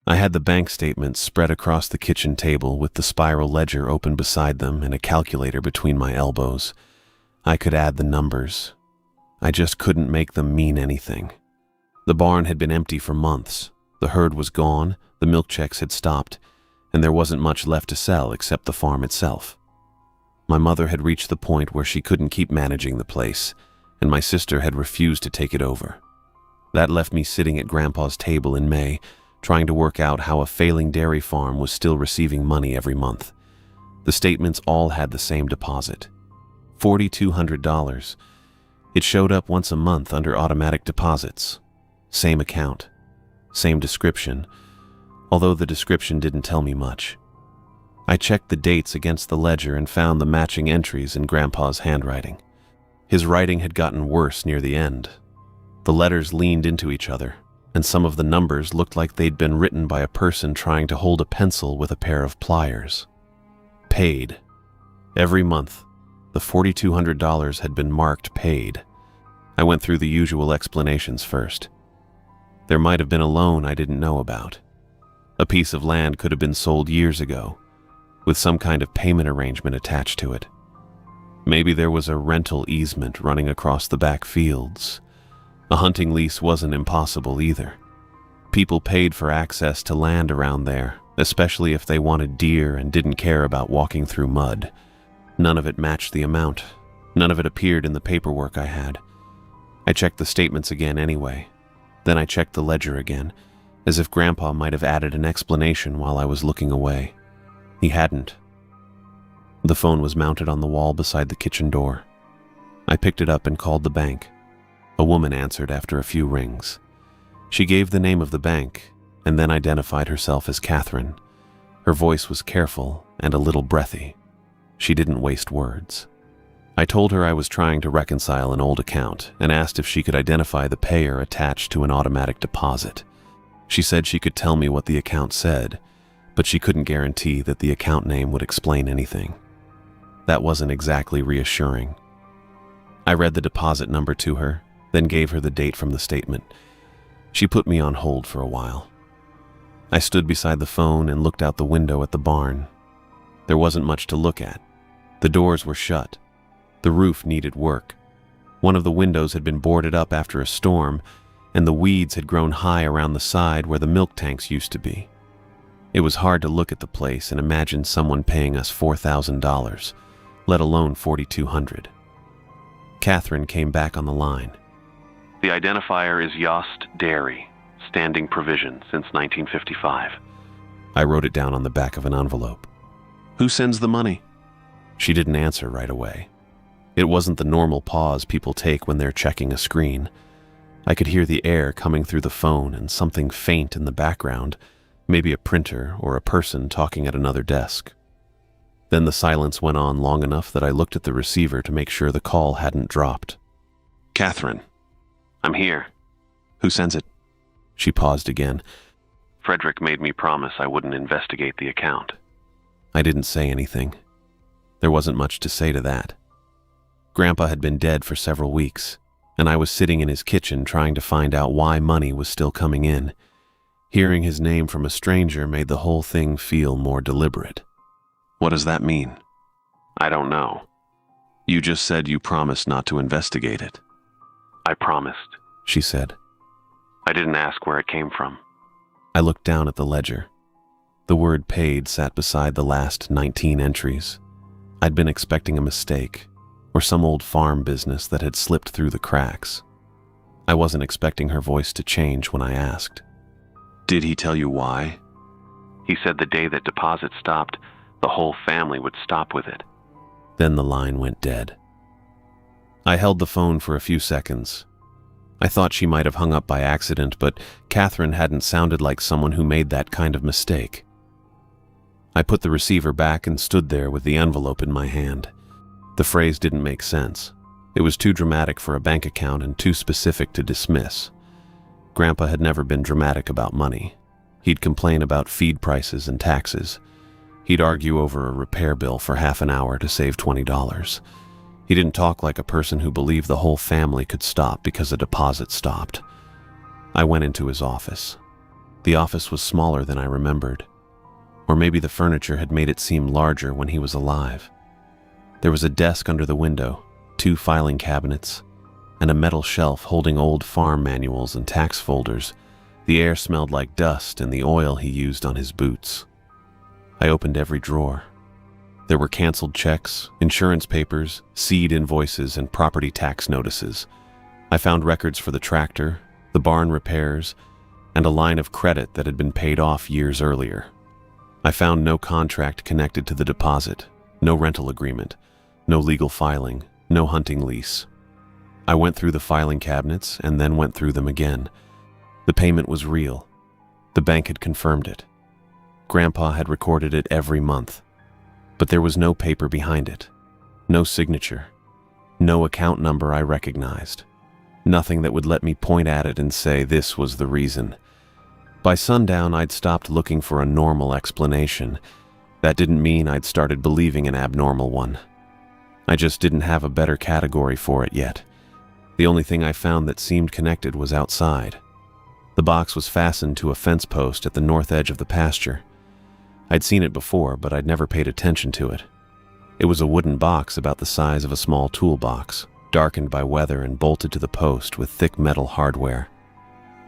I had the bank statements spread across the kitchen table with the spiral ledger open beside them and a calculator between my elbows. I could add the numbers. I just couldn't make them mean anything. The barn had been empty for months. The herd was gone, the milk checks had stopped, and there wasn't much left to sell except the farm itself. My mother had reached the point where she couldn't keep managing the place, and my sister had refused to take it over. That left me sitting at Grandpa's table in May, trying to work out how a failing dairy farm was still receiving money every month. The statements all had the same deposit, $4,200. It showed up once a month under automatic deposits. Same account, same description, although the description didn't tell me much. I checked the dates against the ledger and found the matching entries in Grandpa's handwriting. His writing had gotten worse near the end. The letters leaned into each other, and some of the numbers looked like they'd been written by a person trying to hold a pencil with a pair of pliers. Paid. Every month, the $4,200 had been marked paid. I went through the usual explanations first. There might have been a loan I didn't know about. A piece of land could have been sold years ago, with some kind of payment arrangement attached to it. Maybe there was a rental easement running across the back fields. A hunting lease wasn't impossible either. People paid for access to land around there, especially if they wanted deer and didn't care about walking through mud. None of it matched the amount. None of it appeared in the paperwork I had. I checked the statements again anyway. Then I checked the ledger again, as if Grandpa might have added an explanation while I was looking away. He hadn't. The phone was mounted on the wall beside the kitchen door. I picked it up and called the bank. A woman answered after a few rings. She gave the name of the bank and then identified herself as Catherine. Her voice was careful and a little breathy. She didn't waste words. I told her I was trying to reconcile an old account and asked if she could identify the payer attached to an automatic deposit. She said she could tell me what the account said, but she couldn't guarantee that the account name would explain anything. That wasn't exactly reassuring. I read the deposit number to her, then gave her the date from the statement. She put me on hold for a while. I stood beside the phone and looked out the window at the barn. There wasn't much to look at. The doors were shut. The roof needed work. One of the windows had been boarded up after a storm, and the weeds had grown high around the side where the milk tanks used to be. It was hard to look at the place and imagine someone paying us $4,000, let alone $4,200. Catherine came back on the line. The identifier is Yost Dairy, standing provision since 1955. I wrote it down on the back of an envelope. Who sends the money? She didn't answer right away. It wasn't the normal pause people take when they're checking a screen. I could hear the air coming through the phone and something faint in the background, maybe a printer or a person talking at another desk. Then the silence went on long enough that I looked at the receiver to make sure the call hadn't dropped. Catherine. I'm here. Who sends it? She paused again. Frederick made me promise I wouldn't investigate the account. I didn't say anything. There wasn't much to say to that. Grandpa had been dead for several weeks, and I was sitting in his kitchen trying to find out why money was still coming in. Hearing his name from a stranger made the whole thing feel more deliberate. What does that mean? I don't know. You just said you promised not to investigate it. I promised, she said. I didn't ask where it came from. I looked down at the ledger. The word paid sat beside the last 19 entries. I'd been expecting a mistake, or some old farm business that had slipped through the cracks. I wasn't expecting her voice to change when I asked. Did he tell you why? He said the day that deposit stopped, the whole family would stop with it. Then the line went dead. I held the phone for a few seconds. I thought she might have hung up by accident, but Catherine hadn't sounded like someone who made that kind of mistake. I put the receiver back and stood there with the envelope in my hand. The phrase didn't make sense. It was too dramatic for a bank account and too specific to dismiss. Grandpa had never been dramatic about money. He'd complain about feed prices and taxes. He'd argue over a repair bill for half an hour to save $20. He didn't talk like a person who believed the whole family could stop because a deposit stopped. I went into his office. The office was smaller than I remembered, or maybe the furniture had made it seem larger when he was alive. There was a desk under the window, 2 filing cabinets, and a metal shelf holding old farm manuals and tax folders. The air smelled like dust and the oil he used on his boots. I opened every drawer. There were canceled checks, insurance papers, seed invoices, and property tax notices. I found records for the tractor, the barn repairs, and a line of credit that had been paid off years earlier. I found no contract connected to the deposit, no rental agreement, no legal filing, no hunting lease. I went through the filing cabinets and then went through them again. The payment was real. The bank had confirmed it. Grandpa had recorded it every month. But there was no paper behind it, no signature, no account number I recognized, nothing that would let me point at it and say this was the reason. By sundown, I'd stopped looking for a normal explanation. That didn't mean I'd started believing an abnormal one. I just didn't have a better category for it yet. The only thing I found that seemed connected was outside. The box was fastened to a fence post at the north edge of the pasture. I'd seen it before, but I'd never paid attention to it. It was a wooden box about the size of a small toolbox, darkened by weather and bolted to the post with thick metal hardware.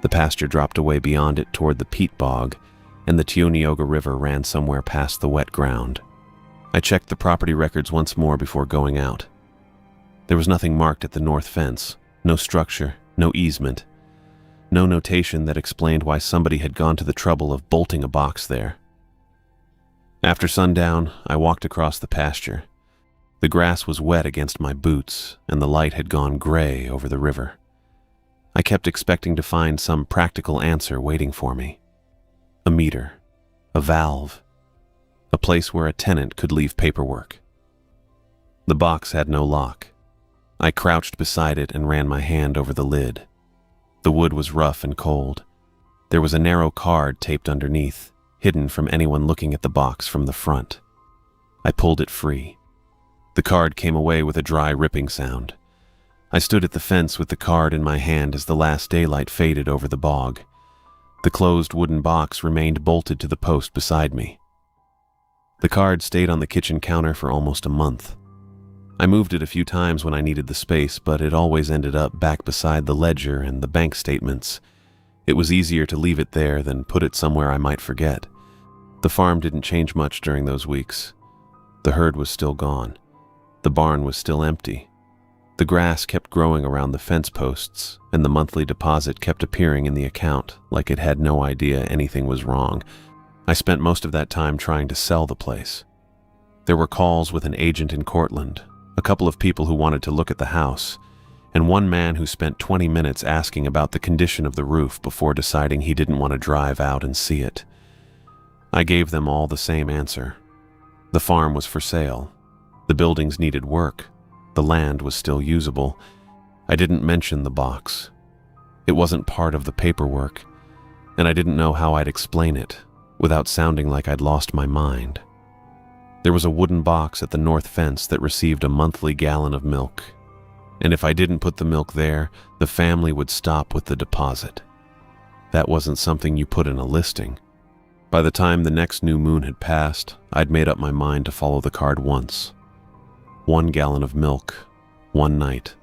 The pasture dropped away beyond it toward the peat bog, and the Tionioga River ran somewhere past the wet ground. I checked the property records once more before going out. There was nothing marked at the north fence, no structure, no easement, no notation that explained why somebody had gone to the trouble of bolting a box there. After sundown, I walked across the pasture. The grass was wet against my boots, and the light had gone gray over the river. I kept expecting to find some practical answer waiting for me. A meter, a valve, a place where a tenant could leave paperwork. The box had no lock. I crouched beside it and ran my hand over the lid. The wood was rough and cold. There was a narrow card taped underneath, hidden from anyone looking at the box from the front. I pulled it free. The card came away with a dry ripping sound. I stood at the fence with the card in my hand as the last daylight faded over the bog. The closed wooden box remained bolted to the post beside me. The card stayed on the kitchen counter for almost a month. I moved it a few times when I needed the space, but it always ended up back beside the ledger and the bank statements. It was easier to leave it there than put it somewhere I might forget. The farm didn't change much during those weeks. The herd was still gone. The barn was still empty. The grass kept growing around the fence posts, and the monthly deposit kept appearing in the account like it had no idea anything was wrong. I spent most of that time trying to sell the place. There were calls with an agent in Cortland, a couple of people who wanted to look at the house, and one man who spent 20 minutes asking about the condition of the roof before deciding he didn't want to drive out and see it. I gave them all the same answer. The farm was for sale. The buildings needed work. The land was still usable. I didn't mention the box. It wasn't part of the paperwork, and I didn't know how I'd explain it without sounding like I'd lost my mind. There was a wooden box at the north fence that received a monthly gallon of milk, and if I didn't put the milk there, the family would stop with the deposit. That wasn't something you put in a listing. By the time the next new moon had passed, I'd made up my mind to follow the card once. 1 gallon of milk, one night.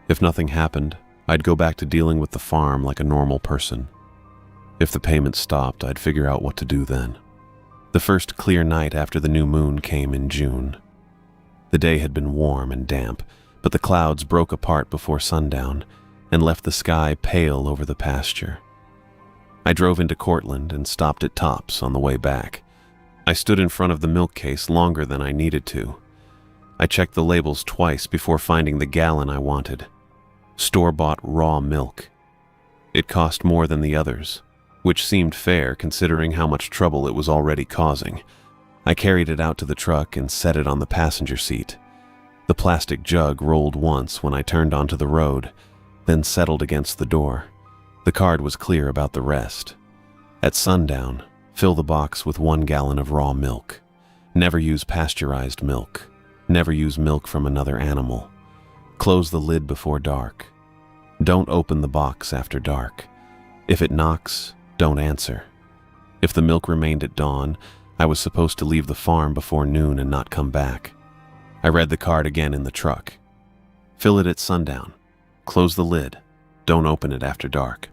If nothing happened, I'd go back to dealing with the farm like a normal person. If the payment stopped, I'd figure out what to do then. The first clear night after the new moon came in June. The day had been warm and damp, but the clouds broke apart before sundown and left the sky pale over the pasture. I drove into Cortland and stopped at Tops on the way back. I stood in front of the milk case longer than I needed to. I checked the labels twice before finding the gallon I wanted. Store-bought raw milk. It cost more than the others, which seemed fair considering how much trouble it was already causing. I carried it out to the truck and set it on the passenger seat. The plastic jug rolled once when I turned onto the road, then settled against the door. The card was clear about the rest. At sundown, fill the box with 1 gallon of raw milk. Never use pasteurized milk. Never use milk from another animal. Close the lid before dark. Don't open the box after dark. If it knocks, Don't answer. If the milk remained at dawn, I was supposed to leave the farm before noon and not come back. I read the card again in the truck. Fill it at sundown. Close the lid. Don't open it after dark.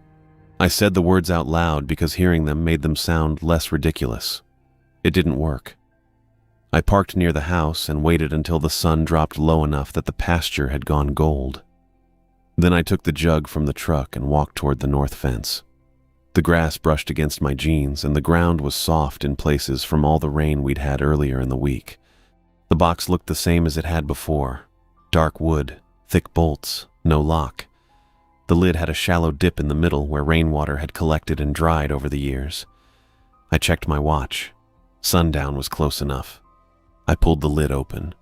I said the words out loud because hearing them made them sound less ridiculous. It didn't work. I parked near the house and waited until the sun dropped low enough that the pasture had gone gold. Then I took the jug from the truck and walked toward the north fence. The grass brushed against my jeans and the ground was soft in places from all the rain we'd had earlier in the week. The box looked the same as it had before. Dark wood, thick bolts, no lock. The lid had a shallow dip in the middle where rainwater had collected and dried over the years. I checked my watch. Sundown was close enough. I pulled the lid open.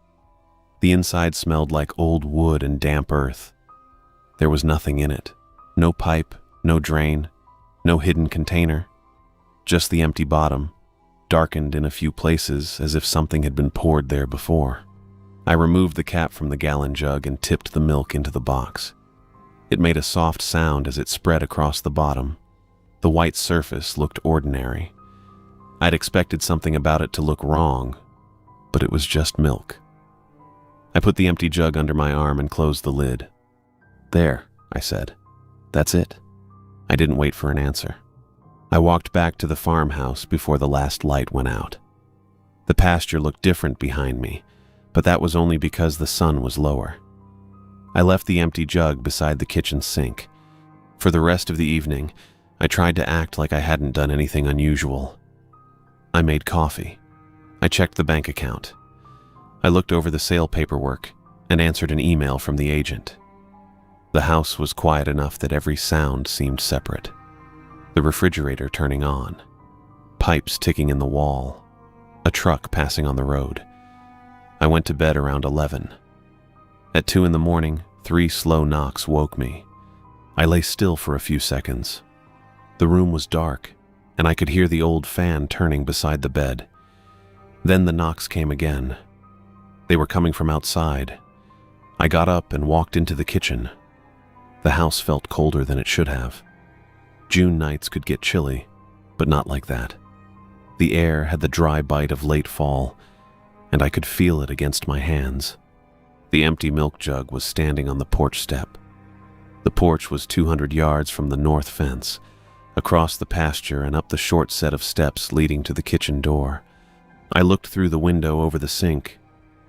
The inside smelled like old wood and damp earth. There was nothing in it. No pipe, no drain, no hidden container. Just the empty bottom, darkened in a few places as if something had been poured there before. I removed the cap from the gallon jug and tipped the milk into the box. It made a soft sound as it spread across the bottom. The white surface looked ordinary. I'd expected something about it to look wrong, but it was just milk. I put the empty jug under my arm and closed the lid. There, I said. That's it. I didn't wait for an answer. I walked back to the farmhouse before the last light went out. The pasture looked different behind me, but that was only because the sun was lower. I left the empty jug beside the kitchen sink. For the rest of the evening, I tried to act like I hadn't done anything unusual. I made coffee. I checked the bank account. I looked over the sale paperwork and answered an email from the agent. The house was quiet enough that every sound seemed separate. The refrigerator turning on, pipes ticking in the wall, a truck passing on the road. I went to bed around 11. At 2 in the morning, 3 slow knocks woke me. I lay still for a few seconds. The room was dark, and I could hear the old fan turning beside the bed. Then the knocks came again. They were coming from outside. I got up and walked into the kitchen. The house felt colder than it should have. June nights could get chilly, but not like that. The air had the dry bite of late fall, and I could feel it against my hands. The empty milk jug was standing on the porch step. The porch was 200 yards from the north fence, across the pasture and up the short set of steps leading to the kitchen door. I looked through the window over the sink.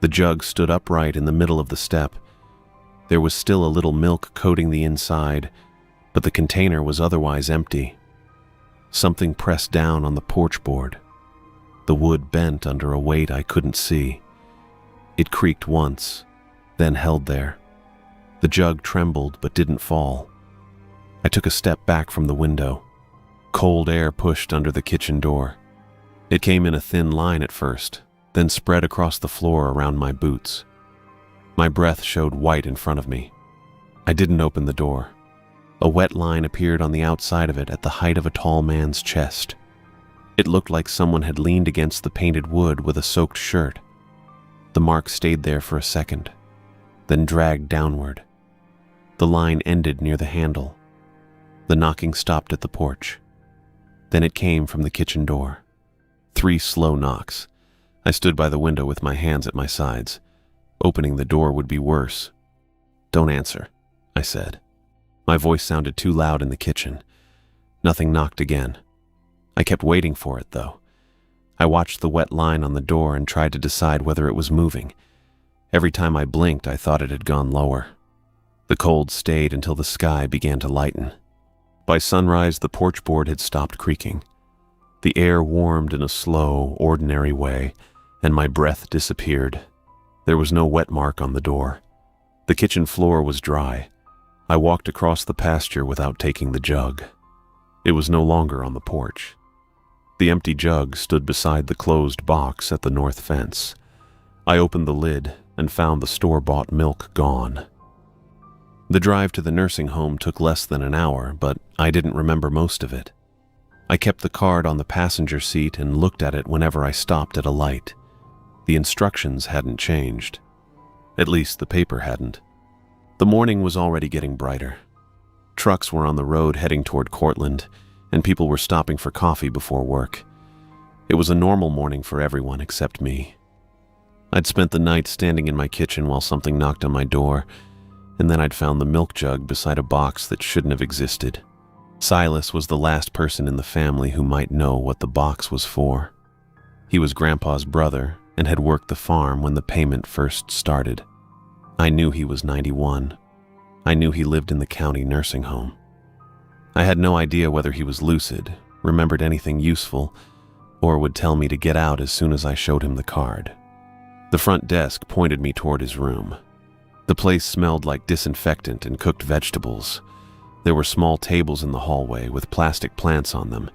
The jug stood upright in the middle of the step. There was still a little milk coating the inside, but the container was otherwise empty. Something pressed down on the porch board. The wood bent under a weight I couldn't see. It creaked once, then held there. The jug trembled but didn't fall. I took a step back from the window. Cold air pushed under the kitchen door. It came in a thin line at first, then spread across the floor around my boots. My breath showed white in front of me. I didn't open the door. A wet line appeared on the outside of it at the height of a tall man's chest. It looked like someone had leaned against the painted wood with a soaked shirt. The mark stayed there for a second, then dragged downward. The line ended near the handle. The knocking stopped at the porch. Then it came from the kitchen door. 3 slow knocks. I stood by the window with my hands at my sides. Opening the door would be worse. "Don't answer," I said. My voice sounded too loud in the kitchen. Nothing knocked again. I kept waiting for it, though. I watched the wet line on the door and tried to decide whether it was moving. Every time I blinked, I thought it had gone lower. The cold stayed until the sky began to lighten. By sunrise, the porch board had stopped creaking. The air warmed in a slow, ordinary way, and my breath disappeared. There was no wet mark on the door. The kitchen floor was dry. I walked across the pasture without taking the jug. It was no longer on the porch. The empty jug stood beside the closed box at the north fence. I opened the lid and found the store-bought milk gone. The drive to the nursing home took less than an hour, but I didn't remember most of it. I kept the card on the passenger seat and looked at it whenever I stopped at a light. The instructions hadn't changed. At least the paper hadn't. The morning was already getting brighter. Trucks were on the road heading toward Cortland, and people were stopping for coffee before work. It was a normal morning for everyone except me. I'd spent the night standing in my kitchen while something knocked on my door, and then I'd found the milk jug beside a box that shouldn't have existed. Silas was the last person in the family who might know what the box was for. He was Grandpa's brother and had worked the farm when the payment first started. I knew he was 91. I knew he lived in the county nursing home. I had no idea whether he was lucid, remembered anything useful, or would tell me to get out as soon as I showed him the card. The front desk pointed me toward his room. The place smelled like disinfectant and cooked vegetables. There were small tables in the hallway with plastic plants on them,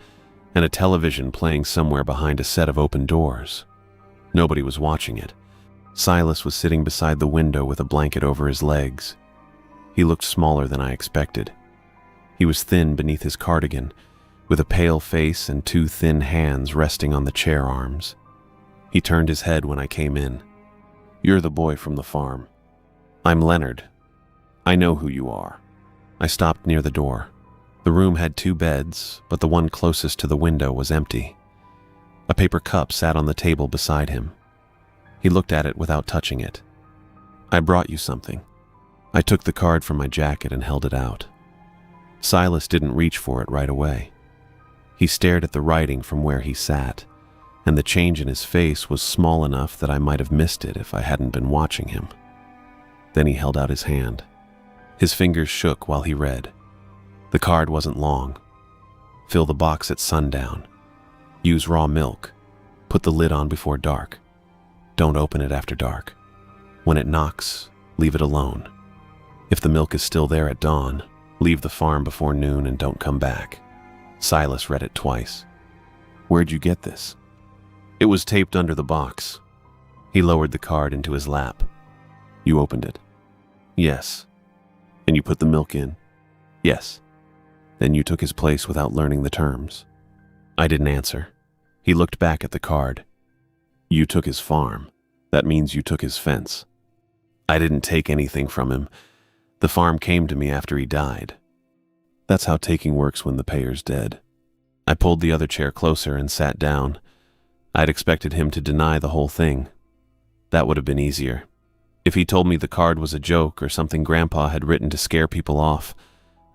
and a television playing somewhere behind a set of open doors. Nobody was watching it. Silas was sitting beside the window with a blanket over his legs. He looked smaller than I expected. He was thin beneath his cardigan, with a pale face and two thin hands resting on the chair arms. He turned his head when I came in. "You're the boy from the farm." "I'm Leonard. I know who you are." I stopped near the door. The room had 2 beds, but the one closest to the window was empty. A paper cup sat on the table beside him. He looked at it without touching it. "I brought you something." I took the card from my jacket and held it out. Silas didn't reach for it right away. He stared at the writing from where he sat, and the change in his face was small enough that I might have missed it if I hadn't been watching him. Then he held out his hand. His fingers shook while he read. The card wasn't long. "Fill the box at sundown. Use raw milk. Put the lid on before dark. Don't open it after dark. When it knocks, leave it alone. If the milk is still there at dawn, leave the farm before noon and don't come back." Silas read it twice. "Where'd you get this?" "It was taped under the box." He lowered the card into his lap. "You opened it?" "Yes." "And you put the milk in?" "Yes." "Then you took his place without learning the terms?" I didn't answer. He looked back at the card. "You took his farm. That means you took his fence." "I didn't take anything from him. The farm came to me after he died." "That's how taking works when the payer's dead." I pulled the other chair closer and sat down. I'd expected him to deny the whole thing. That would have been easier. If he told me the card was a joke or something Grandpa had written to scare people off,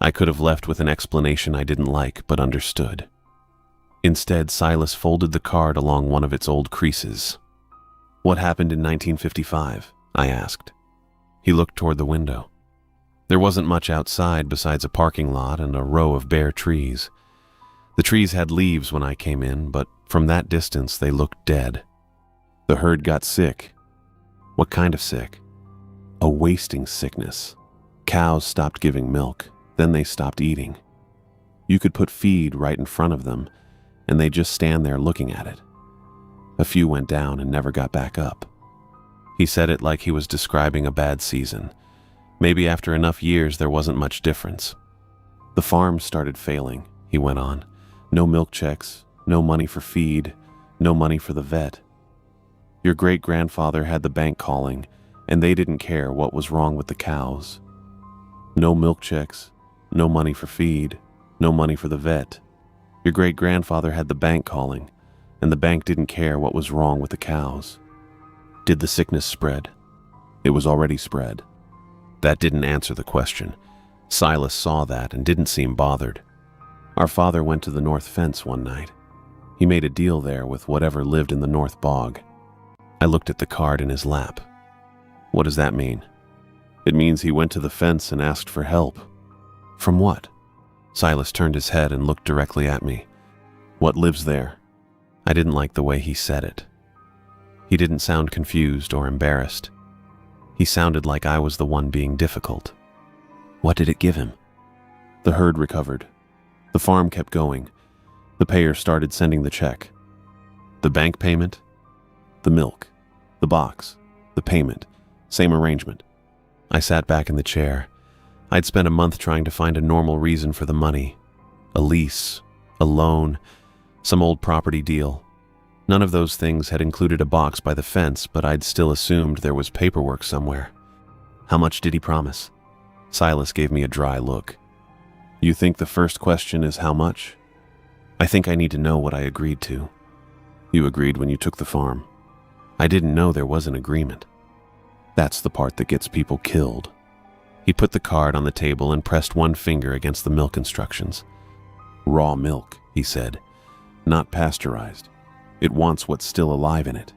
I could have left with an explanation I didn't like but understood. Instead, Silas folded the card along one of its old creases. "What happened in 1955? I asked. He looked toward the window. There wasn't much outside besides a parking lot and a row of bare trees. The trees had leaves when I came in, but from that distance they looked dead. The herd got sick." "What kind of sick?" "A wasting sickness. Cows stopped giving milk, then they stopped eating. You could put feed right in front of them, and they'd just stand there looking at it. A few went down and never got back up." He said it like he was describing a bad season. Maybe after enough years there wasn't much difference. "The farm started failing," he went on. "No milk checks, no money for feed, no money for the vet. Your great-grandfather had the bank calling, and they didn't care what was wrong with the cows. No milk checks, no money for feed, no money for the vet. Your great-grandfather had the bank calling, and the bank didn't care what was wrong with the cows." "Did the sickness spread?" "It was already spread." That didn't answer the question. Silas saw that and didn't seem bothered. "Our father went to the north fence one night. He made a deal there with whatever lived in the north bog." I looked at the card in his lap. "What does that mean?" "It means he went to the fence and asked for help." "From what?" Silas turned his head and looked directly at me. "What lives there?" I didn't like the way he said it. He didn't sound confused or embarrassed. He sounded like I was the one being difficult. "What did it give him?" "The herd recovered. The farm kept going. The payer started sending the check." "The bank payment?" "The milk, the box, the payment, same arrangement." I sat back in the chair. I'd spent a month trying to find a normal reason for the money. A lease, a loan, some old property deal. None of those things had included a box by the fence, but I'd still assumed there was paperwork somewhere. "How much did he promise?" Silas gave me a dry look. "You think the first question is how much? I think I need to know what I agreed to. You agreed when you took the farm. I didn't know there was an agreement. That's the part that gets people killed. He put the card on the table and pressed one finger against the milk instructions. Raw milk, he said, not pasteurized. It wants what's still alive in it.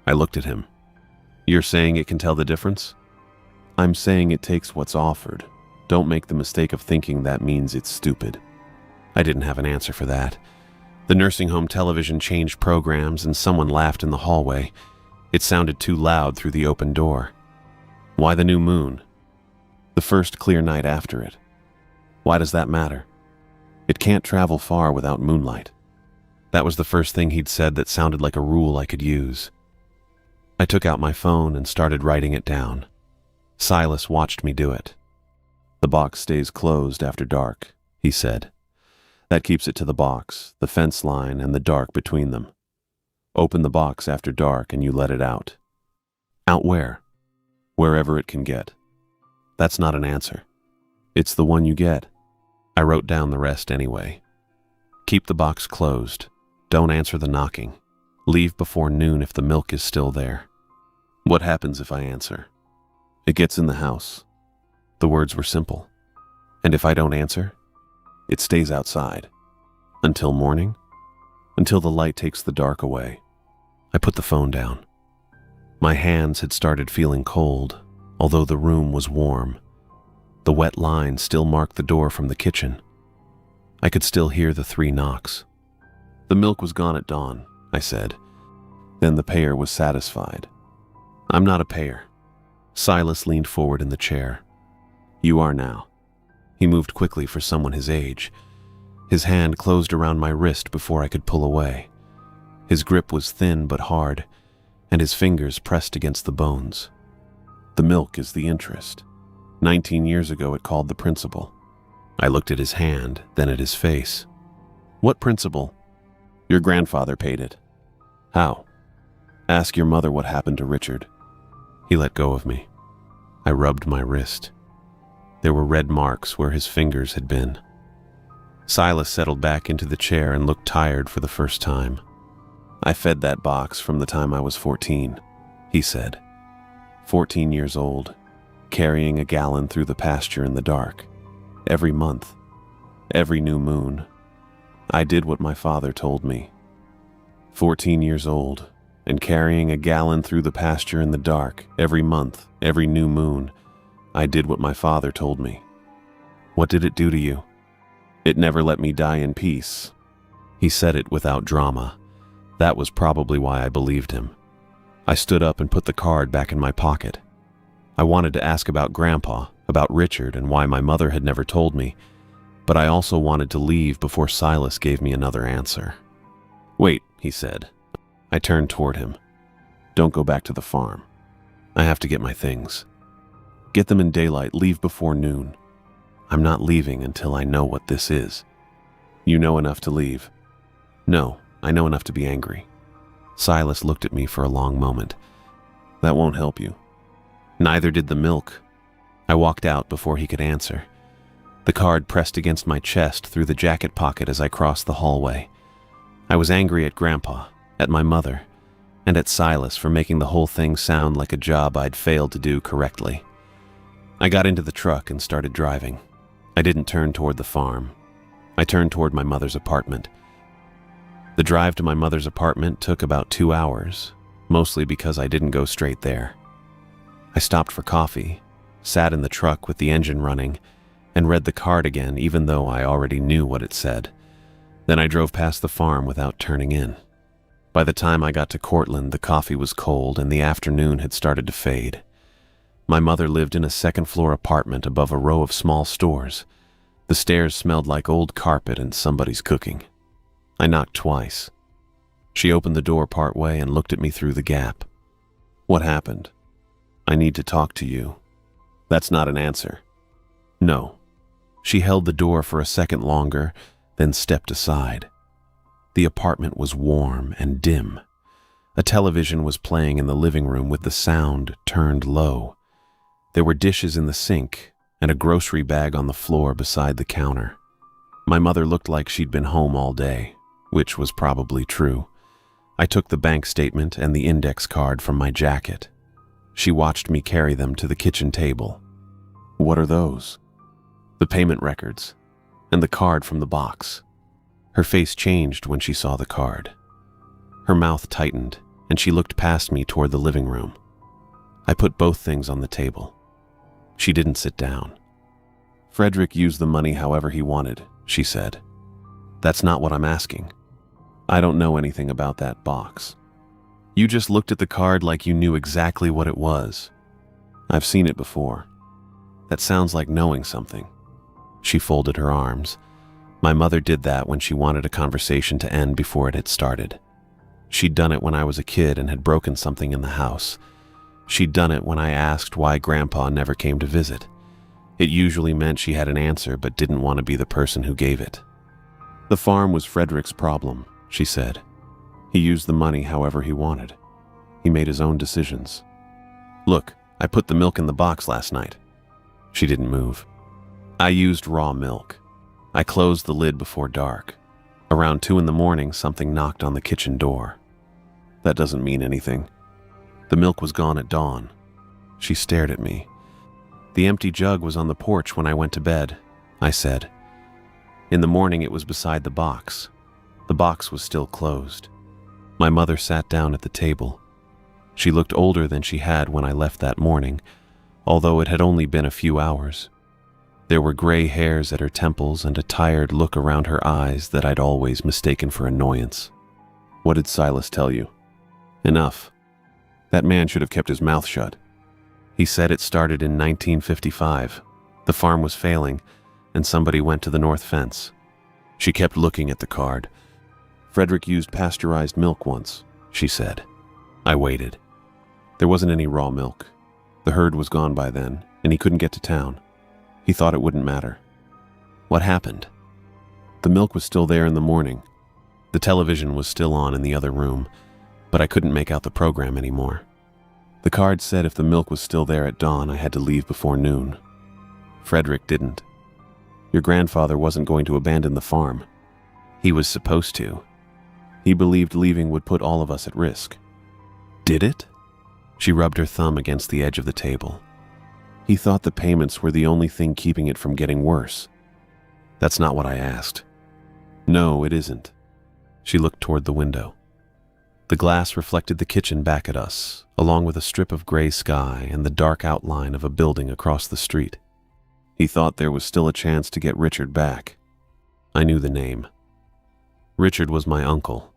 I looked at him. You're saying it can tell the difference? I'm saying it takes what's offered. Don't make the mistake of thinking that means it's stupid. I didn't have an answer for that. The nursing home television changed programs and someone laughed in the hallway. It sounded too loud through the open door. Why the new moon? The first clear night after it. Why does that matter? It can't travel far without moonlight. That was the first thing he'd said that sounded like a rule I could use. I took out my phone and started writing it down. Silas watched me do it. The box stays closed after dark, he said. That keeps it to the box, the fence line, and the dark between them. Open the box after dark and you let it out. Out where? Wherever it can get. That's not an answer. It's the one you get. I wrote down the rest anyway. Keep the box closed. Don't answer the knocking. Leave before noon if the milk is still there. What happens if I answer? It gets in the house. The words were simple. And if I don't answer? It stays outside. Until morning? Until the light takes the dark away. I put the phone down. My hands had started feeling cold, although the room was warm. The wet line still marked the door from the kitchen. I could still hear the 3 knocks. The milk was gone at dawn, I said. Then the payer was satisfied. I'm not a payer. Silas leaned forward in the chair. You are now. He moved quickly for someone his age. His hand closed around my wrist before I could pull away. His grip was thin but hard, and his fingers pressed against the bones. The milk is the interest. 19 years ago it called the principal. I looked at his hand, then at his face. What principal? Your grandfather paid it. How? Ask your mother what happened to Richard. He let go of me. I rubbed my wrist. There were red marks where his fingers had been. Silas settled back into the chair and looked tired for the first time. I fed that box from the time I was 14, he said. 14 years old, carrying a gallon through the pasture in the dark. Every month, every new moon, I did what my father told me. 14 years old, and carrying a gallon through the pasture in the dark, every month, every new moon, I did what my father told me. What did it do to you? It never let me die in peace. He said it without drama. That was probably why I believed him. I stood up and put the card back in my pocket. I wanted to ask about Grandpa, about Richard, and why my mother had never told me, but I also wanted to leave before Silas gave me another answer. Wait, he said. I turned toward him. Don't go back to the farm. I have to get my things. Get them in daylight, leave before noon. I'm not leaving until I know what this is. You know enough to leave. No, I know enough to be angry. Silas looked at me for a long moment. That won't help you. Neither did the milk. I walked out before he could answer. The card pressed against my chest through the jacket pocket as I crossed the hallway. I was angry at Grandpa, at my mother, and at Silas for making the whole thing sound like a job I'd failed to do correctly. I got into the truck and started driving. I didn't turn toward the farm. I turned toward my mother's apartment. The drive to my mother's apartment took about 2 hours, mostly because I didn't go straight there. I stopped for coffee, sat in the truck with the engine running, and read the card again even though I already knew what it said. Then I drove past the farm without turning in. By the time I got to Cortland, the coffee was cold and the afternoon had started to fade. My mother lived in a second-floor apartment above a row of small stores. The stairs smelled like old carpet and somebody's cooking. I knocked twice. She opened the door part way and looked at me through the gap. What happened? I need to talk to you. That's not an answer. No. She held the door for a second longer, then stepped aside. The apartment was warm and dim. A television was playing in the living room with the sound turned low. There were dishes in the sink and a grocery bag on the floor beside the counter. My mother looked like she'd been home all day, which was probably true. I took the bank statement and the index card from my jacket. She watched me carry them to the kitchen table. "What are those?" "The payment records, and the card from the box." Her face changed when she saw the card. Her mouth tightened, and she looked past me toward the living room. I put both things on the table. She didn't sit down. "Frederick used the money however he wanted," she said. "That's not what I'm asking. I don't know anything about that box. You just looked at the card like you knew exactly what it was. I've seen it before. That sounds like knowing something." She folded her arms. My mother did that when she wanted a conversation to end before it had started. She'd done it when I was a kid and had broken something in the house. She'd done it when I asked why Grandpa never came to visit. It usually meant she had an answer but didn't want to be the person who gave it. "The farm was Frederick's problem," she said. "He used the money however he wanted. He made his own decisions. Look, I put the milk in the box last night." She didn't move. "I used raw milk. I closed the lid before dark. Around 2 in the morning, something knocked on the kitchen door. That doesn't mean anything. The milk was gone at dawn." She stared at me. "The empty jug was on the porch when I went to bed," I said. "In the morning it was beside the box. The box was still closed." My mother sat down at the table. She looked older than she had when I left that morning, although it had only been a few hours. There were gray hairs at her temples and a tired look around her eyes that I'd always mistaken for annoyance. "What did Silas tell you?" "Enough. That man should have kept his mouth shut. He said it started in 1955. The farm was failing, and somebody went to the north fence." She kept looking at the card. "Frederick used pasteurized milk once," she said. I waited. There wasn't any raw milk. The herd was gone by then, and he couldn't get to town. He thought it wouldn't matter. "What happened?" "The milk was still there in the morning. The television was still on in the other room, but I couldn't make out the program anymore. The card said if the milk was still there at dawn, I had to leave before noon. Frederick didn't. Your grandfather wasn't going to abandon the farm. He was supposed to. He believed leaving would put all of us at risk." "Did it?" She rubbed her thumb against the edge of the table. "He thought the payments were the only thing keeping it from getting worse." "That's not what I asked." "No, it isn't." She looked toward the window. The glass reflected the kitchen back at us, along with a strip of gray sky and the dark outline of a building across the street. "He thought there was still a chance to get Richard back." I knew the name. Richard was my uncle.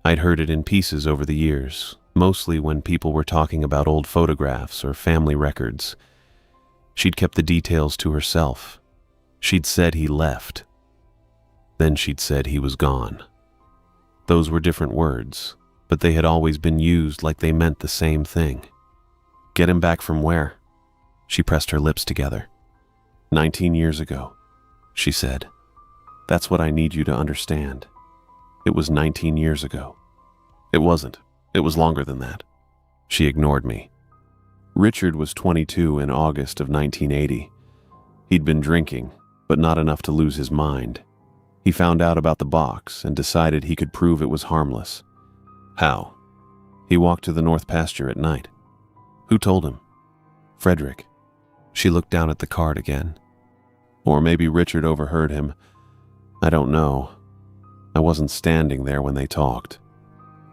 I'd heard it in pieces over the years, mostly when people were talking about old photographs or family records. She'd kept the details to herself. She'd said he left. Then she'd said he was gone. Those were different words, but they had always been used like they meant the same thing. "Get him back from where?" She pressed her lips together. 19 years ago, she said. "That's what I need you to understand. It was 19 years ago." "It wasn't. It was longer than that." She ignored me. "Richard was 22 in August of 1980. He'd been drinking, but not enough to lose his mind. He found out about the box and decided he could prove it was harmless." "How?" "He walked to the north pasture at night." "Who told him?" "Frederick." She looked down at the card again. "Or maybe Richard overheard him. I don't know. I wasn't standing there when they talked."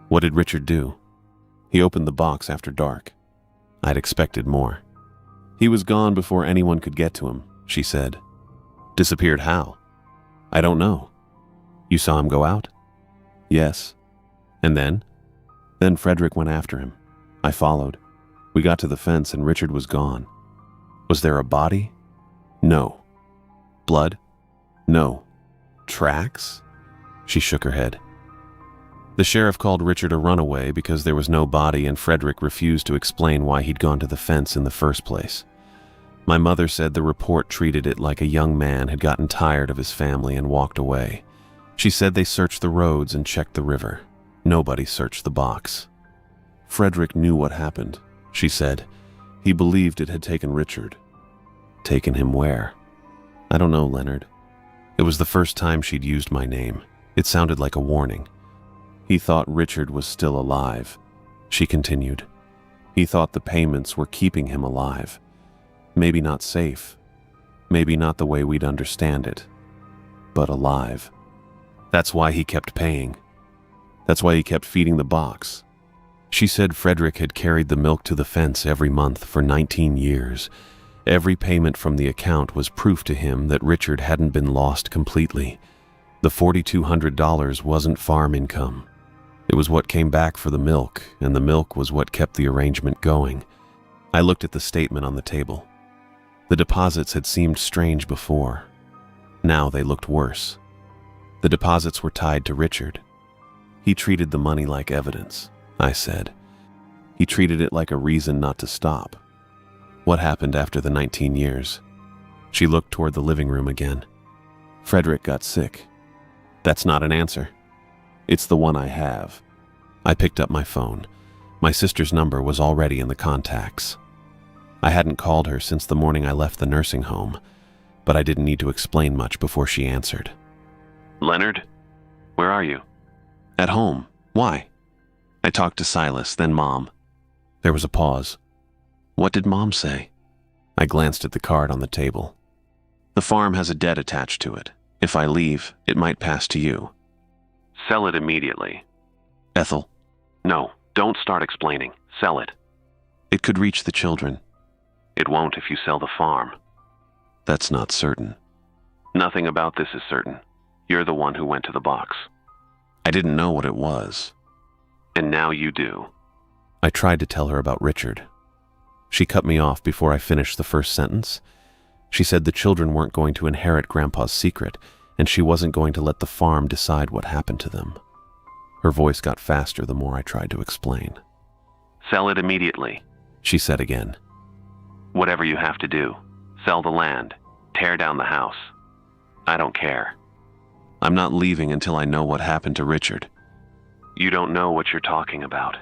"What did Richard do?" "He opened the box after dark." I'd expected more. "He was gone before anyone could get to him," she said. "Disappeared how?" "I don't know." "You saw him go out?" "Yes." "And then?" "Then Frederick went after him. I followed. We got to the fence and Richard was gone." "Was there a body?" "No." "Blood?" "No." "Tracks?" She shook her head. "The sheriff called Richard a runaway because there was no body and Frederick refused to explain why he'd gone to the fence in the first place. My mother said the report treated it like a young man had gotten tired of his family and walked away. She said they searched the roads and checked the river. Nobody searched the box. Frederick knew what happened," she said. "He believed it had taken Richard." "Taken him where?" "I don't know, Leonard. It was the first time she'd used my name. It sounded like a warning. He thought Richard was still alive. She continued. He thought the payments were keeping him alive. Maybe not safe. Maybe not the way we'd understand it. But alive. That's why he kept paying. That's why he kept feeding the box. She said Frederick had carried the milk to the fence every month for 19 years. Every payment from the account was proof to him that Richard hadn't been lost completely. The $4,200 wasn't farm income. It was what came back for the milk, and the milk was what kept the arrangement going. I looked at the statement on the table. The deposits had seemed strange before. Now they looked worse. The deposits were tied to Richard. He treated the money like evidence, I said. He treated it like a reason not to stop. What happened after the 19 years? She looked toward the living room again. Frederick got sick. That's not an answer. It's the one I have. I picked up my phone. My sister's number was already in the contacts. I hadn't called her since the morning I left the nursing home, but I didn't need to explain much before she answered. Leonard, where are you? At home. Why? I talked to Silas, then Mom. There was a pause. What did Mom say? I glanced at the card on the table. The farm has a debt attached to it. If I leave, it might pass to you. Sell it immediately. Ethel. No, don't start explaining. Sell it. It could reach the children. It won't if you sell the farm. That's not certain. Nothing about this is certain. You're the one who went to the box. I didn't know what it was. And now you do. I tried to tell her about Richard. She cut me off before I finished the first sentence. She said the children weren't going to inherit Grandpa's secret, and she wasn't going to let the farm decide what happened to them. Her voice got faster the more I tried to explain. Sell it immediately, she said again. Whatever you have to do. Sell the land. Tear down the house. I don't care. I'm not leaving until I know what happened to Richard. You don't know what you're talking about.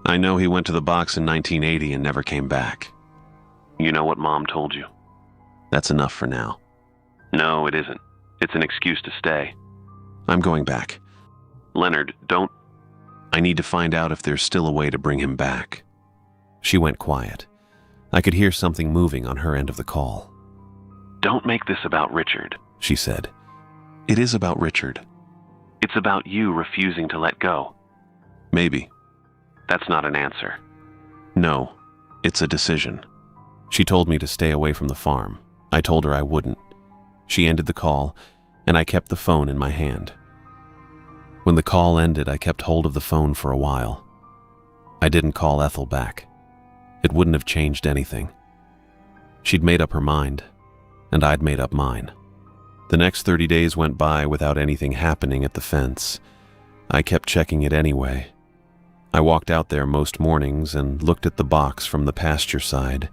I know he went to the box in 1980 and never came back. You know what Mom told you? That's enough for now. No, it isn't. It's an excuse to stay. I'm going back. Leonard, don't... I need to find out if there's still a way to bring him back. She went quiet. I could hear something moving on her end of the call. Don't make this about Richard, she said. It is about Richard. It's about you refusing to let go. Maybe. That's not an answer. No, it's a decision. She told me to stay away from the farm. I told her I wouldn't. She ended the call, and I kept the phone in my hand. When the call ended, I kept hold of the phone for a while. I didn't call Ethel back. It wouldn't have changed anything. She'd made up her mind, and I'd made up mine. The next 30 days went by without anything happening at the fence. I kept checking it anyway. I walked out there most mornings and looked at the box from the pasture side.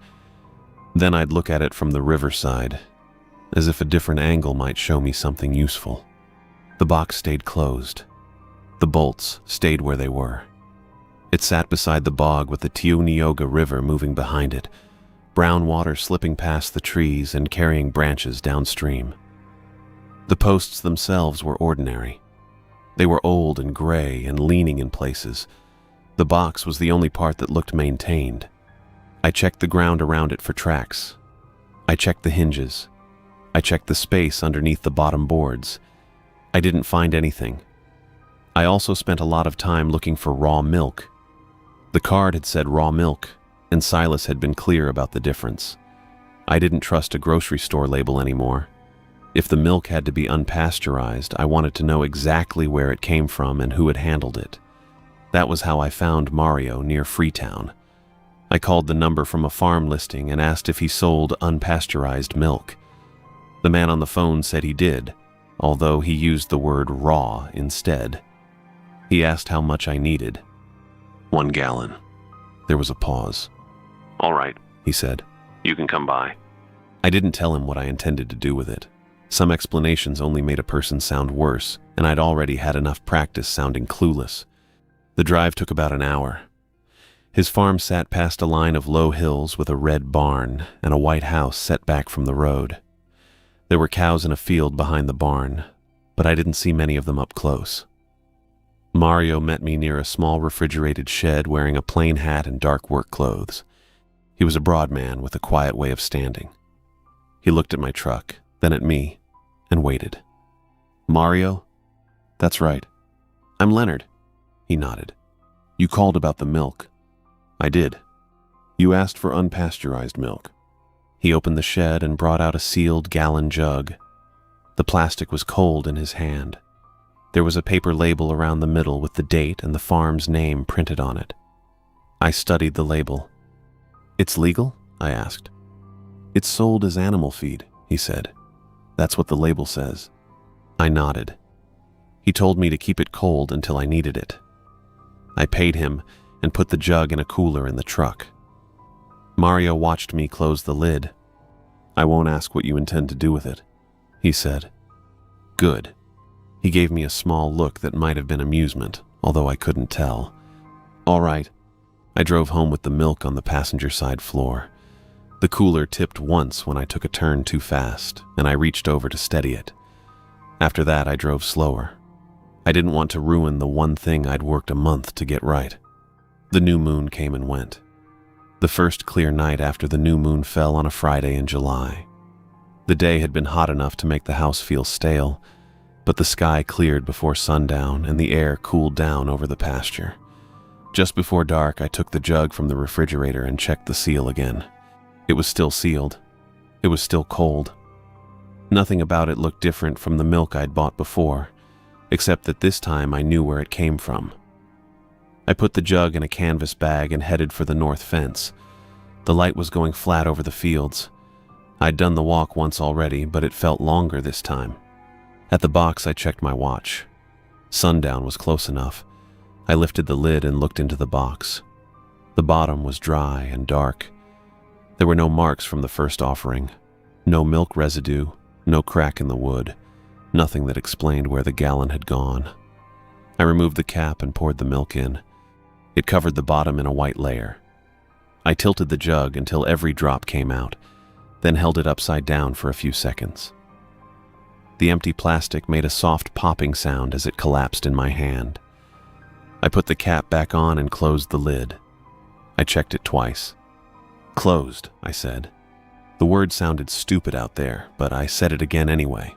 Then I'd look at it from the riverside, as if a different angle might show me something useful. The box stayed closed. The bolts stayed where they were. It sat beside the bog with the Neoga River moving behind it, brown water slipping past the trees and carrying branches downstream. The posts themselves were ordinary. They were old and gray and leaning in places. The box was the only part that looked maintained. I checked the ground around it for tracks. I checked the hinges. I checked the space underneath the bottom boards. I didn't find anything. I also spent a lot of time looking for raw milk. The card had said raw milk, and Silas had been clear about the difference. I didn't trust a grocery store label anymore. If the milk had to be unpasteurized, I wanted to know exactly where it came from and who had handled it. That was how I found Mario near Freetown. I called the number from a farm listing and asked if he sold unpasteurized milk. The man on the phone said he did, although he used the word raw instead. He asked how much I needed. 1 gallon. There was a pause. All right, he said. You can come by. I didn't tell him what I intended to do with it. Some explanations only made a person sound worse, and I'd already had enough practice sounding clueless. The drive took about an hour. His farm sat past a line of low hills with a red barn and a white house set back from the road. There were cows in a field behind the barn, but I didn't see many of them up close. Mario met me near a small refrigerated shed wearing a plain hat and dark work clothes. He was a broad man with a quiet way of standing. He looked at my truck, then at me, and waited. "Mario?" "That's right." "I'm Leonard." He nodded. "You called about the milk." "I did." "You asked for unpasteurized milk." He opened the shed and brought out a sealed gallon jug. The plastic was cold in his hand. There was a paper label around the middle with the date and the farm's name printed on it. I studied the label. "It's legal?" I asked. "It's sold as animal feed," he said. "That's what the label says." I nodded. He told me to keep it cold until I needed it. I paid him and put the jug in a cooler in the truck. Mario watched me close the lid. "I won't ask what you intend to do with it," he said. "Good." He gave me a small look that might have been amusement, although I couldn't tell. "All right." I drove home with the milk on the passenger side floor. The cooler tipped once when I took a turn too fast, and I reached over to steady it. After that, I drove slower. I didn't want to ruin the one thing I'd worked a month to get right. The new moon came and went. The first clear night after the new moon fell on a Friday in July. The day had been hot enough to make the house feel stale, but the sky cleared before sundown and the air cooled down over the pasture. Just before dark, I took the jug from the refrigerator and checked the seal again. It was still sealed. It was still cold. Nothing about it looked different from the milk I'd bought before, except that this time I knew where it came from. I put the jug in a canvas bag and headed for the north fence. The light was going flat over the fields. I'd done the walk once already, but it felt longer this time. At the box, I checked my watch. Sundown was close enough. I lifted the lid and looked into the box. The bottom was dry and dark. There were no marks from the first offering. No milk residue, no crack in the wood. Nothing that explained where the gallon had gone. I removed the cap and poured the milk in. It covered the bottom in a white layer. I tilted the jug until every drop came out, then held it upside down for a few seconds. The empty plastic made a soft popping sound as it collapsed in my hand. I put the cap back on and closed the lid. I checked it twice. "Closed," I said. The word sounded stupid out there, but I said it again anyway.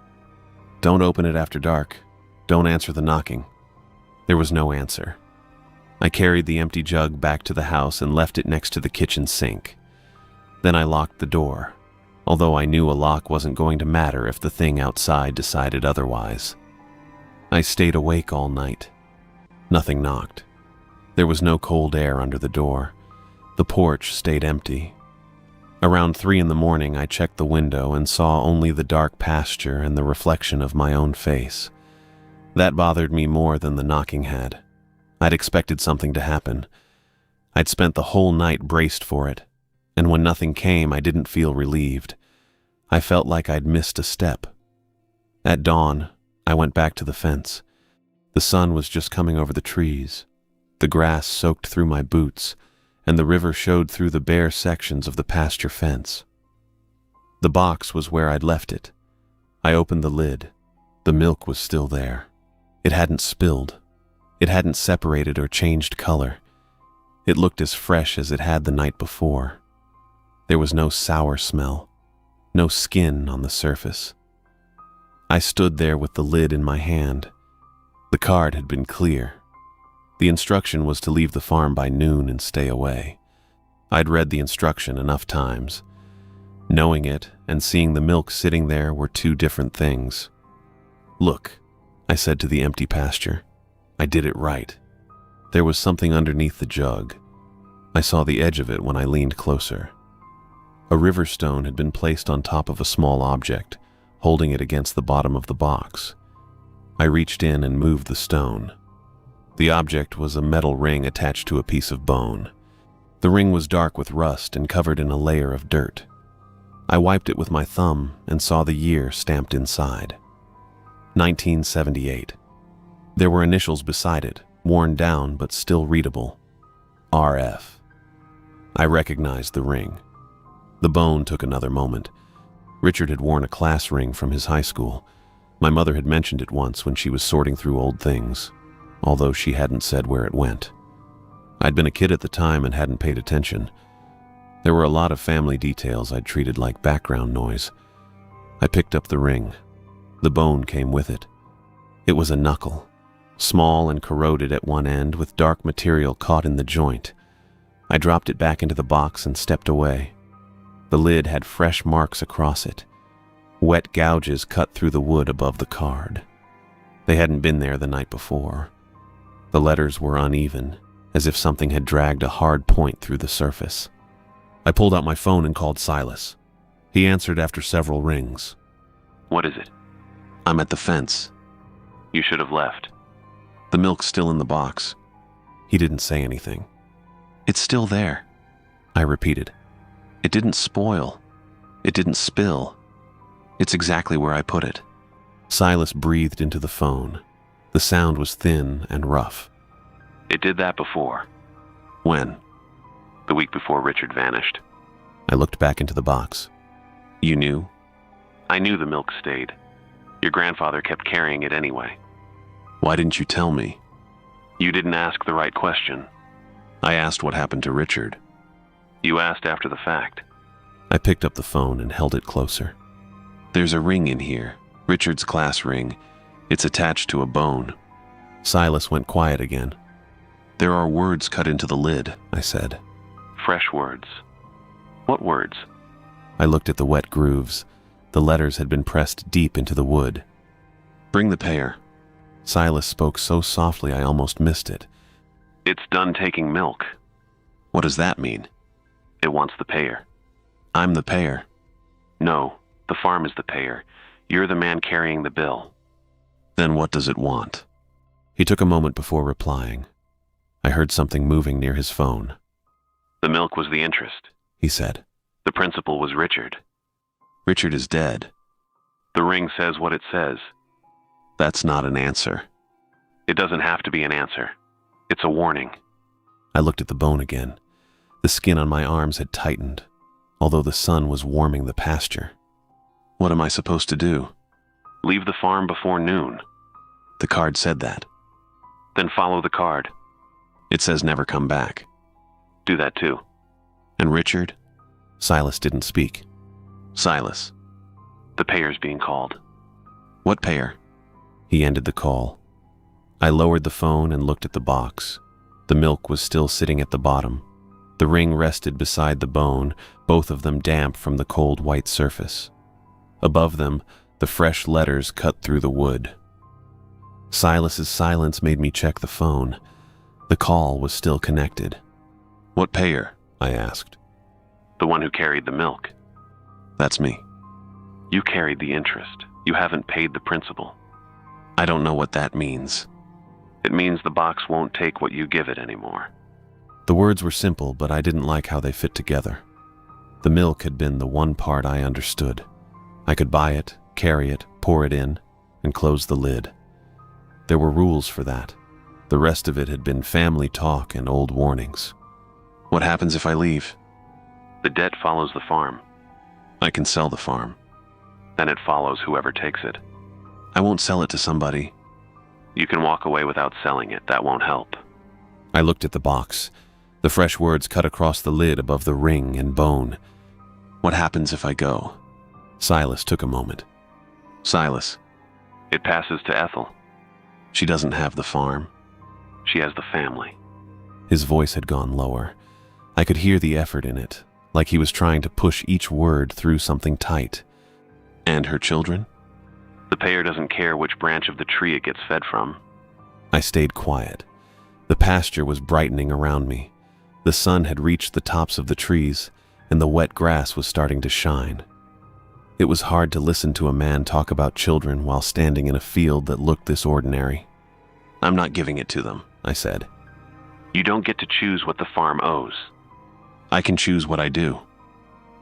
"Don't open it after dark. Don't answer the knocking." There was no answer. I carried the empty jug back to the house and left it next to the kitchen sink. Then I locked the door, although I knew a lock wasn't going to matter if the thing outside decided otherwise. I stayed awake all night. Nothing knocked. There was no cold air under the door. The porch stayed empty. Around 3 in the morning, I checked the window and saw only the dark pasture and the reflection of my own face. That bothered me more than the knocking had. I'd expected something to happen. I'd spent the whole night braced for it, and when nothing came, I didn't feel relieved. I felt like I'd missed a step. At dawn, I went back to the fence. The sun was just coming over the trees. The grass soaked through my boots, and the river showed through the bare sections of the pasture fence. The box was where I'd left it. I opened the lid. The milk was still there. It hadn't spilled. It hadn't separated or changed color. It looked as fresh as it had the night before. There was no sour smell, no skin on the surface. I stood there with the lid in my hand. The card had been clear. The instruction was to leave the farm by noon and stay away. I'd read the instruction enough times. Knowing it and seeing the milk sitting there were two different things. "Look," I said to the empty pasture. I did it right. There was something underneath the jug. I saw the edge of it when I leaned closer. A river stone had been placed on top of a small object, holding it against the bottom of the box. I reached in and moved the stone. The object was a metal ring attached to a piece of bone. The ring was dark with rust and covered in a layer of dirt. I wiped it with my thumb and saw the year stamped inside. 1978. There were initials beside it, worn down but still readable. RF. I recognized the ring. The bone took another moment. Richard had worn a class ring from his high school. My mother had mentioned it once when she was sorting through old things, although she hadn't said where it went. I'd been a kid at the time and hadn't paid attention. There were a lot of family details I'd treated like background noise. I picked up the ring. The bone came with it. It was a knuckle, small and corroded at one end with dark material caught in the joint. I dropped it back into the box and stepped away. The lid had fresh marks across it, wet gouges cut through the wood above the card. They hadn't been there the night before. The letters were uneven, as if something had dragged a hard point through the surface. I pulled out my phone and called Silas. He answered after several rings. What is it? I'm at the fence. You should have left. The milk's still in the box. He didn't say anything. It's still there, I repeated. It didn't spoil. It didn't spill. It's exactly where I put it. Silas breathed into the phone. The sound was thin and rough. It did that before. When? The week before Richard vanished. I looked back into the box. You knew? I knew the milk stayed. Your grandfather kept carrying it anyway. Why didn't you tell me? You didn't ask the right question. I asked what happened to Richard. You asked after the fact. I picked up the phone and held it closer. There's a ring in here, Richard's class ring. It's attached to a bone. Silas went quiet again. There are words cut into the lid, I said. Fresh words. What words? I looked at the wet grooves. The letters had been pressed deep into the wood. Bring the payer. Silas spoke so softly I almost missed it. It's done taking milk. What does that mean? It wants the payer. I'm the payer. No, the farm is the payer. You're the man carrying the bill. Then what does it want? He took a moment before replying. I heard something moving near his phone. The milk was the interest, he said. The principal was Richard. Richard is dead. The ring says what it says. That's not an answer. It doesn't have to be an answer. It's a warning. I looked at the bone again. The skin on my arms had tightened, although the sun was warming the pasture. What am I supposed to do? Leave the farm before noon. The card said that. Then follow the card. It says never come back. Do that too. And Richard? Silas didn't speak. Silas. The payer's being called. What payer? He ended the call. I lowered the phone and looked at the box. The milk was still sitting at the bottom. The ring rested beside the bone, both of them damp from the cold white surface. Above them, the fresh letters cut through the wood. Silas's silence made me check the phone. The call was still connected. What payer? I asked. The one who carried the milk. That's me. You carried the interest. You haven't paid the principal. I don't know what that means. It means the box won't take what you give it anymore. The words were simple, but I didn't like how they fit together. The milk had been the one part I understood. I could buy it, carry it, pour it in, and close the lid. There were rules for that. The rest of it had been family talk and old warnings. What happens if I leave? The debt follows the farm. I can sell the farm. Then it follows whoever takes it. I won't sell it to somebody. You can walk away without selling it. That won't help. I looked at the box. The fresh words cut across the lid above the ring and bone. What happens if I go? Silas took a moment. Silas. It passes to Ethel. She doesn't have the farm. She has the family. His voice had gone lower. I could hear the effort in it, like he was trying to push each word through something tight. And her children? The payer doesn't care which branch of the tree it gets fed from. I stayed quiet. The pasture was brightening around me. The sun had reached the tops of the trees, and the wet grass was starting to shine. It was hard to listen to a man talk about children while standing in a field that looked this ordinary. I'm not giving it to them, I said. You don't get to choose what the farm owes. I can choose what I do.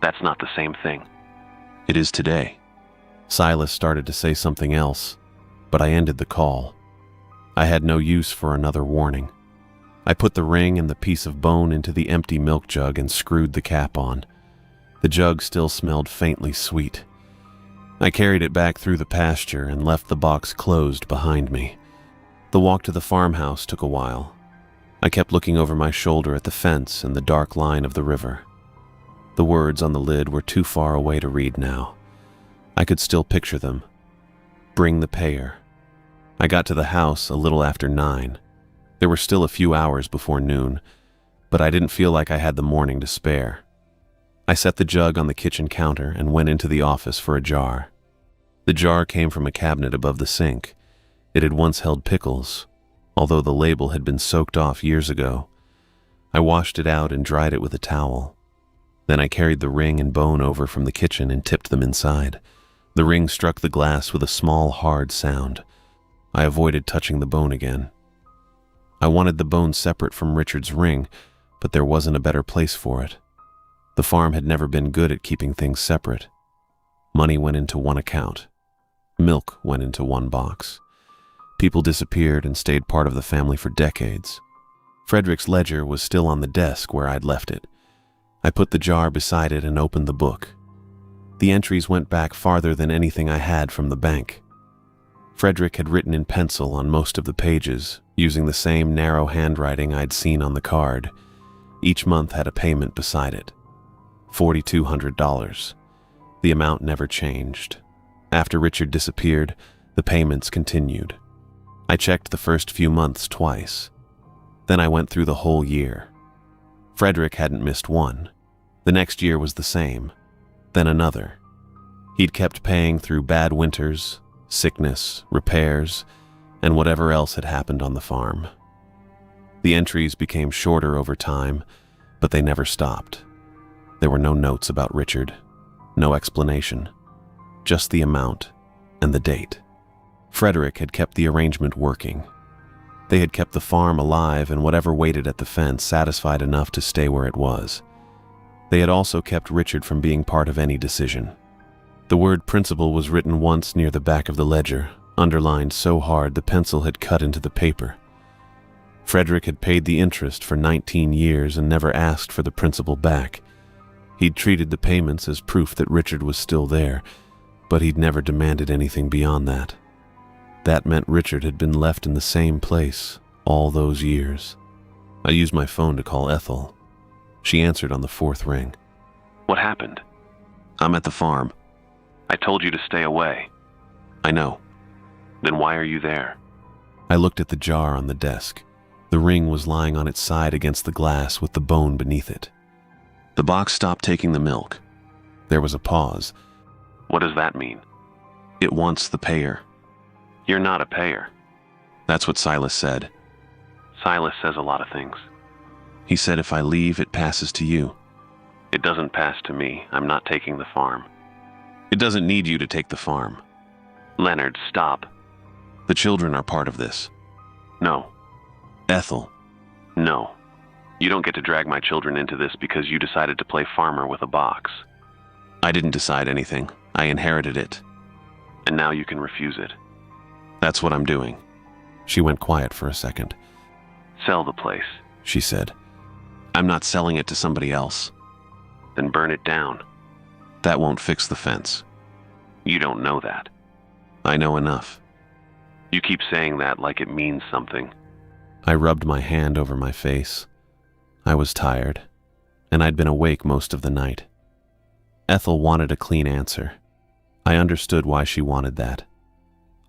That's not the same thing. It is today. Silas started to say something else, but I ended the call. I had no use for another warning. I put the ring and the piece of bone into the empty milk jug and screwed the cap on. The jug still smelled faintly sweet. I carried it back through the pasture and left the box closed behind me. The walk to the farmhouse took a while. I kept looking over my shoulder at the fence and the dark line of the river. The words on the lid were too far away to read now. I could still picture them. Bring the payer. I got to the house a little after 9. There were still a few hours before noon, but I didn't feel like I had the morning to spare. I set the jug on the kitchen counter and went into the office for a jar. The jar came from a cabinet above the sink. It had once held pickles, although the label had been soaked off years ago. I washed it out and dried it with a towel. Then I carried the ring and bone over from the kitchen and tipped them inside. The ring struck the glass with a small, hard sound. I avoided touching the bone again. I wanted the bone separate from Richard's ring, but there wasn't a better place for it. The farm had never been good at keeping things separate. Money went into one account. Milk went into one box. People disappeared and stayed part of the family for decades. Frederick's ledger was still on the desk where I'd left it. I put the jar beside it and opened the book. The entries went back farther than anything I had from the bank. Frederick had written in pencil on most of the pages, using the same narrow handwriting I'd seen on the card. Each month had a payment beside it. $4,200. The amount never changed. After Richard disappeared, the payments continued. I checked the first few months twice. Then I went through the whole year. Frederick hadn't missed one. The next year was the same. Then another. He'd kept paying through bad winters, sickness, repairs, and whatever else had happened on the farm. The entries became shorter over time, but they never stopped. There were no notes about Richard, no explanation, just the amount and the date. Frederick had kept the arrangement working. They had kept the farm alive, and whatever waited at the fence satisfied enough to stay where it was. They had also kept Richard from being part of any decision. The word principal was written once near the back of the ledger, underlined so hard the pencil had cut into the paper. Frederick had paid the interest for 19 years and never asked for the principal back. He'd treated the payments as proof that Richard was still there, but he'd never demanded anything beyond that. That meant Richard had been left in the same place all those years. I used my phone to call Ethel. She answered on the 4th ring. What happened? I'm at the farm. I told you to stay away. I know. Then why are you there? I looked at the jar on the desk. The ring was lying on its side against the glass with the bone beneath it. The box stopped taking the milk. There was a pause. What does that mean? It wants the payer. You're not a payer. That's what Silas said. Silas says a lot of things. He said if I leave, it passes to you. It doesn't pass to me. I'm not taking the farm. It doesn't need you to take the farm. Leonard, stop. The children are part of this. No. Ethel. No. You don't get to drag my children into this because you decided to play farmer with a box. I didn't decide anything. I inherited it. And now you can refuse it. That's what I'm doing. She went quiet for a second. Sell the place, she said. I'm not selling it to somebody else. Then burn it down. That won't fix the fence. You don't know that. I know enough. You keep saying that like it means something. I rubbed my hand over my face. I was tired, and I'd been awake most of the night. Ethel wanted a clean answer. I understood why she wanted that.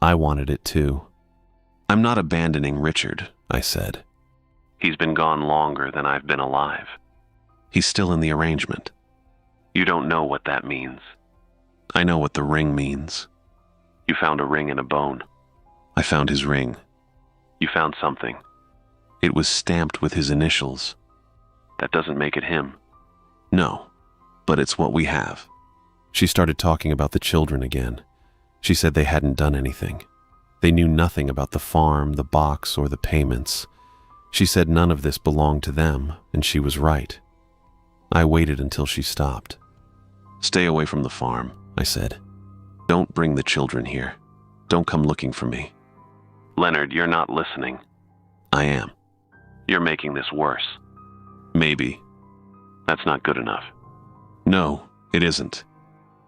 I wanted it too. I'm not abandoning Richard, I said. He's been gone longer than I've been alive. He's still in the arrangement. You don't know what that means. I know what the ring means. You found a ring and a bone. I found his ring. You found something. It was stamped with his initials. That doesn't make it him. No, but it's what we have. She started talking about the children again. She said they hadn't done anything. They knew nothing about the farm, the box, or the payments. She said none of this belonged to them, and she was right. I waited until she stopped. Stay away from the farm, I said. Don't bring the children here. Don't come looking for me. Leonard, you're not listening. I am. You're making this worse. Maybe. That's not good enough. No, it isn't.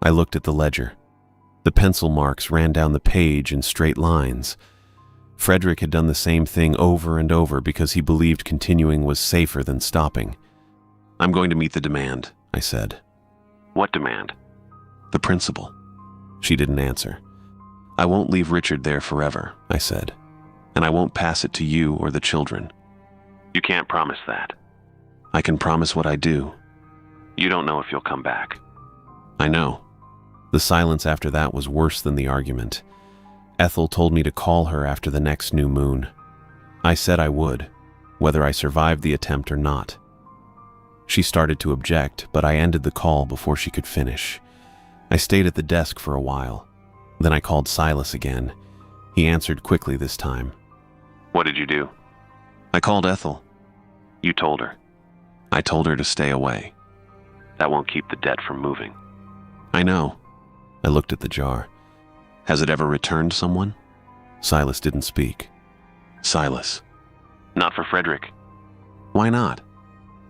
I looked at the ledger. The pencil marks ran down the page in straight lines. Frederick had done the same thing over and over because he believed continuing was safer than stopping. "I'm going to meet the demand," I said. What demand? "The principal." She didn't answer. "I won't leave Richard there forever," I said. "And I won't pass it to you or the children." You can't promise that. "I can promise what I do." You don't know if you'll come back. "I know." The silence after that was worse than the argument. Ethel told me to call her after the next new moon. I said I would, whether I survived the attempt or not. She started to object, but I ended the call before she could finish. I stayed at the desk for a while. Then I called Silas again. He answered quickly this time. What did you do? "I called Ethel." You told her. "I told her to stay away." That won't keep the debt from moving. "I know." I looked at the jar. "Has it ever returned someone?" Silas didn't speak. "Silas." Not for Frederick. "Why not?"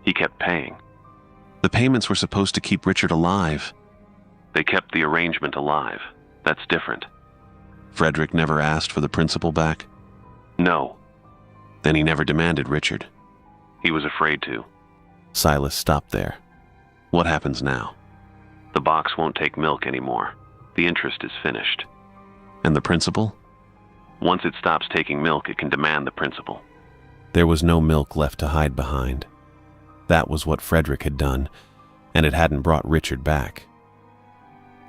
He kept paying. "The payments were supposed to keep Richard alive." They kept the arrangement alive. That's different. "Frederick never asked for the principal back?" No. "Then he never demanded Richard." He was afraid to. Silas stopped there. "What happens now?" The box won't take milk anymore. The interest is finished. "And the principal?" Once it stops taking milk, it can demand the principal. There was no milk left to hide behind. That was what Frederick had done, and it hadn't brought Richard back.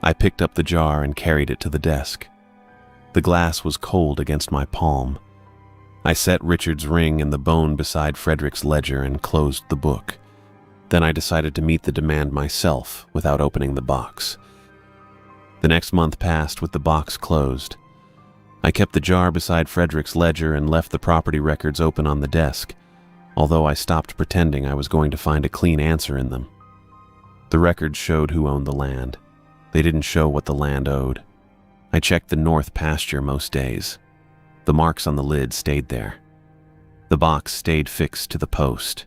I picked up the jar and carried it to the desk. The glass was cold against my palm. I set Richard's ring in the bone beside Frederick's ledger and closed the book. Then I decided to meet the demand myself without opening the box. The next month passed with the box closed. I kept the jar beside Frederick's ledger and left the property records open on the desk, although I stopped pretending I was going to find a clean answer in them. The records showed who owned the land. They didn't show what the land owed. I checked the north pasture most days. The marks on the lid stayed there. The box stayed fixed to the post.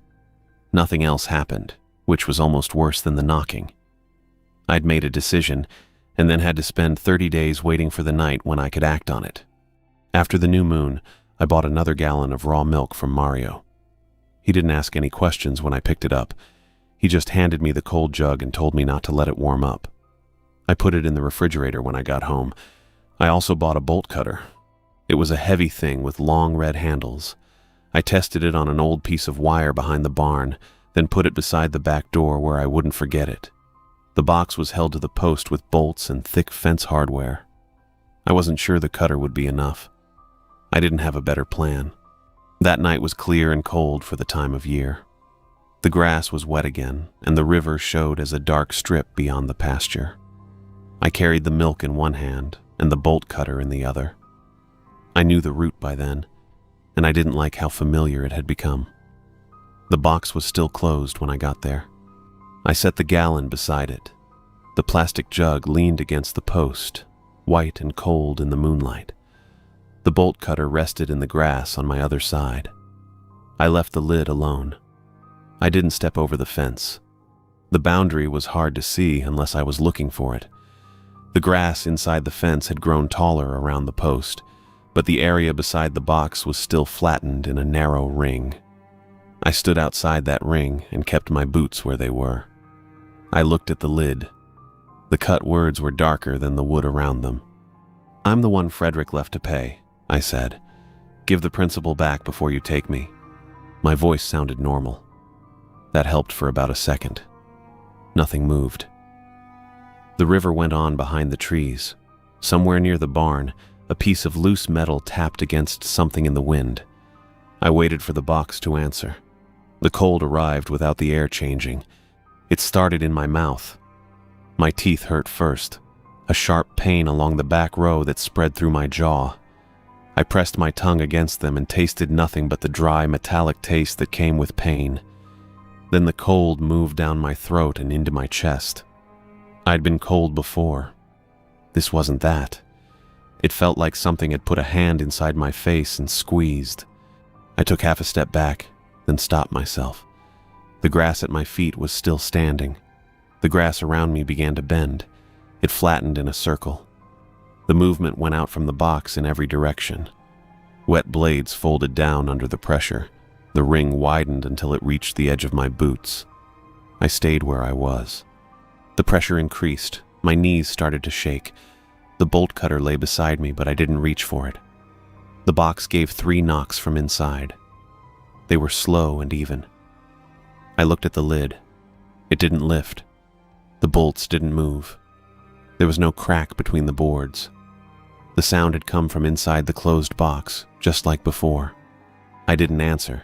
Nothing else happened, which was almost worse than the knocking. I'd made a decision, and then had to spend 30 days waiting for the night when I could act on it. After the new moon, I bought another gallon of raw milk from Mario. He didn't ask any questions when I picked it up. He just handed me the cold jug and told me not to let it warm up. I put it in the refrigerator when I got home. I also bought a bolt cutter. It was a heavy thing with long red handles. I tested it on an old piece of wire behind the barn, then put it beside the back door where I wouldn't forget it. The box was held to the post with bolts and thick fence hardware. I wasn't sure the cutter would be enough. I didn't have a better plan. That night was clear and cold for the time of year. The grass was wet again, and the river showed as a dark strip beyond the pasture. I carried the milk in one hand and the bolt cutter in the other. I knew the route by then, and I didn't like how familiar it had become. The box was still closed when I got there. I set the gallon beside it. The plastic jug leaned against the post, white and cold in the moonlight. The bolt cutter rested in the grass on my other side. I left the lid alone. I didn't step over the fence. The boundary was hard to see unless I was looking for it. The grass inside the fence had grown taller around the post, but the area beside the box was still flattened in a narrow ring. I stood outside that ring and kept my boots where they were. I looked at the lid. The cut words were darker than the wood around them. "I'm the one Frederick left to pay," I said. "Give the principal back before you take me." My voice sounded normal. That helped for about a second. Nothing moved. The river went on behind the trees. Somewhere near the barn, a piece of loose metal tapped against something in the wind. I waited for the box to answer. The cold arrived without the air changing. It started in my mouth. My teeth hurt first, a sharp pain along the back row that spread through my jaw. I pressed my tongue against them and tasted nothing but the dry, metallic taste that came with pain. Then the cold moved down my throat and into my chest. I'd been cold before. This wasn't that. It felt like something had put a hand inside my face and squeezed. I took half a step back, then stopped myself. The grass at my feet was still standing. The grass around me began to bend. It flattened in a circle. The movement went out from the box in every direction. Wet blades folded down under the pressure. The ring widened until it reached the edge of my boots. I stayed where I was. The pressure increased. My knees started to shake. The bolt cutter lay beside me, but I didn't reach for it. The box gave 3 knocks from inside. They were slow and even. I looked at the lid. It didn't lift. The bolts didn't move. There was no crack between the boards. The sound had come from inside the closed box, just like before. I didn't answer.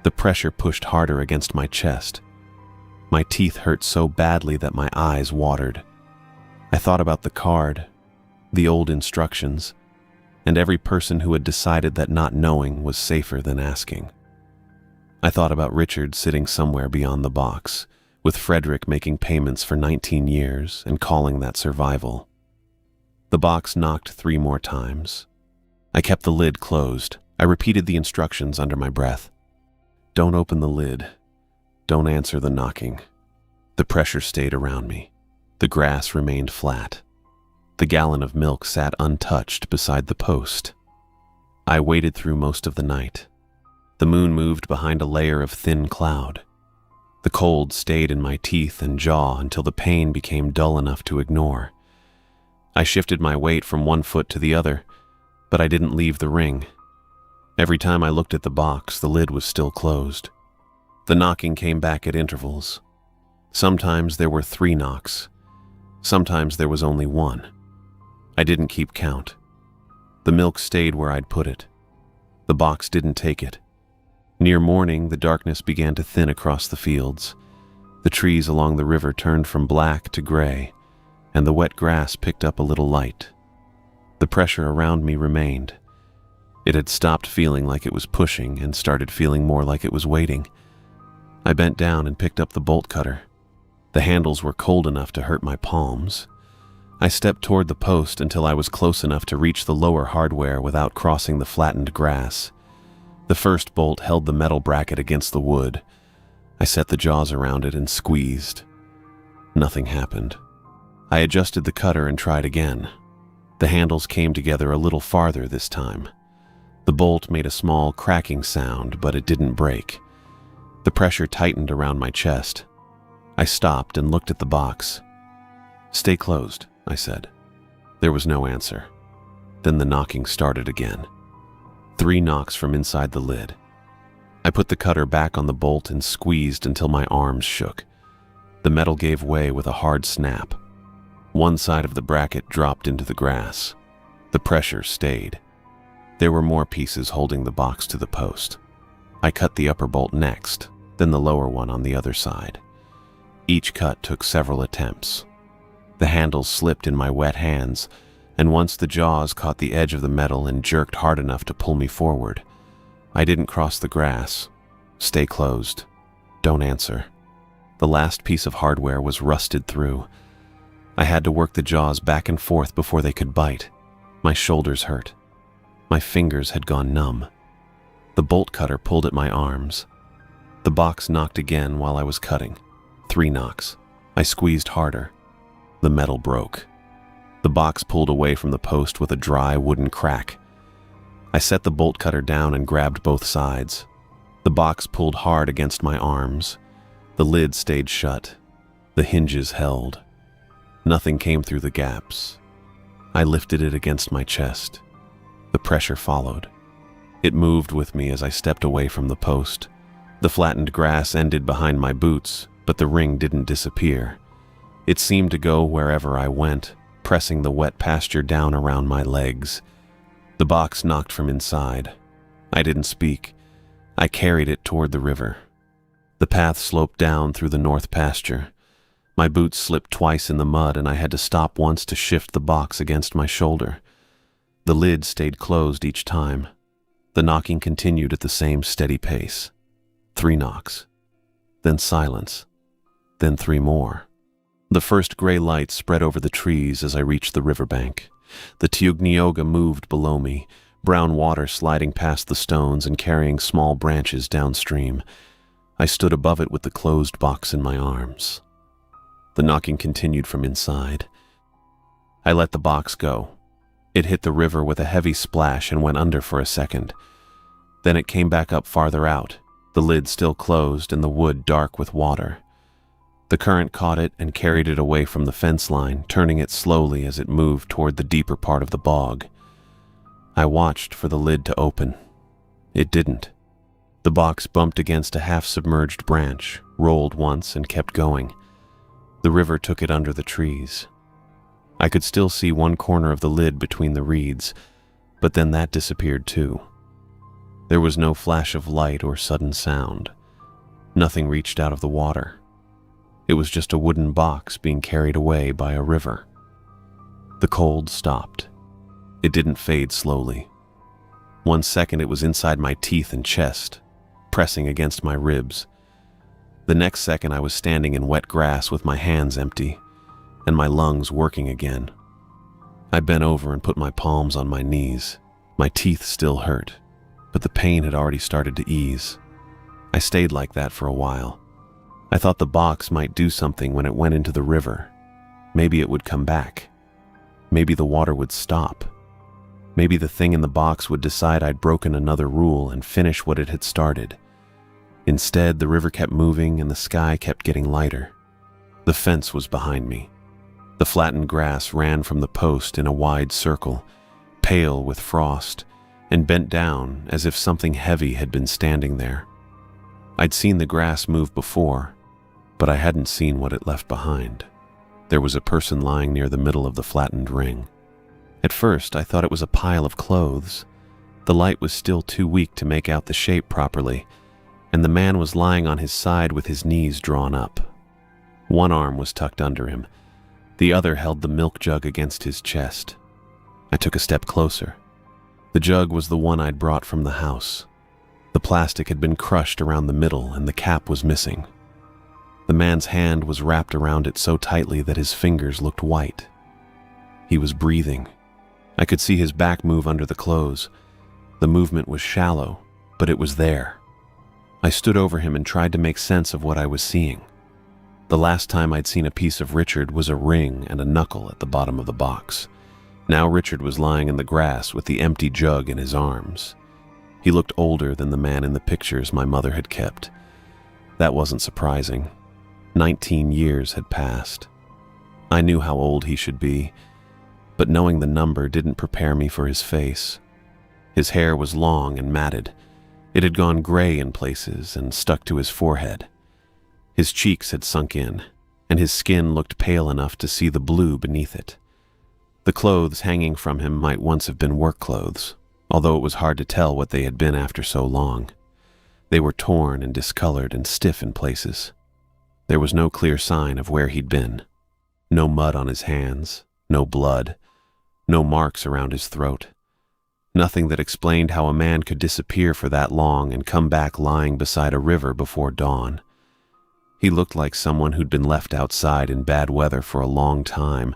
The pressure pushed harder against my chest. My teeth hurt so badly that my eyes watered. I thought about the card, the old instructions, and every person who had decided that not knowing was safer than asking. I thought about Richard sitting somewhere beyond the box, with Frederick making payments for 19 years and calling that survival. The box knocked 3 more times. I kept the lid closed. I repeated the instructions under my breath. Don't open the lid. Don't answer the knocking. The pressure stayed around me. The grass remained flat. The gallon of milk sat untouched beside the post. I waited through most of the night. The moon moved behind a layer of thin cloud. The cold stayed in my teeth and jaw until the pain became dull enough to ignore. I shifted my weight from one foot to the other, but I didn't leave the ring. Every time I looked at the box, the lid was still closed. The knocking came back at intervals. Sometimes there were 3 knocks. Sometimes there was only 1. I didn't keep count. The milk stayed where I'd put it. The box didn't take it. Near morning, the darkness began to thin across the fields. The trees along the river turned from black to gray, and the wet grass picked up a little light. The pressure around me remained. It had stopped feeling like it was pushing and started feeling more like it was waiting. I bent down and picked up the bolt cutter. The handles were cold enough to hurt my palms. I stepped toward the post until I was close enough to reach the lower hardware without crossing the flattened grass. The first bolt held the metal bracket against the wood. I set the jaws around it and squeezed. Nothing happened. I adjusted the cutter and tried again. The handles came together a little farther this time. The bolt made a small cracking sound, but it didn't break. The pressure tightened around my chest. I stopped and looked at the box. "Stay closed," I said. There was no answer. Then the knocking started again. 3 knocks from inside the lid. I put the cutter back on the bolt and squeezed until my arms shook. The metal gave way with a hard snap. One side of the bracket dropped into the grass. The pressure stayed. There were more pieces holding the box to the post. I cut the upper bolt next, then the lower one on the other side. Each cut took several attempts. The handles slipped in my wet hands, and once the jaws caught the edge of the metal and jerked hard enough to pull me forward. I didn't cross the grass. Stay closed. Don't answer. The last piece of hardware was rusted through. I had to work the jaws back and forth before they could bite. My shoulders hurt. My fingers had gone numb. The bolt cutter pulled at my arms. The box knocked again while I was cutting. 3 knocks. I squeezed harder. The metal broke. The box pulled away from the post with a dry wooden crack. I set the bolt cutter down and grabbed both sides. The box pulled hard against my arms. The lid stayed shut. The hinges held. Nothing came through the gaps. I lifted it against my chest. The pressure followed. It moved with me as I stepped away from the post. The flattened grass ended behind my boots, but the ring didn't disappear. It seemed to go wherever I went, pressing the wet pasture down around my legs. The box knocked from inside. I didn't speak. I carried it toward the river. The path sloped down through the north pasture. My boots slipped twice in the mud, and I had to stop once to shift the box against my shoulder. The lid stayed closed each time. The knocking continued at the same steady pace. 3 knocks. Then silence. Then 3 more. The first gray light spread over the trees as I reached the riverbank. The Tiugneoga moved below me, brown water sliding past the stones and carrying small branches downstream. I stood above it with the closed box in my arms. The knocking continued from inside. I let the box go. It hit the river with a heavy splash and went under for a second. Then it came back up farther out, the lid still closed and the wood dark with water. The current caught it and carried it away from the fence line, turning it slowly as it moved toward the deeper part of the bog. I watched for the lid to open. It didn't. The box bumped against a half-submerged branch, rolled once, and kept going. The river took it under the trees. I could still see one corner of the lid between the reeds, but then that disappeared too. There was no flash of light or sudden sound. Nothing reached out of the water. It was just a wooden box being carried away by a river. The cold stopped. It didn't fade slowly. 1 second it was inside my teeth and chest, pressing against my ribs. The next second I was standing in wet grass with my hands empty and my lungs working again. I bent over and put my palms on my knees. My teeth still hurt, but the pain had already started to ease. I stayed like that for a while. I thought the box might do something when it went into the river. Maybe it would come back. Maybe the water would stop. Maybe the thing in the box would decide I'd broken another rule and finish what it had started. Instead, the river kept moving and the sky kept getting lighter. The fence was behind me. The flattened grass ran from the post in a wide circle, pale with frost, and bent down as if something heavy had been standing there. I'd seen the grass move before, but I hadn't seen what it left behind. There was a person lying near the middle of the flattened ring. At first, I thought it was a pile of clothes. The light was still too weak to make out the shape properly, and the man was lying on his side with his knees drawn up. One arm was tucked under him. The other held the milk jug against his chest. I took a step closer. The jug was the one I'd brought from the house. The plastic had been crushed around the middle and the cap was missing. The man's hand was wrapped around it so tightly that his fingers looked white. He was breathing. I could see his back move under the clothes. The movement was shallow, but it was there. I stood over him and tried to make sense of what I was seeing. The last time I'd seen a piece of Richard was a ring and a knuckle at the bottom of the box. Now Richard was lying in the grass with the empty jug in his arms. He looked older than the man in the pictures my mother had kept. That wasn't surprising. 19 years had passed. I knew how old he should be, but knowing the number didn't prepare me for his face. His hair was long and matted. It had gone gray in places and stuck to his forehead. His cheeks had sunk in, and his skin looked pale enough to see the blue beneath it. The clothes hanging from him might once have been work clothes, although it was hard to tell what they had been after so long. They were torn and discolored and stiff in places. There was no clear sign of where he'd been. No mud on his hands, no blood, no marks around his throat. Nothing that explained how a man could disappear for that long and come back lying beside a river before dawn. He looked like someone who'd been left outside in bad weather for a long time,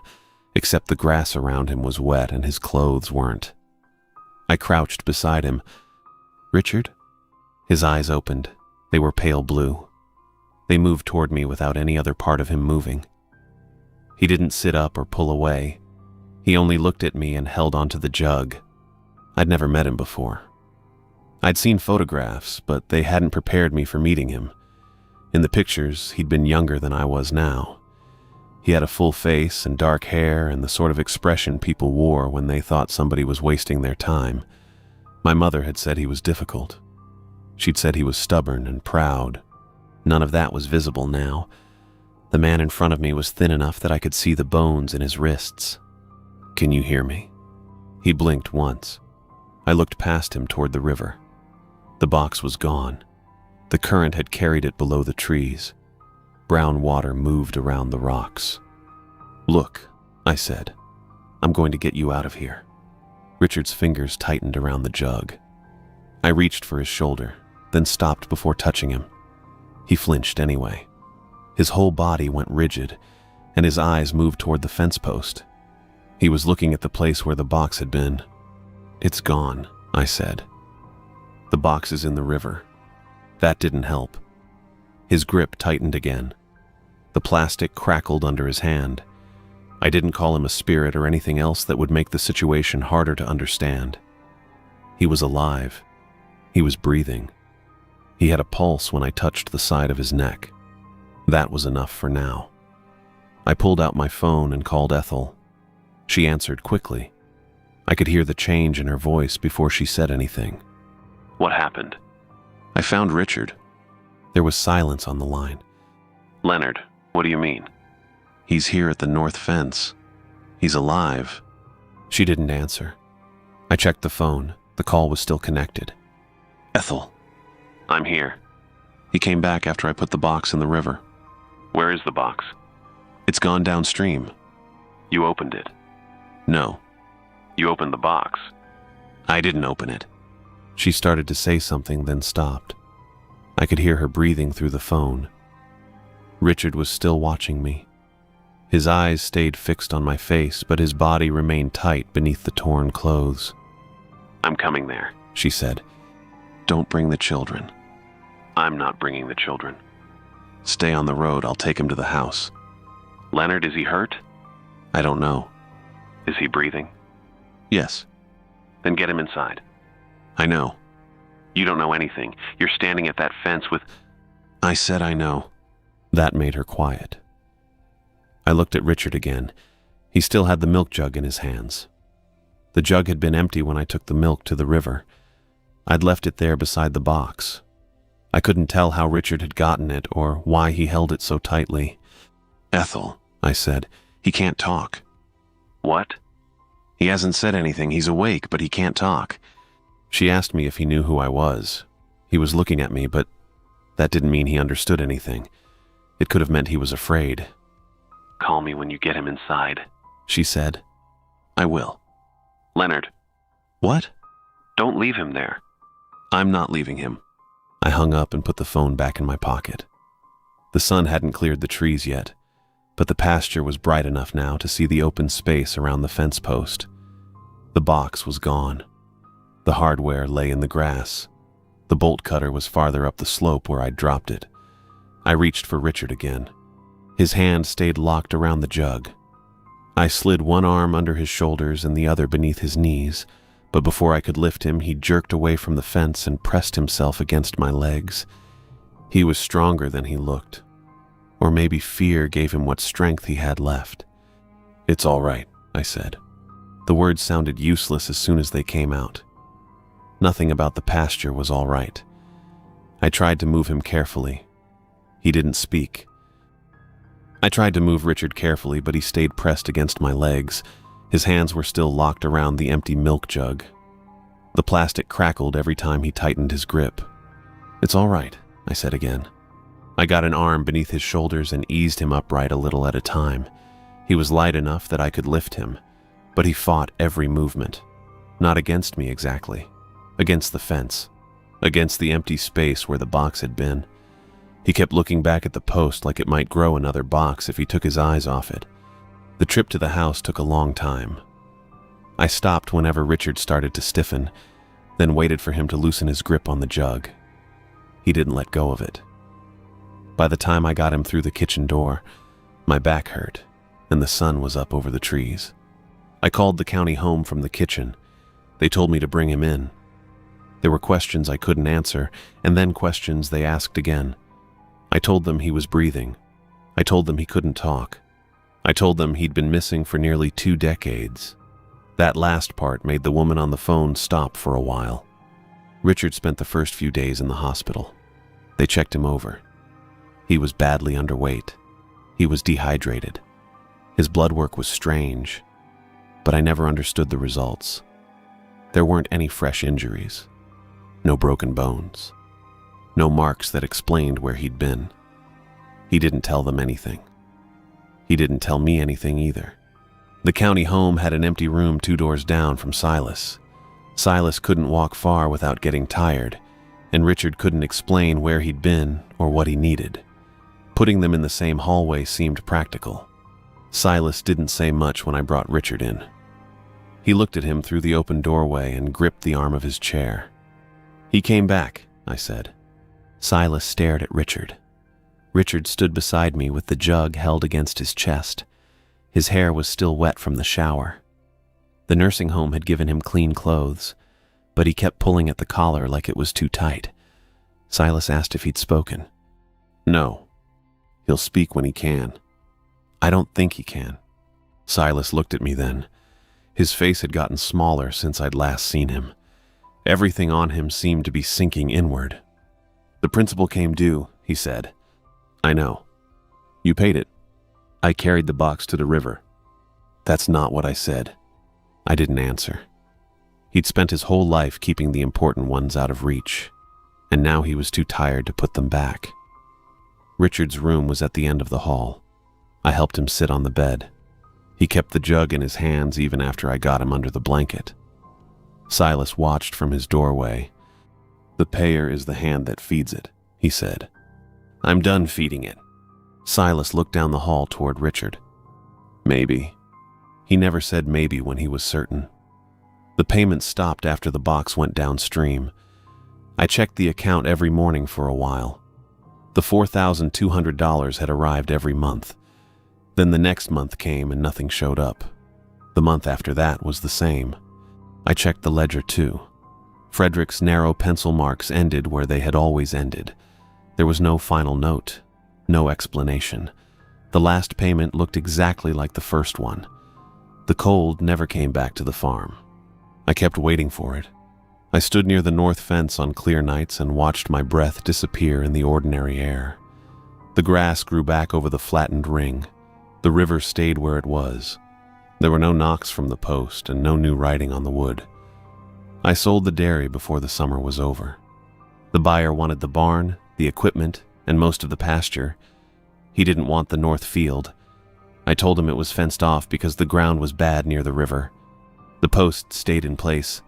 except the grass around him was wet and his clothes weren't. I crouched beside him. "Richard?" His eyes opened. They were pale blue. They moved toward me without any other part of him moving. He didn't sit up or pull away. He only looked at me and held onto the jug. I'd never met him before. I'd seen photographs, but they hadn't prepared me for meeting him. In the pictures, he'd been younger than I was now. He had a full face and dark hair and the sort of expression people wore when they thought somebody was wasting their time. My mother had said he was difficult. She'd said he was stubborn and proud. None of that was visible now. The man in front of me was thin enough that I could see the bones in his wrists. "Can you hear me?" He blinked once. I looked past him toward the river. The box was gone. The current had carried it below the trees. Brown water moved around the rocks. "Look," I said. "I'm going to get you out of here." Richard's fingers tightened around the jug. I reached for his shoulder, then stopped before touching him. He flinched anyway. His whole body went rigid, and his eyes moved toward the fence post. He was looking at the place where the box had been. "It's gone," I said. "The box is in the river." That didn't help. His grip tightened again. The plastic crackled under his hand. I didn't call him a spirit or anything else that would make the situation harder to understand. He was alive. He was breathing. He had a pulse when I touched the side of his neck. That was enough for now. I pulled out my phone and called Ethel. She answered quickly. I could hear the change in her voice before she said anything. What happened? I found Richard. There was silence on the line. Leonard, what do you mean? He's here at the north fence. He's alive. She didn't answer. I checked the phone. The call was still connected. Ethel. I'm here. He came back after I put the box in the river. Where is the box? It's gone downstream. You opened it. No. You opened the box. I didn't open it. She started to say something, then stopped. I could hear her breathing through the phone. Richard was still watching me. His eyes stayed fixed on my face, but his body remained tight beneath the torn clothes. I'm coming there, she said. Don't bring the children. I'm not bringing the children. Stay on the road, I'll take him to the house. Leonard, is he hurt? I don't know. Is he breathing? Yes. Then get him inside. I know. You don't know anything. You're standing at that fence with... I said I know. That made her quiet. I looked at Richard again. He still had the milk jug in his hands. The jug had been empty when I took the milk to the river. I'd left it there beside the box. I couldn't tell how Richard had gotten it or why he held it so tightly. Ethel, I said, he can't talk. What? He hasn't said anything. He's awake, but he can't talk. She asked me if he knew who I was. He was looking at me, but that didn't mean he understood anything. It could have meant he was afraid. Call me when you get him inside, she said. I will. Leonard. What? Don't leave him there. I'm not leaving him. I hung up and put the phone back in my pocket. The sun hadn't cleared the trees yet, but the pasture was bright enough now to see the open space around the fence post. The box was gone. The hardware lay in the grass. The bolt cutter was farther up the slope where I'd dropped it. I reached for Richard again. His hand stayed locked around the jug. I slid one arm under his shoulders and the other beneath his knees, but before I could lift him, he jerked away from the fence and pressed himself against my legs. He was stronger than he looked. Or maybe fear gave him what strength he had left. It's all right, I said. The words sounded useless as soon as they came out. Nothing about the pasture was all right. I tried to move him carefully. He didn't speak. I tried to move Richard carefully, but he stayed pressed against my legs. His hands were still locked around the empty milk jug. The plastic crackled every time he tightened his grip. It's all right, I said again. I got an arm beneath his shoulders and eased him upright a little at a time. He was light enough that I could lift him, but he fought every movement. Not against me exactly. Against the fence. Against the empty space where the box had been. He kept looking back at the post like it might grow another box if he took his eyes off it. The trip to the house took a long time. I stopped whenever Richard started to stiffen, then waited for him to loosen his grip on the jug. He didn't let go of it. By the time I got him through the kitchen door, my back hurt, and the sun was up over the trees. I called the county home from the kitchen. They told me to bring him in. There were questions I couldn't answer, and then questions they asked again. I told them he was breathing. I told them he couldn't talk. I told them he'd been missing for nearly 2 decades. That last part made the woman on the phone stop for a while. Richard spent the first few days in the hospital. They checked him over. He was badly underweight. He was dehydrated. His blood work was strange, but I never understood the results. There weren't any fresh injuries. No broken bones. No marks that explained where he'd been. He didn't tell them anything. He didn't tell me anything either. The county home had an empty room 2 doors down from Silas. Silas couldn't walk far without getting tired, and Richard couldn't explain where he'd been or what he needed. Putting them in the same hallway seemed practical. Silas didn't say much when I brought Richard in. He looked at him through the open doorway and gripped the arm of his chair. He came back, I said. Silas stared at Richard. Richard stood beside me with the jug held against his chest. His hair was still wet from the shower. The nursing home had given him clean clothes, but he kept pulling at the collar like it was too tight. Silas asked if he'd spoken. No. He'll speak when he can. I don't think he can. Silas looked at me then. His face had gotten smaller since I'd last seen him. Everything on him seemed to be sinking inward. The principal came due, he said. I know. You paid it. I carried the box to the river. That's not what I said. I didn't answer. He'd spent his whole life keeping the important ones out of reach, and now he was too tired to put them back. Richard's room was at the end of the hall. I helped him sit on the bed. He kept the jug in his hands even after I got him under the blanket. Silas watched from his doorway. The payer is the hand that feeds it, he said. I'm done feeding it. Silas looked down the hall toward Richard. Maybe. He never said maybe when he was certain. The payment stopped after the box went downstream. I checked the account every morning for a while. The $4,200 had arrived every month. Then the next month came and nothing showed up. The month after that was the same. I checked the ledger too. Frederick's narrow pencil marks ended where they had always ended. There was no final note, no explanation. The last payment looked exactly like the first one. The cold never came back to the farm. I kept waiting for it. I stood near the north fence on clear nights and watched my breath disappear in the ordinary air. The grass grew back over the flattened ring. The river stayed where it was. There were no knocks from the post and no new writing on the wood. I sold the dairy before the summer was over. The buyer wanted the barn, the equipment, and most of the pasture. He didn't want the north field. I told him it was fenced off because the ground was bad near the river. The post stayed in place.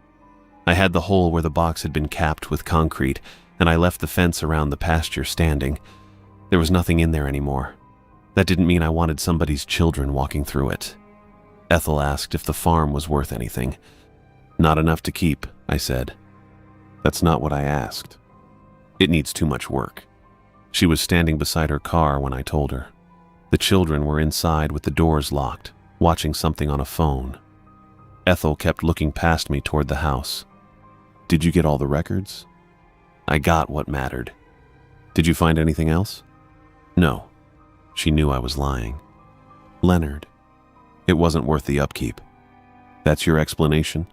I had the hole where the box had been capped with concrete, and I left the fence around the pasture standing. There was nothing in there anymore. That didn't mean I wanted somebody's children walking through it. Ethel asked if the farm was worth anything. Not enough to keep, I said. That's not what I asked. It needs too much work. She was standing beside her car when I told her. The children were inside with the doors locked, watching something on a phone. Ethel kept looking past me toward the house. Did you get all the records? I got what mattered. Did you find anything else? No. She knew I was lying. Leonard. It wasn't worth the upkeep. That's your explanation?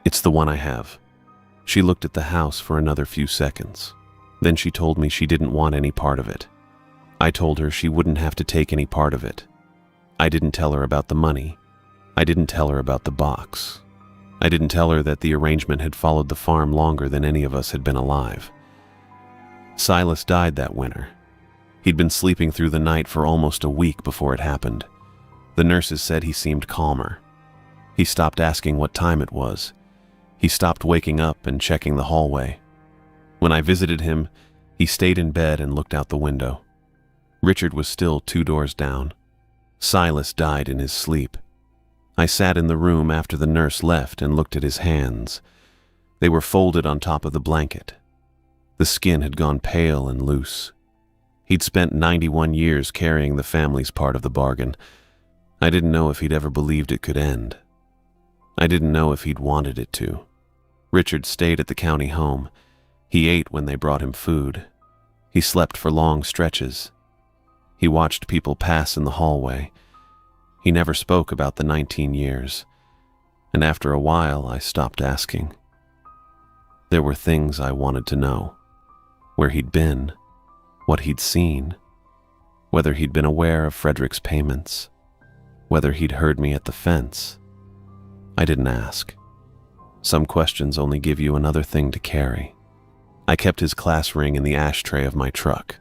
It's the one I have. She looked at the house for another few seconds. Then she told me she didn't want any part of it. I told her she wouldn't have to take any part of it. I didn't tell her about the money. I didn't tell her about the box. I didn't tell her that the arrangement had followed the farm longer than any of us had been alive. Silas died that winter. He'd been sleeping through the night for almost a week before it happened. The nurses said he seemed calmer. He stopped asking what time it was. He stopped waking up and checking the hallway. When I visited him, he stayed in bed and looked out the window. Richard was still 2 doors down. Silas died in his sleep. I sat in the room after the nurse left and looked at his hands. They were folded on top of the blanket. The skin had gone pale and loose. He'd spent 91 years carrying the family's part of the bargain. I didn't know if he'd ever believed it could end. I didn't know if he'd wanted it to. Richard stayed at the county home. He ate when they brought him food. He slept for long stretches. He watched people pass in the hallway. He never spoke about the 19 years. And after a while, I stopped asking. There were things I wanted to know. Where he'd been, what he'd seen, whether he'd been aware of Frederick's payments, whether he'd heard me at the fence. I didn't ask. Some questions only give you another thing to carry. I kept his class ring in the ashtray of my truck.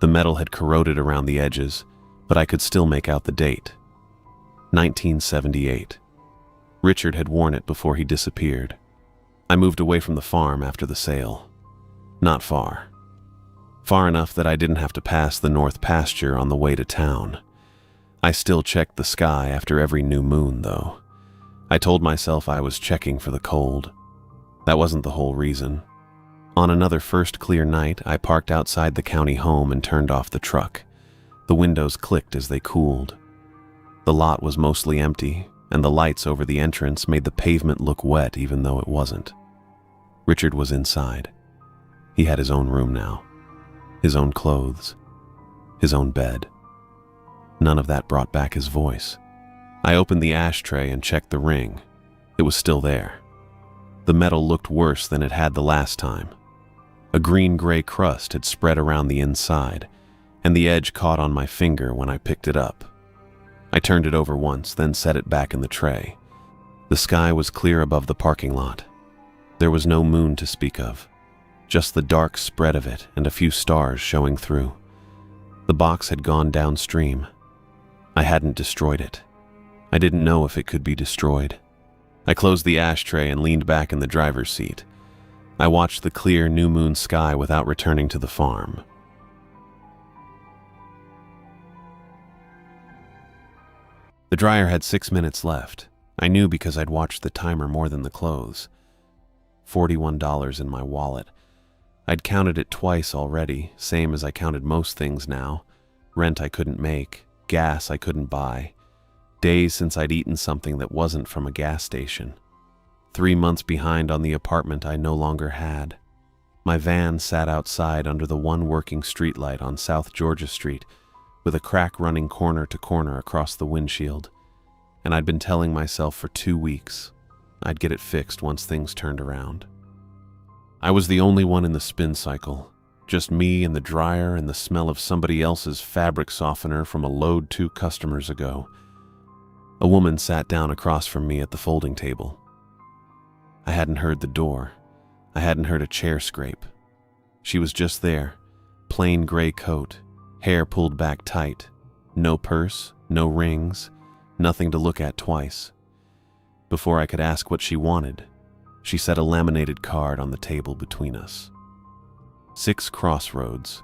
The metal had corroded around the edges, but I could still make out the date. 1978. Richard had worn it before he disappeared. I moved away from the farm after the sale. Not far. Far enough that I didn't have to pass the north pasture on the way to town. I still checked the sky after every new moon, though. I told myself I was checking for the cold. That wasn't the whole reason. On another first clear night, I parked outside the county home and turned off the truck. The windows clicked as they cooled. The lot was mostly empty, and the lights over the entrance made the pavement look wet even though it wasn't. Richard was inside. He had his own room now, his own clothes, his own bed. None of that brought back his voice. I opened the ashtray and checked the ring. It was still there. The metal looked worse than it had the last time. A green-gray crust had spread around the inside, and the edge caught on my finger when I picked it up. I turned it over once, then set it back in the tray. The sky was clear above the parking lot. There was no moon to speak of, just the dark spread of it and a few stars showing through. The box had gone downstream. I hadn't destroyed it. I didn't know if it could be destroyed. I closed the ashtray and leaned back in the driver's seat. I watched the clear new moon sky without returning to the farm. The dryer had 6 minutes left. I knew because I'd watched the timer more than the clothes. $41 in my wallet. I'd counted it twice already, same as I counted most things now. Rent I couldn't make, gas I couldn't buy. Days since I'd eaten something that wasn't from a gas station. 3 months behind on the apartment I no longer had. My van sat outside under the one working streetlight on South Georgia Street, with a crack running corner to corner across the windshield, and I'd been telling myself for 2 weeks I'd get it fixed once things turned around. I was the only one in the spin cycle, just me and the dryer and the smell of somebody else's fabric softener from a load 2 customers ago. A woman sat down across from me at the folding table. I hadn't heard the door. I hadn't heard a chair scrape. She was just there, plain gray coat, hair pulled back tight, no purse, no rings, nothing to look at twice. Before I could ask what she wanted, she set a laminated card on the table between us. 6 crossroads,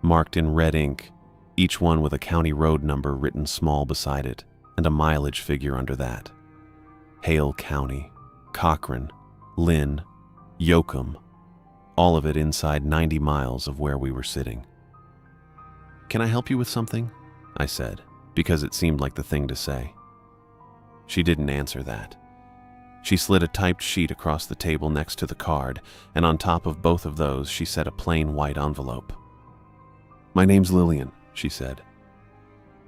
marked in red ink, each one with a county road number written small beside it, and a mileage figure under that. Hale County, Cochran, Lynn, Yoakum, all of it inside 90 miles of where we were sitting. "Can I help you with something?" I said, because it seemed like the thing to say. She didn't answer that. She slid a typed sheet across the table next to the card, and on top of both of those she set a plain white envelope. "My name's Lillian," she said.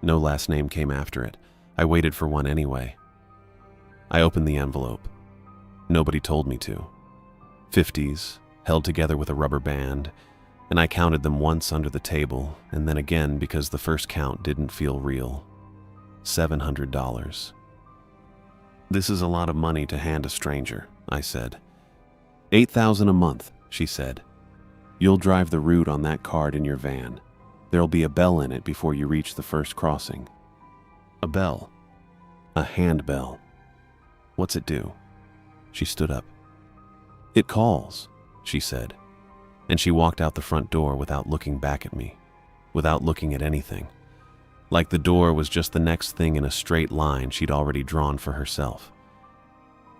No last name came after it. I waited for one anyway. I opened the envelope. Nobody told me to. 50s, held together with a rubber band, and I counted them once under the table, and then again because the first count didn't feel real. $700. "This is a lot of money to hand a stranger," I said. $8,000 a month, she said. "You'll drive the route on that card in your van. There'll be a bell in it before you reach the first crossing." "A bell?" "A handbell." "What's it do?" She stood up. "It calls," she said. And she walked out the front door without looking back at me, without looking at anything. Like the door was just the next thing in a straight line she'd already drawn for herself.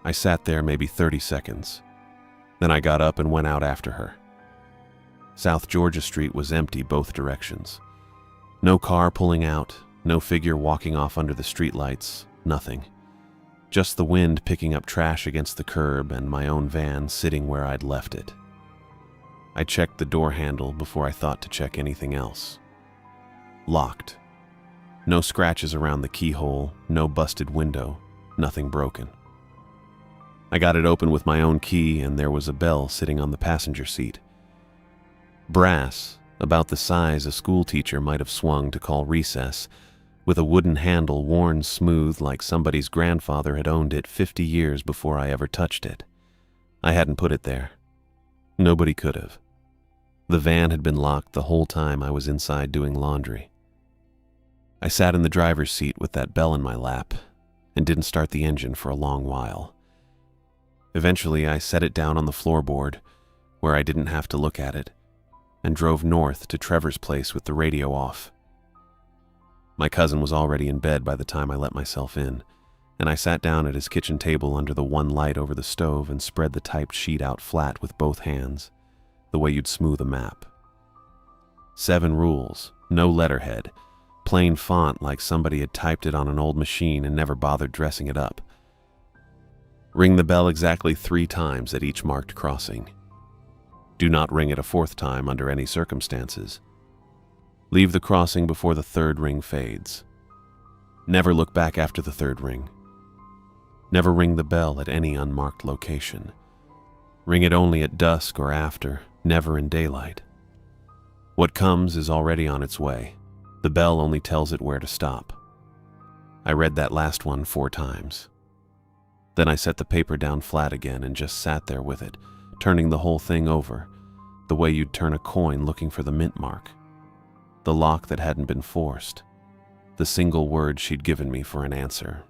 I sat there maybe 30 seconds. Then I got up and went out after her. South Georgia Street was empty both directions. No car pulling out, no figure walking off under the streetlights, nothing. Just the wind picking up trash against the curb and my own van sitting where I'd left it. I checked the door handle before I thought to check anything else. Locked. No scratches around the keyhole, no busted window, nothing broken. I got it open with my own key and there was a bell sitting on the passenger seat. Brass, about the size a schoolteacher might have swung to call recess, with a wooden handle worn smooth like somebody's grandfather had owned it 50 years before I ever touched it. I hadn't put it there. Nobody could have. The van had been locked the whole time I was inside doing laundry. I sat in the driver's seat with that bell in my lap and didn't start the engine for a long while. Eventually, I set it down on the floorboard, where I didn't have to look at it, and drove north to Trevor's place with the radio off. My cousin was already in bed by the time I let myself in, and I sat down at his kitchen table under the one light over the stove and spread the typed sheet out flat with both hands, the way you'd smooth a map. 7 rules, no letterhead, Plain font like somebody had typed it on an old machine and never bothered dressing it up. Ring the bell exactly 3 times at each marked crossing. Do not ring it a 4th time under any circumstances. Leave the crossing before the 3rd ring fades. Never look back after the 3rd ring. Never ring the bell at any unmarked location. Ring it only at dusk or after, never in daylight. What comes is already on its way. The bell only tells it where to stop. I read that last one 4 times. Then I set the paper down flat again and just sat there with it, turning the whole thing over, the way you'd turn a coin looking for the mint mark. The lock that hadn't been forced. The single word she'd given me for an answer.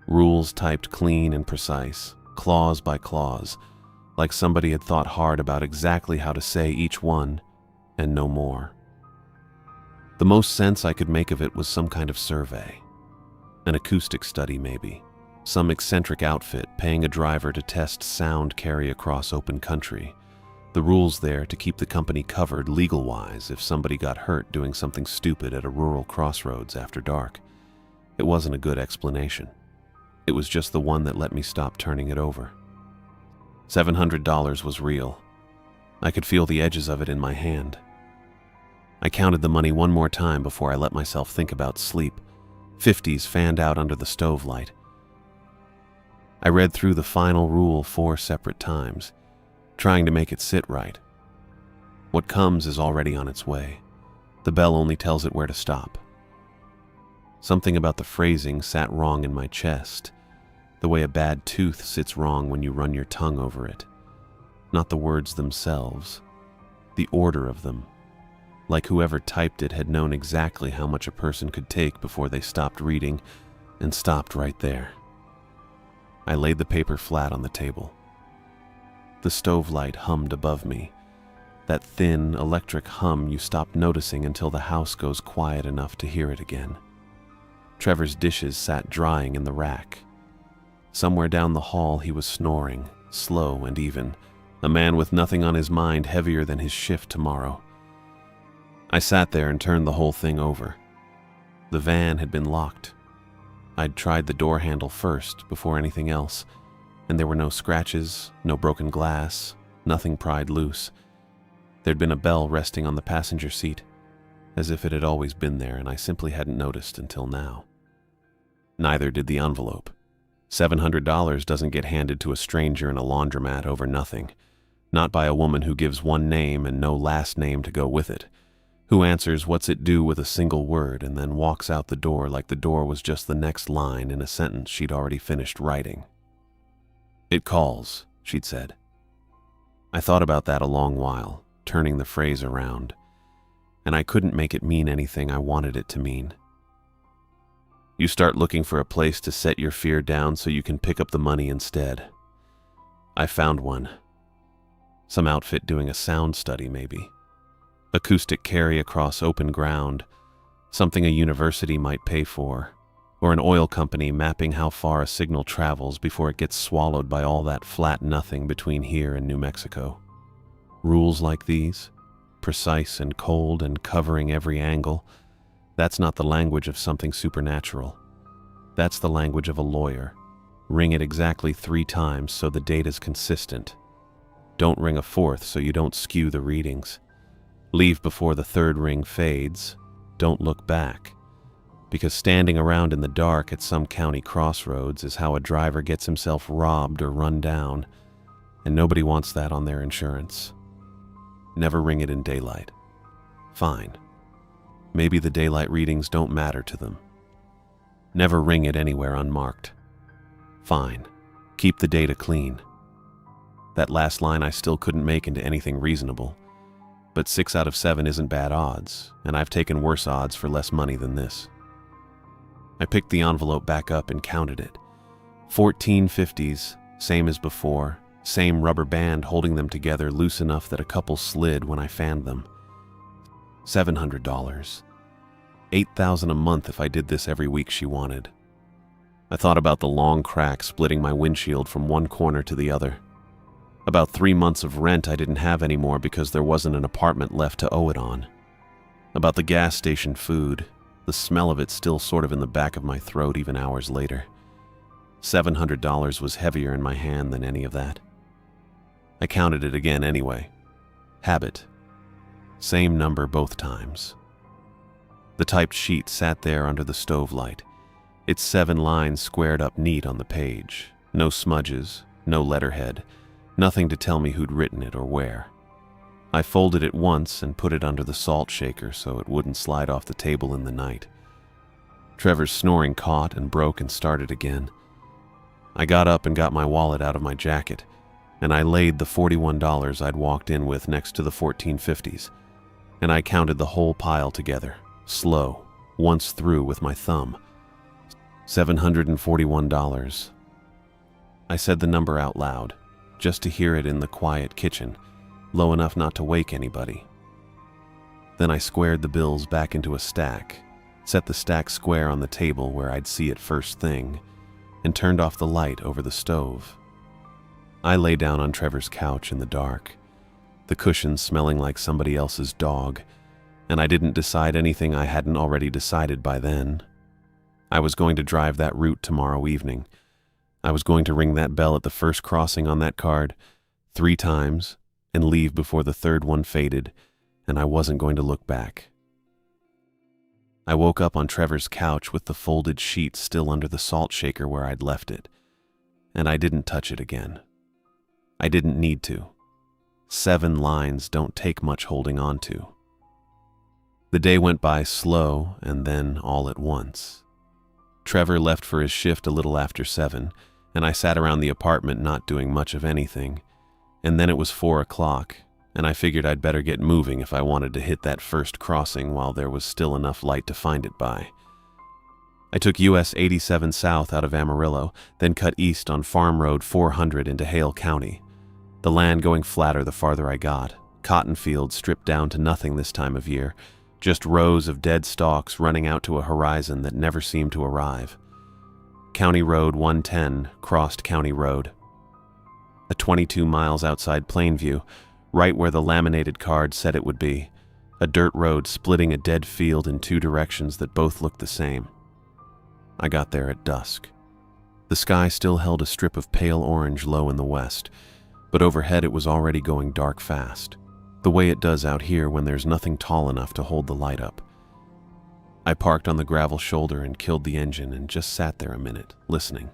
Rules typed clean and precise, clause by clause, like somebody had thought hard about exactly how to say each one, and no more. The most sense I could make of it was some kind of survey. An acoustic study, maybe. Some eccentric outfit paying a driver to test sound carry across open country. The rules there to keep the company covered legal-wise if somebody got hurt doing something stupid at a rural crossroads after dark. It wasn't a good explanation. It was just the one that let me stop turning it over. $700 was real. I could feel the edges of it in my hand. I counted the money one more time before I let myself think about sleep. 50s fanned out under the stove light. I read through the final rule 4 separate times, trying to make it sit right. What comes is already on its way. The bell only tells it where to stop. Something about the phrasing sat wrong in my chest, the way a bad tooth sits wrong when you run your tongue over it. Not the words themselves, the order of them. Like whoever typed it had known exactly how much a person could take before they stopped reading, and stopped right there. I laid the paper flat on the table. The stove light hummed above me, that thin, electric hum you stop noticing until the house goes quiet enough to hear it again. Trevor's dishes sat drying in the rack. Somewhere down the hall he was snoring, slow and even, a man with nothing on his mind heavier than his shift tomorrow. I sat there and turned the whole thing over. The van had been locked. I'd tried the door handle first, before anything else, and there were no scratches, no broken glass, nothing pried loose. There'd been a bell resting on the passenger seat, as if it had always been there and I simply hadn't noticed until now. Neither did the envelope. $700 doesn't get handed to a stranger in a laundromat over nothing, not by a woman who gives one name and no last name to go with it, who answers what's it do with a single word and then walks out the door like the door was just the next line in a sentence she'd already finished writing. "It calls," she'd said. I thought about that a long while, turning the phrase around, and I couldn't make it mean anything I wanted it to mean. You start looking for a place to set your fear down so you can pick up the money instead. I found one. Some outfit doing a sound study, maybe. Acoustic carry across open ground, something a university might pay for, or an oil company mapping how far a signal travels before it gets swallowed by all that flat nothing between here and New Mexico. Rules like these, precise and cold and covering every angle, that's not the language of something supernatural. That's the language of a lawyer. Ring it exactly 3 times so the data's consistent. Don't ring a 4th so you don't skew the readings. Leave before the 3rd ring fades. Don't look back. Because standing around in the dark at some county crossroads is how a driver gets himself robbed or run down, and nobody wants that on their insurance. Never ring it in daylight. Fine. Maybe the daylight readings don't matter to them. Never ring it anywhere unmarked. Fine. Keep the data clean. That last line I still couldn't make into anything reasonable. But 6 out of 7 isn't bad odds, and I've taken worse odds for less money than this. I picked the envelope back up and counted it. 14 50s, same as before, same rubber band holding them together loose enough that a couple slid when I fanned them. $700. $8,000 a month if I did this every week she wanted. I thought about the long crack splitting my windshield from one corner to the other. About 3 months of rent I didn't have anymore because there wasn't an apartment left to owe it on. About the gas station food, the smell of it still sort of in the back of my throat even hours later. $700 was heavier in my hand than any of that. I counted it again anyway. Habit. Same number both times. The typed sheet sat there under the stove light, its 7 lines squared up neat on the page. No smudges, no letterhead, nothing to tell me who'd written it or where. I folded it once and put it under the salt shaker so it wouldn't slide off the table in the night. Trevor's snoring caught and broke and started again. I got up and got my wallet out of my jacket, and I laid the $41 I'd walked in with next to the 1450s, and I counted the whole pile together, slow, once through with my thumb. $741. I said the number out loud, just to hear it in the quiet kitchen, low enough not to wake anybody. Then I squared the bills back into a stack, set the stack square on the table where I'd see it first thing, and turned off the light over the stove. I lay down on Trevor's couch in the dark, the cushions smelling like somebody else's dog, and I didn't decide anything I hadn't already decided by then. I was going to drive that route tomorrow evening. I was going to ring that bell at the first crossing on that card 3 times and leave before the third one faded, and I wasn't going to look back. I woke up on Trevor's couch with the folded sheet still under the salt shaker where I'd left it, and I didn't touch it again. I didn't need to. 7 lines don't take much holding on to. The day went by slow and then all at once. Trevor left for his shift a little after 7, and I sat around the apartment not doing much of anything, and then it was 4 o'clock, and I figured I'd better get moving if I wanted to hit that first crossing while there was still enough light to find it by. I took US 87 south out of Amarillo, then cut east on Farm Road 400 into Hale County. The land going flatter the farther I got, cotton fields stripped down to nothing this time of year, just rows of dead stalks running out to a horizon that never seemed to arrive. County Road 110 crossed County Road. 22 miles outside Plainview, right where the laminated card said it would be, a dirt road splitting a dead field in 2 directions that both looked the same. I got there at dusk. The sky still held a strip of pale orange low in the west, but overhead it was already going dark fast, the way it does out here when there's nothing tall enough to hold the light up. I parked on the gravel shoulder and killed the engine and just sat there a minute, listening.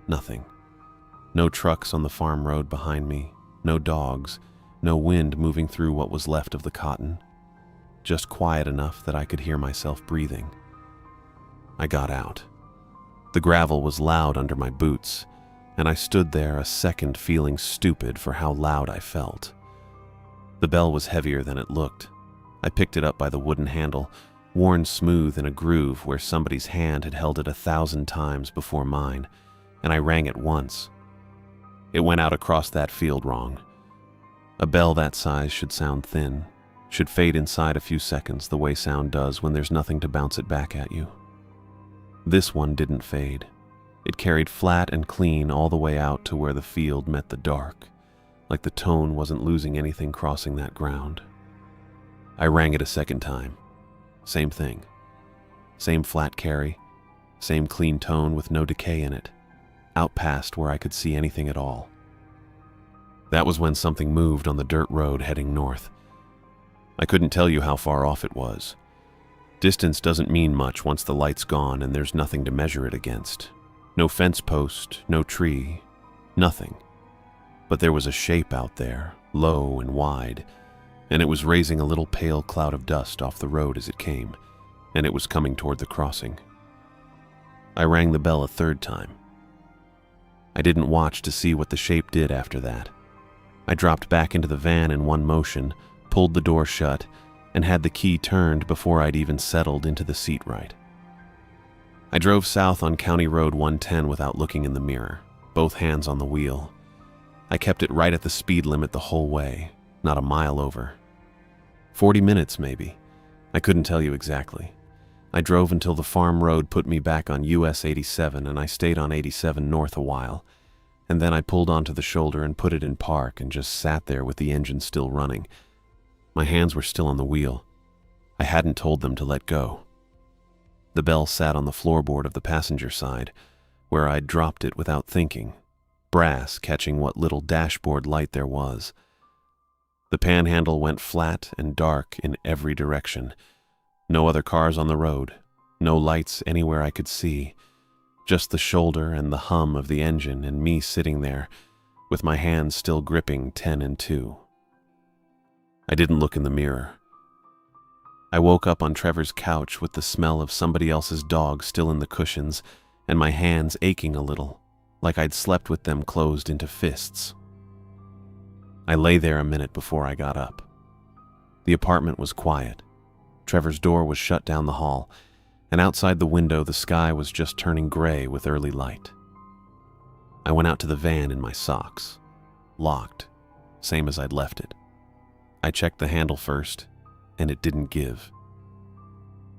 Nothing. No trucks on the farm road behind me, no dogs, no wind moving through what was left of the cotton. Just quiet enough that I could hear myself breathing. I got out. The gravel was loud under my boots, and I stood there a second feeling stupid for how loud I felt. The bell was heavier than it looked. I picked it up by the wooden handle, worn smooth in a groove where somebody's hand had held it 1,000 times before mine, and I rang it once. It went out across that field wrong. A bell that size should sound thin, should fade inside a few seconds the way sound does when there's nothing to bounce it back at you. This one didn't fade. It carried flat and clean all the way out to where the field met the dark, like the tone wasn't losing anything crossing that ground. I rang it a second time. Same thing. Same flat carry, same clean tone with no decay in it, out past where I could see anything at all. That was when something moved on the dirt road heading north. I couldn't tell you how far off it was. Distance doesn't mean much once the light's gone and there's nothing to measure it against. No fence post, no tree, nothing. But there was a shape out there, low and wide, and it was raising a little pale cloud of dust off the road as it came, and it was coming toward the crossing. I rang the bell a third time. I didn't watch to see what the shape did after that. I dropped back into the van in one motion, pulled the door shut, and had the key turned before I'd even settled into the seat right. I drove south on County Road 110 without looking in the mirror, both hands on the wheel. I kept it right at the speed limit the whole way, not a mile over. 40 minutes, maybe. I couldn't tell you exactly. I drove until the farm road put me back on US 87, and I stayed on 87 north a while, and then I pulled onto the shoulder and put it in park and just sat there with the engine still running. My hands were still on the wheel. I hadn't told them to let go. The bell sat on the floorboard of the passenger side, where I'd dropped it without thinking, brass catching what little dashboard light there was. The panhandle went flat and dark in every direction. No other cars on the road, no lights anywhere I could see, just the shoulder and the hum of the engine and me sitting there, with my hands still gripping 10 and 2. I didn't look in the mirror. I woke up on Trevor's couch with the smell of somebody else's dog still in the cushions and my hands aching a little, like I'd slept with them closed into fists. I lay there a minute before I got up. The apartment was quiet. Trevor's door was shut down the hall, and outside the window the sky was just turning gray with early light. I went out to the van in my socks. Locked, same as I'd left it. I checked the handle first, and it didn't give.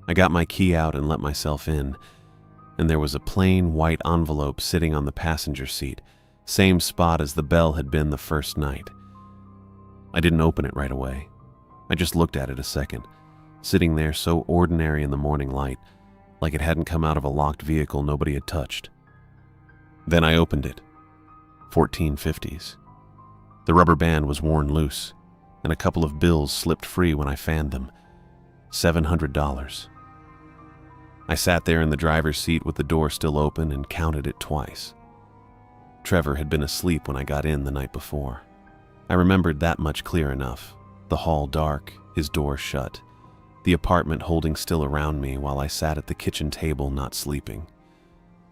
I got my key out and let myself in, and there was a plain white envelope sitting on the passenger seat, same spot as the bell had been the first night. I didn't open it right away. I just looked at it a second, sitting there so ordinary in the morning light, like it hadn't come out of a locked vehicle nobody had touched. Then I opened it. 1450s. The rubber band was worn loose, and a couple of bills slipped free when I fanned them. $700. I sat there in the driver's seat with the door still open and counted it twice. Trevor had been asleep when I got in the night before. I remembered that much clear enough. The hall dark, his door shut, the apartment holding still around me while I sat at the kitchen table not sleeping.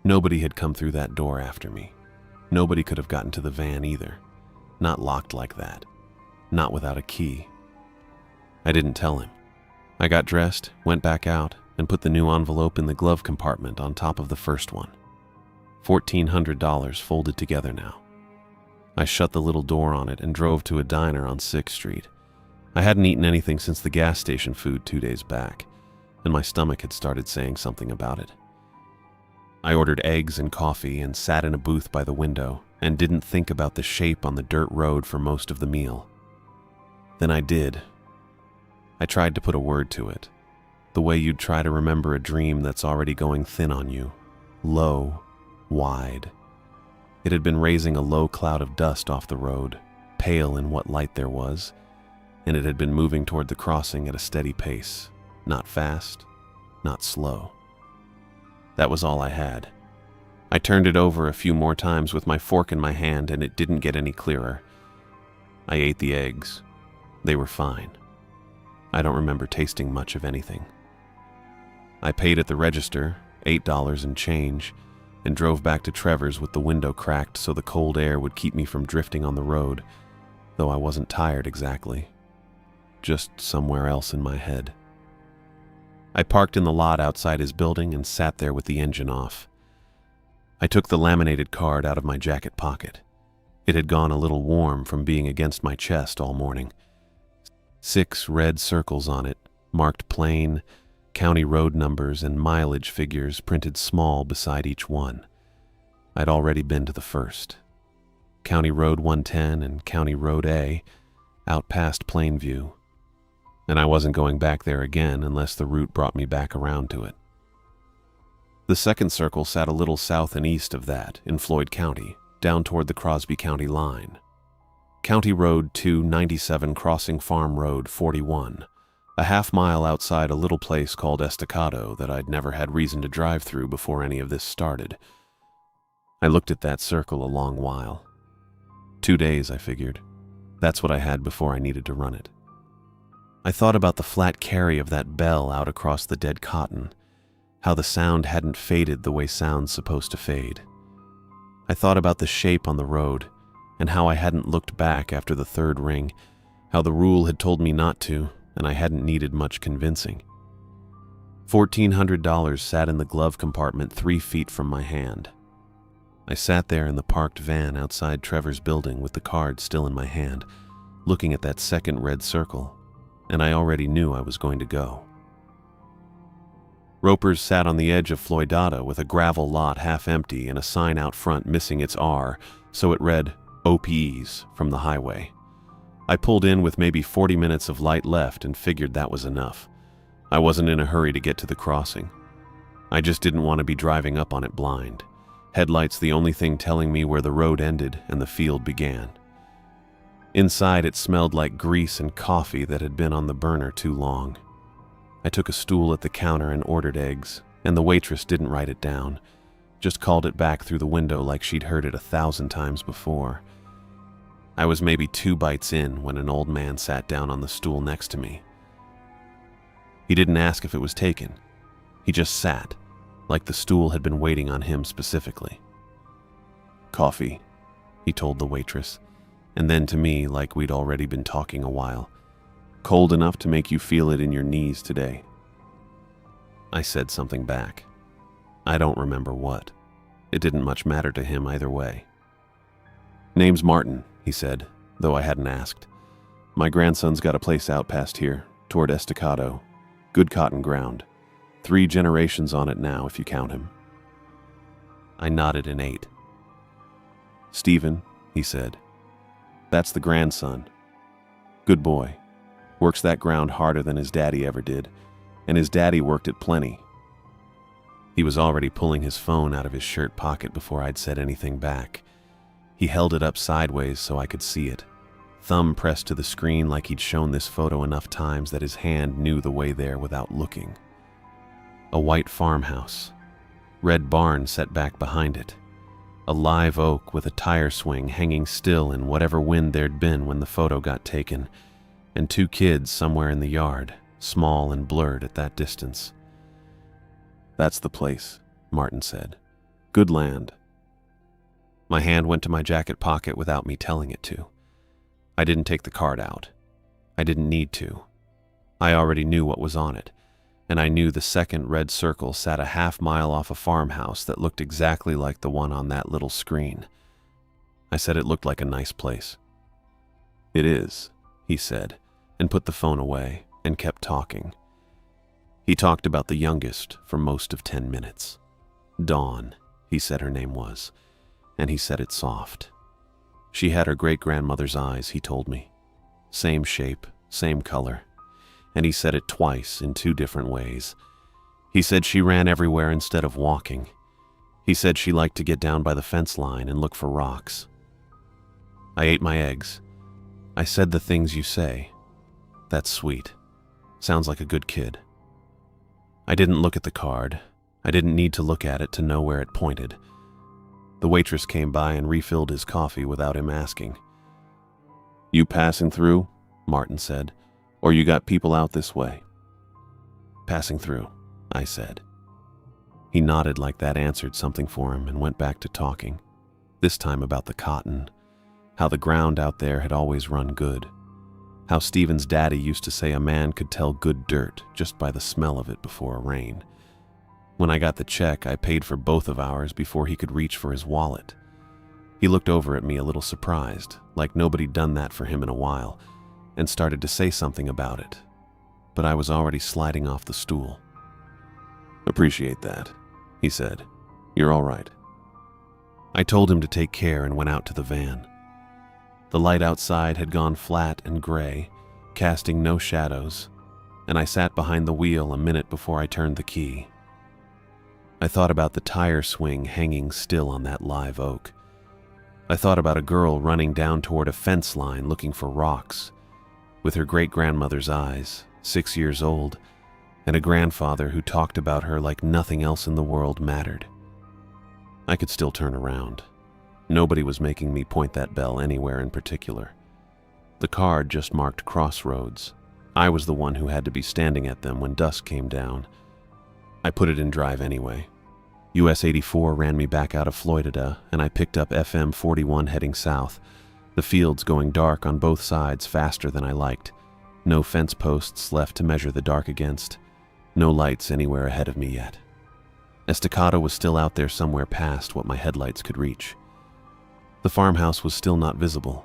Nobody had come through that door after me. Nobody could have gotten to the van either. Not locked like that. Not without a key. I didn't tell him. I got dressed, went back out, and put the new envelope in the glove compartment on top of the first one. $1,400 folded together now. I shut the little door on it and drove to a diner on 6th Street. I hadn't eaten anything since the gas station food 2 days back, and my stomach had started saying something about it. I ordered eggs and coffee and sat in a booth by the window and didn't think about the shape on the dirt road for most of the meal. Then I did. I tried to put a word to it, the way you'd try to remember a dream that's already going thin on you, low, wide. It had been raising a low cloud of dust off the road, pale in what light there was, and it had been moving toward the crossing at a steady pace, not fast, not slow. That was all I had. I turned it over a few more times with my fork in my hand, and it didn't get any clearer. I ate the eggs. They were fine. I don't remember tasting much of anything. I paid at the register, $8 and change, and drove back to Trevor's with the window cracked so the cold air would keep me from drifting on the road, though I wasn't tired exactly. Just somewhere else in my head. I parked in the lot outside his building and sat there with the engine off. I took the laminated card out of my jacket pocket. It had gone a little warm from being against my chest all morning. 6 red circles on it, marked plain, county road numbers and mileage figures printed small beside each one. I'd already been to the first. County Road 110 and County Road A, out past Plainview. And I wasn't going back there again unless the route brought me back around to it. The second circle sat a little south and east of that, in Floyd County, down toward the Crosby County line. County Road 297 crossing Farm Road 41, a half-mile outside a little place called Estacado that I'd never had reason to drive through before any of this started. I looked at that circle a long while. 2 days, I figured. That's what I had before I needed to run it. I thought about the flat carry of that bell out across the dead cotton, how the sound hadn't faded the way sound's supposed to fade. I thought about the shape on the road, and how I hadn't looked back after the third ring, how the rule had told me not to, and I hadn't needed much convincing. $1,400 sat in the glove compartment 3 feet from my hand. I sat there in the parked van outside Trevor's building with the card still in my hand, looking at that second red circle, and I already knew I was going to go. Roper's sat on the edge of Floydada with a gravel lot half empty and a sign out front missing its R, so it read OPs from the highway. I pulled in with maybe 40 minutes of light left and figured that was enough. I wasn't in a hurry to get to the crossing. I just didn't want to be driving up on it blind. Headlights the only thing telling me where the road ended and the field began. Inside, it smelled like grease and coffee that had been on the burner too long. I took a stool at the counter and ordered eggs, and the waitress didn't write it down, just called it back through the window like she'd heard it 1,000 times before. I was maybe 2 bites in when an old man sat down on the stool next to me. He didn't ask if it was taken. He just sat, like the stool had been waiting on him specifically. "Coffee," he told the waitress, and then to me like we'd already been talking a while. "Cold enough to make you feel it in your knees today." I said something back. I don't remember what. It didn't much matter to him either way. "Name's Martin," he said, though I hadn't asked. "My grandson's got a place out past here, toward Estacado. Good cotton ground. 3 generations on it now, if you count him." I nodded and ate. "Stephen," he said. "That's the grandson. Good boy. Works that ground harder than his daddy ever did, and his daddy worked it plenty." He was already pulling his phone out of his shirt pocket before I'd said anything back. He held it up sideways so I could see it, thumb pressed to the screen like he'd shown this photo enough times that his hand knew the way there without looking. A white farmhouse, red barn set back behind it, a live oak with a tire swing hanging still in whatever wind there'd been when the photo got taken, and 2 kids somewhere in the yard, small and blurred at that distance. "That's the place," Martin said. "Good land." My hand went to my jacket pocket without me telling it to. I didn't take the card out. I didn't need to. I already knew what was on it, and I knew the second red circle sat a half-mile off a farmhouse that looked exactly like the one on that little screen. I said it looked like a nice place. "It is," he said, and put the phone away and kept talking. He talked about the youngest for most of 10 minutes. Dawn, he said her name was, and he said it soft. She had her great-grandmother's eyes, he told me. Same shape, same color. And he said it twice in 2 different ways. He said she ran everywhere instead of walking. He said she liked to get down by the fence line and look for rocks. I ate my eggs. I said the things you say. That's sweet. Sounds like a good kid. I didn't look at the card. I didn't need to look at it to know where it pointed. The waitress came by and refilled his coffee without him asking. "You passing through?" Martin said. "Or you got people out this way?" "Passing through," I said. He nodded like that answered something for him and went back to talking, this time about the cotton, how the ground out there had always run good, how Stephen's daddy used to say a man could tell good dirt just by the smell of it before a rain. When I got the check, I paid for both of ours before he could reach for his wallet. He looked over at me a little surprised, like nobody'd done that for him in a while, and started to say something about it, but I was already sliding off the stool. "Appreciate that," he said. "You're all right." I told him to take care and went out to the van. The light outside had gone flat and gray, casting no shadows, and I sat behind the wheel a minute before I turned the key. I thought about the tire swing hanging still on that live oak. I thought about a girl running down toward a fence line looking for rocks, with her great-grandmother's eyes, 6 years old, and a grandfather who talked about her like nothing else in the world mattered. I could still turn around. Nobody was making me point that bell anywhere in particular. The card just marked crossroads. I was the one who had to be standing at them when dusk came down. I put it in drive anyway. US 84 ran me back out of Florida, and I picked up FM 41 heading south, the fields going dark on both sides faster than I liked. No fence posts left to measure the dark against. No lights anywhere ahead of me yet. Estacado was still out there somewhere past what my headlights could reach. The farmhouse was still not visible,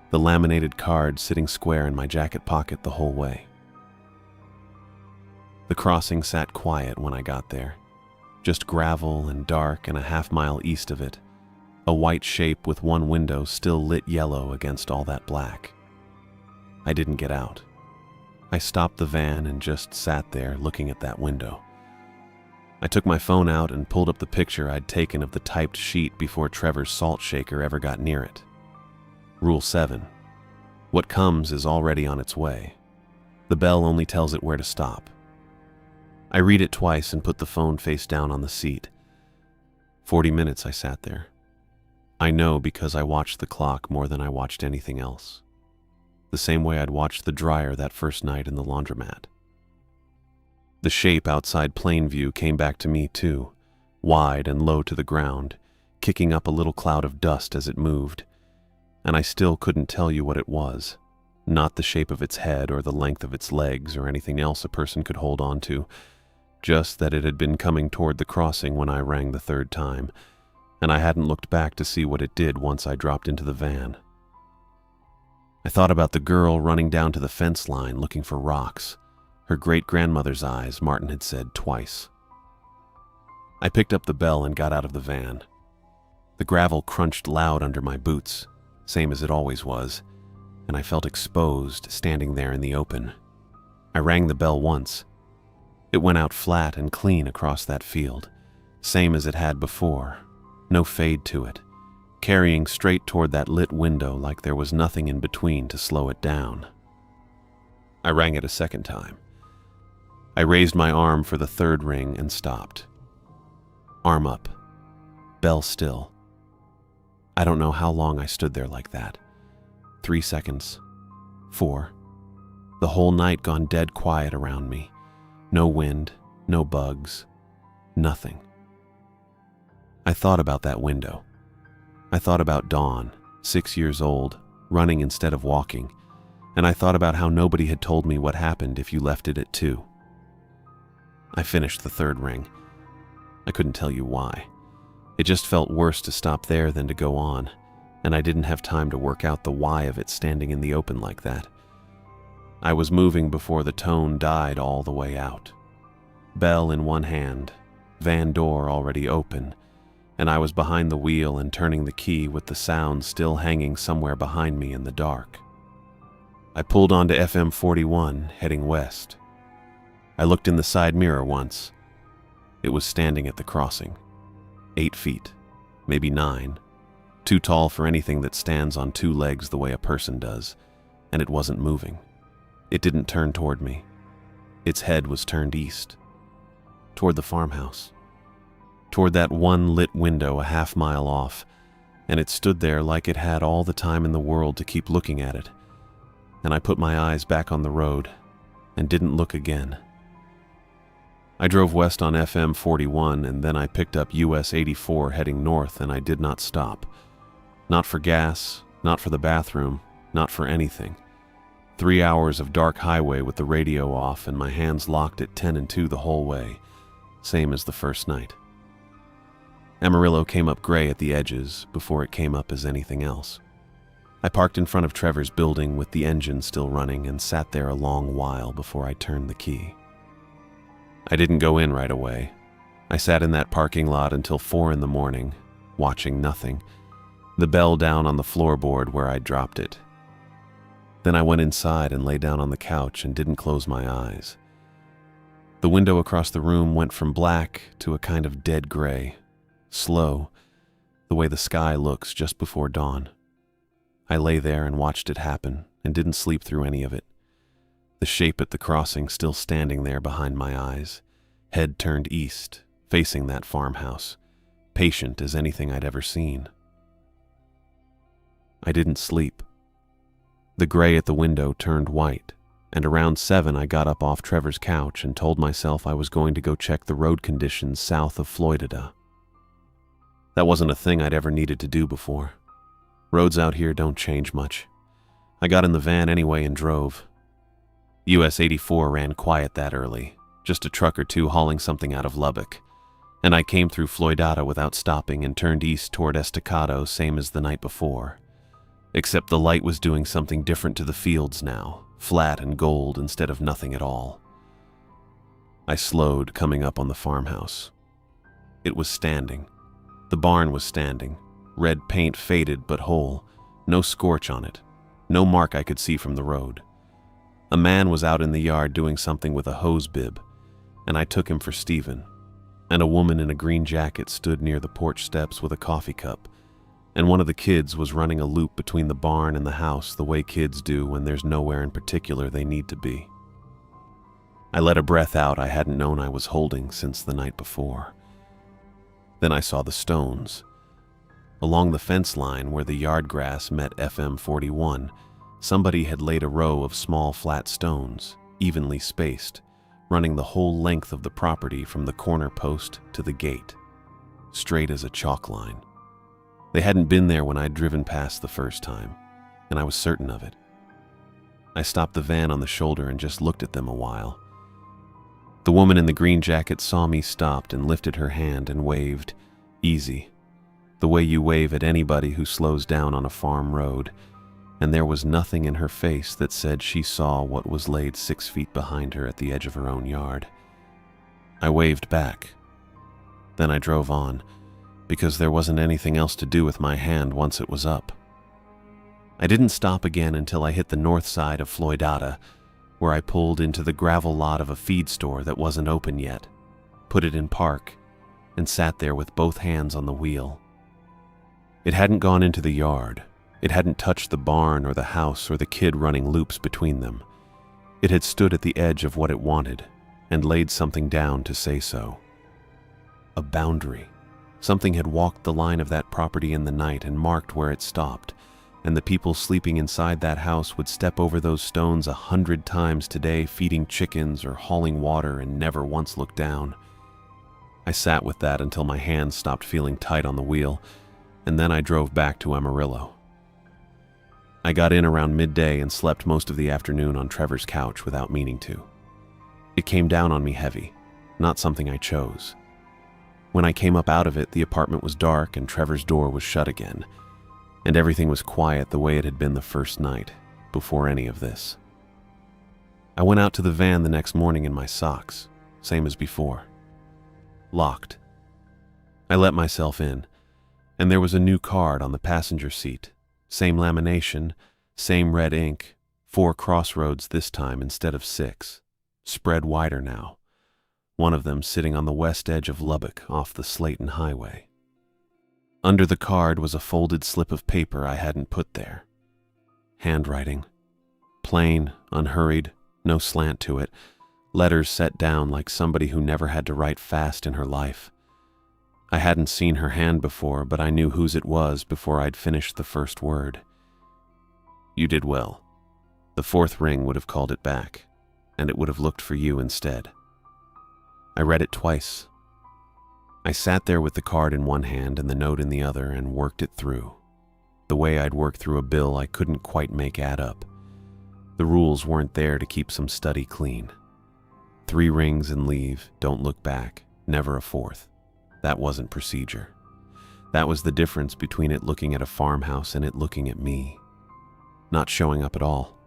the laminated card sitting square in my jacket pocket the whole way. The crossing sat quiet when I got there. Just gravel and dark, and a half-mile east of it, a white shape with one window still lit yellow against all that black. I didn't get out. I stopped the van and just sat there looking at that window. I took my phone out and pulled up the picture I'd taken of the typed sheet before Trevor's salt shaker ever got near it. Rule 7. What comes is already on its way. The bell only tells it where to stop. I read it twice and put the phone face down on the seat. 40 minutes I sat there. I know because I watched the clock more than I watched anything else. The same way I'd watched the dryer that first night in the laundromat. The shape outside Plainview came back to me too, wide and low to the ground, kicking up a little cloud of dust as it moved, and I still couldn't tell you what it was. Not the shape of its head or the length of its legs or anything else a person could hold on to, just that it had been coming toward the crossing when I rang the third time, and I hadn't looked back to see what it did once I dropped into the van. I thought about the girl running down to the fence line looking for rocks. Her great-grandmother's eyes, Martin had said twice. I picked up the bell and got out of the van. The gravel crunched loud under my boots, same as it always was, and I felt exposed standing there in the open. I rang the bell once. It went out flat and clean across that field, same as it had before, no fade to it, carrying straight toward that lit window like there was nothing in between to slow it down. I rang it a second time. I raised my arm for the third ring and stopped. Arm up. Bell still. I don't know how long I stood there like that. 3 seconds. 4. The whole night gone dead quiet around me. No wind, no bugs, nothing. I thought about that window. I thought about Dawn, 6 years old, running instead of walking, and I thought about how nobody had told me what happened if you left it at 2. I finished the third ring. I couldn't tell you why. It just felt worse to stop there than to go on, and I didn't have time to work out the why of it standing in the open like that. I was moving before the tone died all the way out. Bell in one hand, van door already open, and I was behind the wheel and turning the key with the sound still hanging somewhere behind me in the dark. I pulled onto FM 41, heading west. I looked in the side mirror once. It was standing at the crossing. 8 feet, maybe 9. Too tall for anything that stands on 2 legs the way a person does, and it wasn't moving. It didn't turn toward me. Its head was turned east, toward the farmhouse, toward that one lit window a half-mile off, and it stood there like it had all the time in the world to keep looking at it. And I put my eyes back on the road and didn't look again. I drove west on FM 41 and then I picked up US 84 heading north, and I did not stop. Not for gas, not for the bathroom, not for anything. 3 hours of dark highway with the radio off and my hands locked at 10 and 2 the whole way, same as the first night. Amarillo came up gray at the edges before it came up as anything else. I parked in front of Trevor's building with the engine still running and sat there a long while before I turned the key. I didn't go in right away. I sat in that parking lot until 4 in the morning, watching nothing, the bell down on the floorboard where I'd dropped it. Then I went inside and lay down on the couch and didn't close my eyes. The window across the room went from black to a kind of dead gray, slow, the way the sky looks just before dawn. I lay there and watched it happen and didn't sleep through any of it. The shape at the crossing still standing there behind my eyes, head turned east, facing that farmhouse, patient as anything I'd ever seen. I didn't sleep. The gray at the window turned white, and around 7 I got up off Trevor's couch and told myself I was going to go check the road conditions south of Floydada. That wasn't a thing I'd ever needed to do before. Roads out here don't change much. I got in the van anyway and drove. US 84 ran quiet that early, just a truck or two hauling something out of Lubbock, and I came through Floydada without stopping and turned east toward Estacado same as the night before. Except the light was doing something different to the fields now, flat and gold instead of nothing at all. I slowed, coming up on the farmhouse. It was standing. The barn was standing, red paint faded but whole, no scorch on it, no mark I could see from the road. A man was out in the yard doing something with a hose bib, and I took him for Stephen. and a woman in a green jacket stood near the porch steps with a coffee cup, and one of the kids was running a loop between the barn and the house the way kids do when there's nowhere in particular they need to be. I let a breath out I hadn't known I was holding since the night before. Then I saw the stones. Along the fence line where the yard grass met FM 41, somebody had laid a row of small flat stones, evenly spaced, running the whole length of the property from the corner post to the gate, straight as a chalk line. They hadn't been there when I'd driven past the first time, and I was certain of it. I stopped the van on the shoulder and just looked at them a while. The woman in the green jacket saw me, stopped, and lifted her hand and waved, easy, the way you wave at anybody who slows down on a farm road, and there was nothing in her face that said she saw what was laid 6 feet behind her at the edge of her own yard. I waved back. Then I drove on, because there wasn't anything else to do with my hand once it was up. I didn't stop again until I hit the north side of Floydada, where I pulled into the gravel lot of a feed store that wasn't open yet, put it in park, and sat there with both hands on the wheel. It hadn't gone into the yard. It hadn't touched the barn or the house or the kid running loops between them. It had stood at the edge of what it wanted and laid something down to say so. A boundary. Something had walked the line of that property in the night and marked where it stopped, and the people sleeping inside that house would step over those stones 100 times today, feeding chickens or hauling water, and never once look down. I sat with that until my hands stopped feeling tight on the wheel, and then I drove back to Amarillo. I got in around midday and slept most of the afternoon on Trevor's couch without meaning to. It came down on me heavy, not something I chose. When I came up out of it, the apartment was dark and Trevor's door was shut again, and everything was quiet the way it had been the first night, before any of this. I went out to the van the next morning in my socks, same as before. Locked. I let myself in, and there was a new card on the passenger seat. Same lamination, same red ink, 4 crossroads this time instead of 6, spread wider now, one of them sitting on the west edge of Lubbock off the Slayton Highway. Under the card was a folded slip of paper I hadn't put there. Handwriting. Plain, unhurried, no slant to it, letters set down like somebody who never had to write fast in her life. I hadn't seen her hand before, but I knew whose it was before I'd finished the first word. You did well. The 4th ring would have called it back, and it would have looked for you instead. I read it twice. I sat there with the card in one hand and the note in the other and worked it through, the way I'd work through a bill I couldn't quite make add up. The rules weren't there to keep some study clean. 3 rings and leave, don't look back, never a 4th. That wasn't procedure. That was the difference between it looking at a farmhouse and it looking at me. Not showing up at all.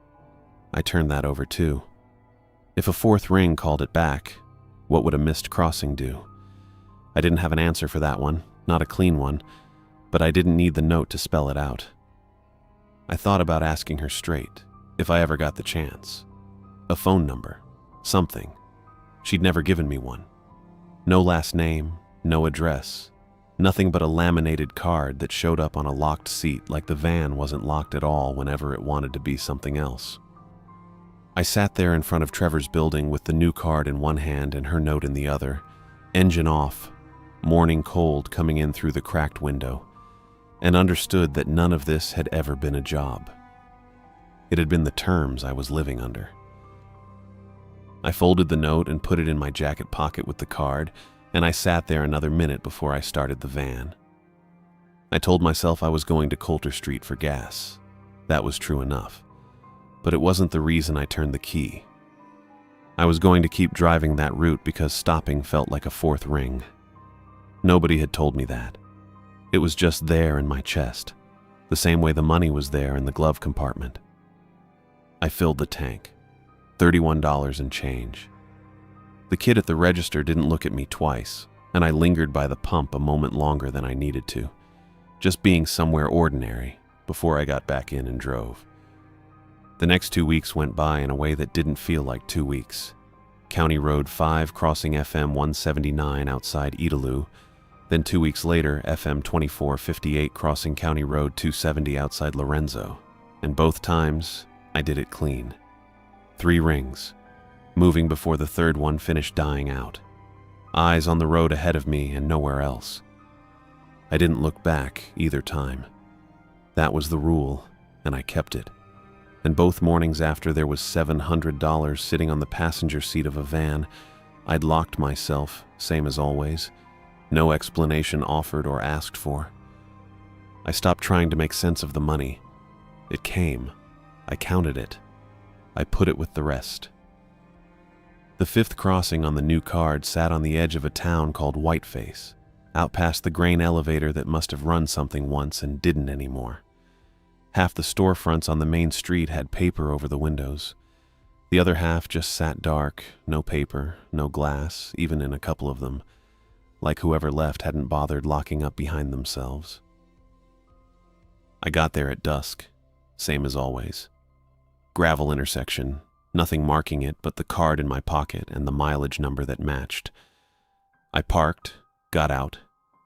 I turned that over too. If a 4th ring called it back, what would a missed crossing do? I didn't have an answer for that one, not a clean one, but I didn't need the note to spell it out. I thought about asking her straight, if I ever got the chance. A phone number, something. She'd never given me one. No last name, no address, nothing but a laminated card that showed up on a locked seat like the van wasn't locked at all whenever it wanted to be something else. I sat there in front of Trevor's building with the new card in one hand and her note in the other, engine off, morning cold coming in through the cracked window, and understood that none of this had ever been a job. It had been the terms I was living under. I folded the note and put it in my jacket pocket with the card, and I sat there another minute before I started the van. I told myself I was going to Coulter Street for gas. That was true enough. But it wasn't the reason I turned the key. I was going to keep driving that route because stopping felt like a 4th ring. Nobody had told me that. It was just there in my chest, the same way the money was there in the glove compartment. I filled the tank, $31 and change. The kid at the register didn't look at me twice, and I lingered by the pump a moment longer than I needed to, just being somewhere ordinary before I got back in and drove. The next 2 weeks went by in a way that didn't feel like 2 weeks. County Road 5 crossing FM 179 outside Idalou, then 2 weeks later, FM 2458 crossing County Road 270 outside Lorenzo, and both times, I did it clean. 3 rings, moving before the third one finished dying out. Eyes on the road ahead of me and nowhere else. I didn't look back either time. That was the rule, and I kept it. And both mornings after there was $700 sitting on the passenger seat of a van, I'd locked myself, same as always. No explanation offered or asked for. I stopped trying to make sense of the money. It came. I counted it. I put it with the rest. The 5th crossing on the new card sat on the edge of a town called Whiteface, out past the grain elevator that must have run something once and didn't anymore. Half the storefronts on the main street had paper over the windows. The other half just sat dark, no paper, no glass, even in a couple of them, like whoever left hadn't bothered locking up behind themselves. I got there at dusk, same as always. Gravel intersection, nothing marking it but the card in my pocket and the mileage number that matched. I parked, got out,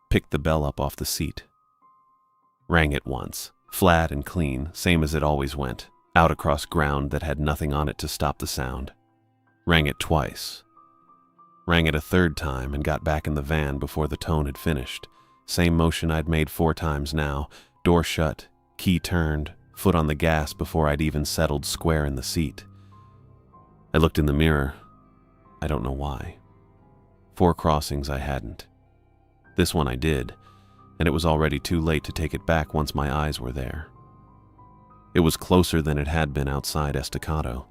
picked the bell up off the seat. Rang it once, flat and clean, same as it always went, out across ground that had nothing on it to stop the sound. Rang it twice. Rang it a third time and got back in the van before the tone had finished. Same motion I'd made 4 times now, door shut, key turned, foot on the gas before I'd even settled square in the seat. I looked in the mirror. I don't know why. 4 crossings I hadn't. This one I did, and it was already too late to take it back once my eyes were there. It was closer than it had been outside Estacado.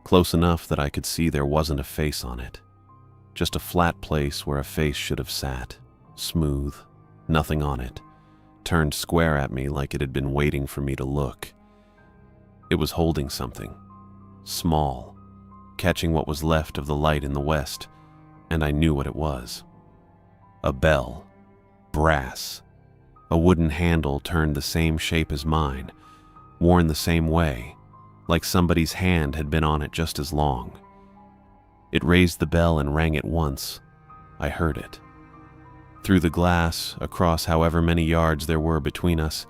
Close enough that I could see there wasn't a face on it. Just a flat place where a face should have sat, smooth, nothing on it, turned square at me like it had been waiting for me to look. It was holding something, small, catching what was left of the light in the west, and I knew what it was. A bell, brass, a wooden handle turned the same shape as mine, worn the same way, like somebody's hand had been on it just as long. It raised the bell and rang it once. I heard it. Through the glass, across however many yards there were between us,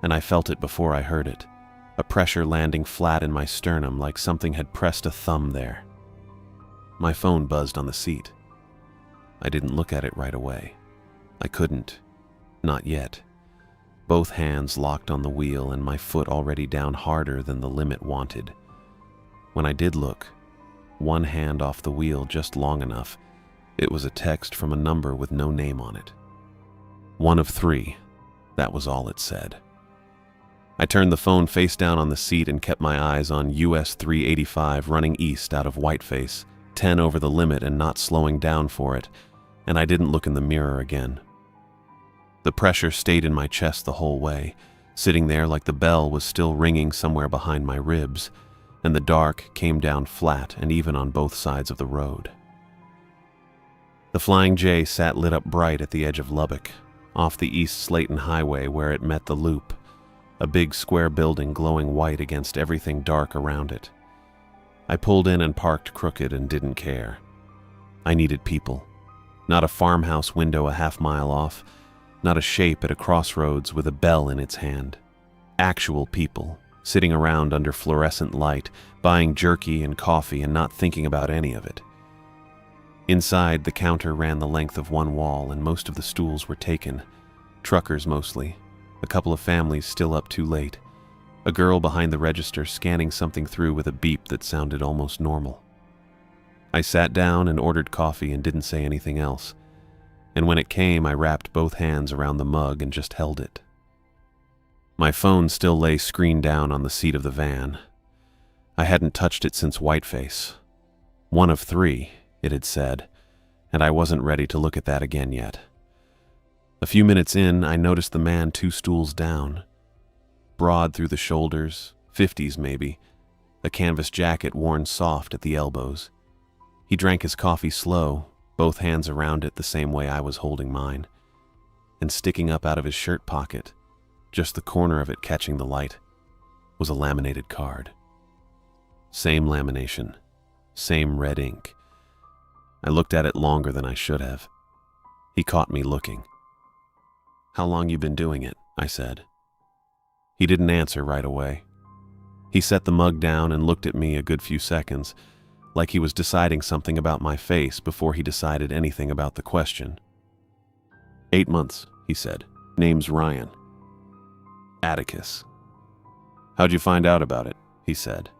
and I felt it before I heard it, a pressure landing flat in my sternum like something had pressed a thumb there. My phone buzzed on the seat. I didn't look at it right away. I couldn't. Not yet. Both hands locked on the wheel and my foot already down harder than the limit wanted. When I did look, one hand off the wheel just long enough, it was a text from a number with no name on it. 1 of 3. That was all it said. I turned the phone face down on the seat and kept my eyes on US 385 running east out of Whiteface, 10 over the limit and not slowing down for it, and I didn't look in the mirror again. The pressure stayed in my chest the whole way, sitting there like the bell was still ringing somewhere behind my ribs, and the dark came down flat and even on both sides of the road. The Flying J sat lit up bright at the edge of Lubbock, off the East Slayton Highway where it met the loop, a big square building glowing white against everything dark around it. I pulled in and parked crooked and didn't care. I needed people. Not a farmhouse window a half-mile off, not a shape at a crossroads with a bell in its hand. Actual people, sitting around under fluorescent light, buying jerky and coffee and not thinking about any of it. Inside, the counter ran the length of one wall and most of the stools were taken. Truckers mostly, a couple of families still up too late, a girl behind the register scanning something through with a beep that sounded almost normal. I sat down and ordered coffee and didn't say anything else, and when it came, I wrapped both hands around the mug and just held it. My phone still lay screen down on the seat of the van. I hadn't touched it since Whiteface. 1 of 3, it had said, and I wasn't ready to look at that again yet. A few minutes in, I noticed the man 2 stools down. Broad through the shoulders, 50s maybe, a canvas jacket worn soft at the elbows. He drank his coffee slow, both hands around it the same way I was holding mine, and sticking up out of his shirt pocket, just the corner of it catching the light, was a laminated card. Same lamination, same red ink, I looked at it longer than I should have. He caught me looking. "How long you been doing it?" I said. He didn't answer right away. He set the mug down and looked at me a good few seconds, like he was deciding something about my face before he decided anything about the question. 8 months, he said. "Name's Ryan." Atticus. "How'd you find out about it?" he said.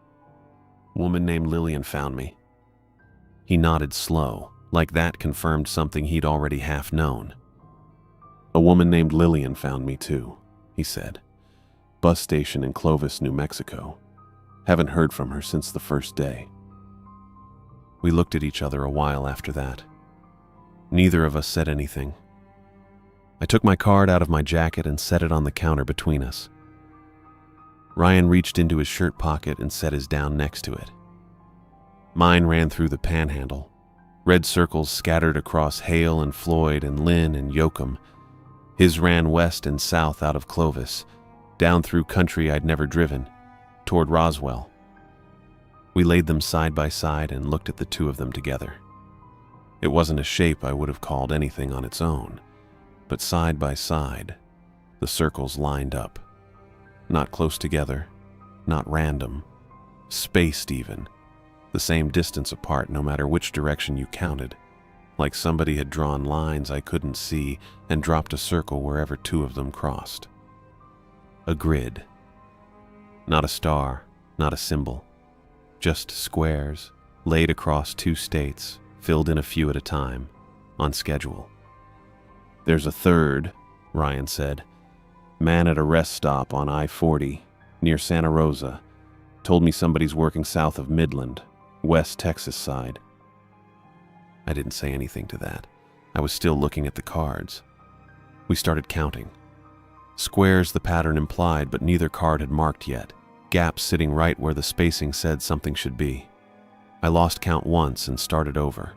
"Woman named Lillian found me." He nodded slow, like that confirmed something he'd already half known. "A woman named Lillian found me too," he said. "Bus station in Clovis, New Mexico. Haven't heard from her since the first day." We looked at each other a while after that. Neither of us said anything. I took my card out of my jacket and set it on the counter between us. Ryan reached into his shirt pocket and set his down next to it. Mine ran through the panhandle, red circles scattered across Hale and Floyd and Lynn and Yoakum. His ran west and south out of Clovis, down through country I'd never driven, toward Roswell. We laid them side by side and looked at the two of them together. It wasn't a shape I would have called anything on its own, but side by side, the circles lined up. Not close together, not random, spaced even, the same distance apart no matter which direction you counted, like somebody had drawn lines I couldn't see and dropped a circle wherever two of them crossed. A grid. Not a star, not a symbol, just squares laid across 2 states, filled in a few at a time, on schedule. "There's a third," Ryan said. "Man at a rest stop on I-40, near Santa Rosa. Told me somebody's working south of Midland, West Texas side." I didn't say anything to that. I was still looking at the cards. We started counting. Squares the pattern implied, but neither card had marked yet, gaps sitting right where the spacing said something should be. I lost count once and started over.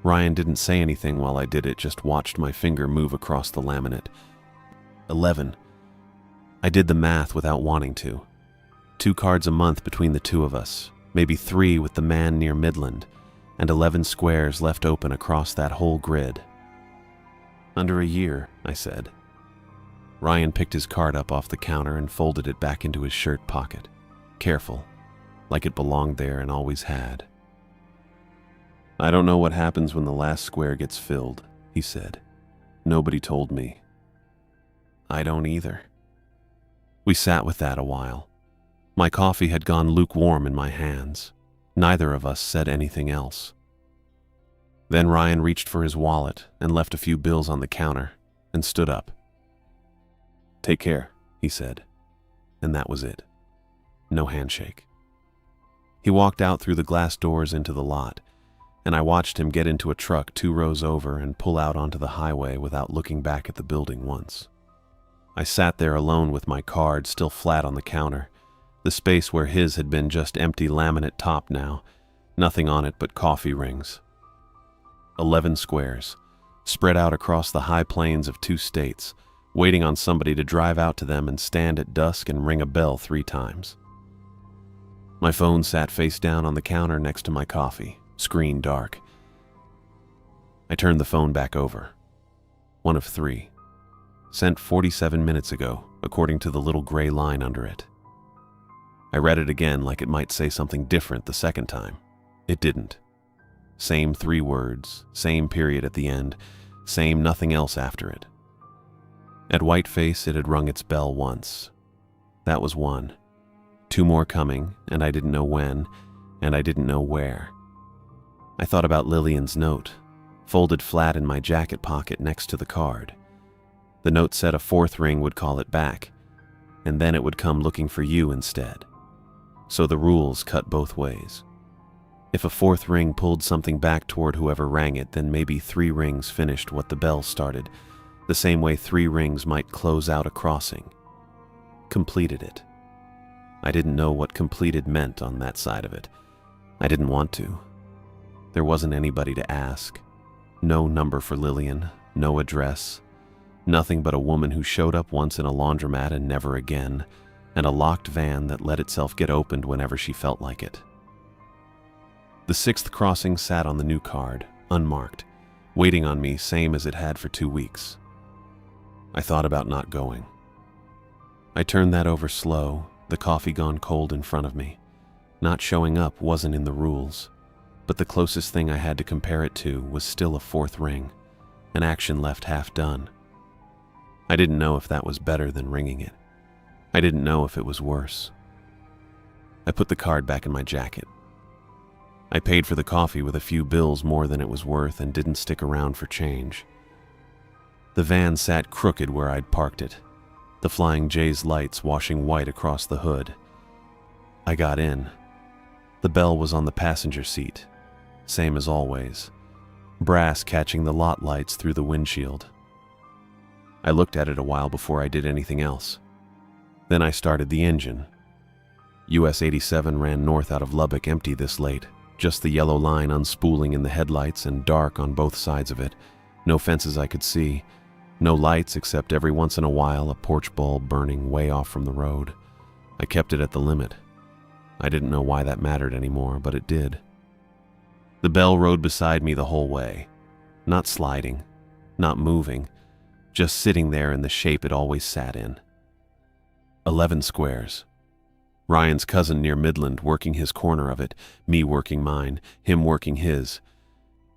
Ryan didn't say anything while I did it, just watched my finger move across the laminate. 11. I did the math without wanting to. 2 cards a month between the two of us, maybe 3 with the man near Midland, and 11 squares left open across that whole grid. "Under a year," I said. Ryan picked his card up off the counter and folded it back into his shirt pocket, careful, like it belonged there and always had. "I don't know what happens when the last square gets filled," he said. "Nobody told me." "I don't either." We sat with that a while. My coffee had gone lukewarm in my hands. Neither of us said anything else. Then Ryan reached for his wallet and left a few bills on the counter and stood up. "Take care," he said, and that was it. No handshake. He walked out through the glass doors into the lot, and I watched him get into a truck 2 rows over and pull out onto the highway without looking back at the building once. I sat there alone with my card still flat on the counter, the space where his had been just empty laminate top now, nothing on it but coffee rings. 11 squares, spread out across the high plains of 2 states, waiting on somebody to drive out to them and stand at dusk and ring a bell 3 times. My phone sat face down on the counter next to my coffee, screen dark. I turned the phone back over. 1 of 3. Sent 47 minutes ago, according to the little gray line under it. I read it again like it might say something different the second time. It didn't. Same 3 words, same period at the end, same nothing else after it. At Whiteface, it had rung its bell once. That was 1. 2 more coming, and I didn't know when, and I didn't know where. I thought about Lillian's note, folded flat in my jacket pocket next to the card. The note said a 4th ring would call it back, and then it would come looking for you instead. So the rules cut both ways. If a 4th ring pulled something back toward whoever rang it, then maybe 3 rings finished what the bell started, the same way 3 rings might close out a crossing. Completed it. I didn't know what completed meant on that side of it. I didn't want to. There wasn't anybody to ask. No number for Lillian, no address. Nothing but a woman who showed up once in a laundromat and never again, and a locked van that let itself get opened whenever she felt like it. The 6th crossing sat on the new card, unmarked, waiting on me same as it had for 2 weeks. I thought about not going. I turned that over slow, the coffee gone cold in front of me. Not showing up wasn't in the rules, but the closest thing I had to compare it to was still a 4th ring, an action left half done. I didn't know if that was better than ringing it. I didn't know if it was worse. I put the card back in my jacket. I paid for the coffee with a few bills more than it was worth and didn't stick around for change. The van sat crooked where I'd parked it, the Flying J's lights washing white across the hood. I got in. The bell was on the passenger seat, same as always, brass catching the lot lights through the windshield. I looked at it a while before I did anything else. Then I started the engine. US 87 ran north out of Lubbock empty this late, just the yellow line unspooling in the headlights and dark on both sides of it. No fences I could see, no lights except every once in a while a porch bulb burning way off from the road. I kept it at the limit. I didn't know why that mattered anymore, but it did. The bell rode beside me the whole way, not sliding, not moving, just sitting there in the shape it always sat in. 11 squares. Ryan's cousin near Midland working his corner of it, me working mine, him working his,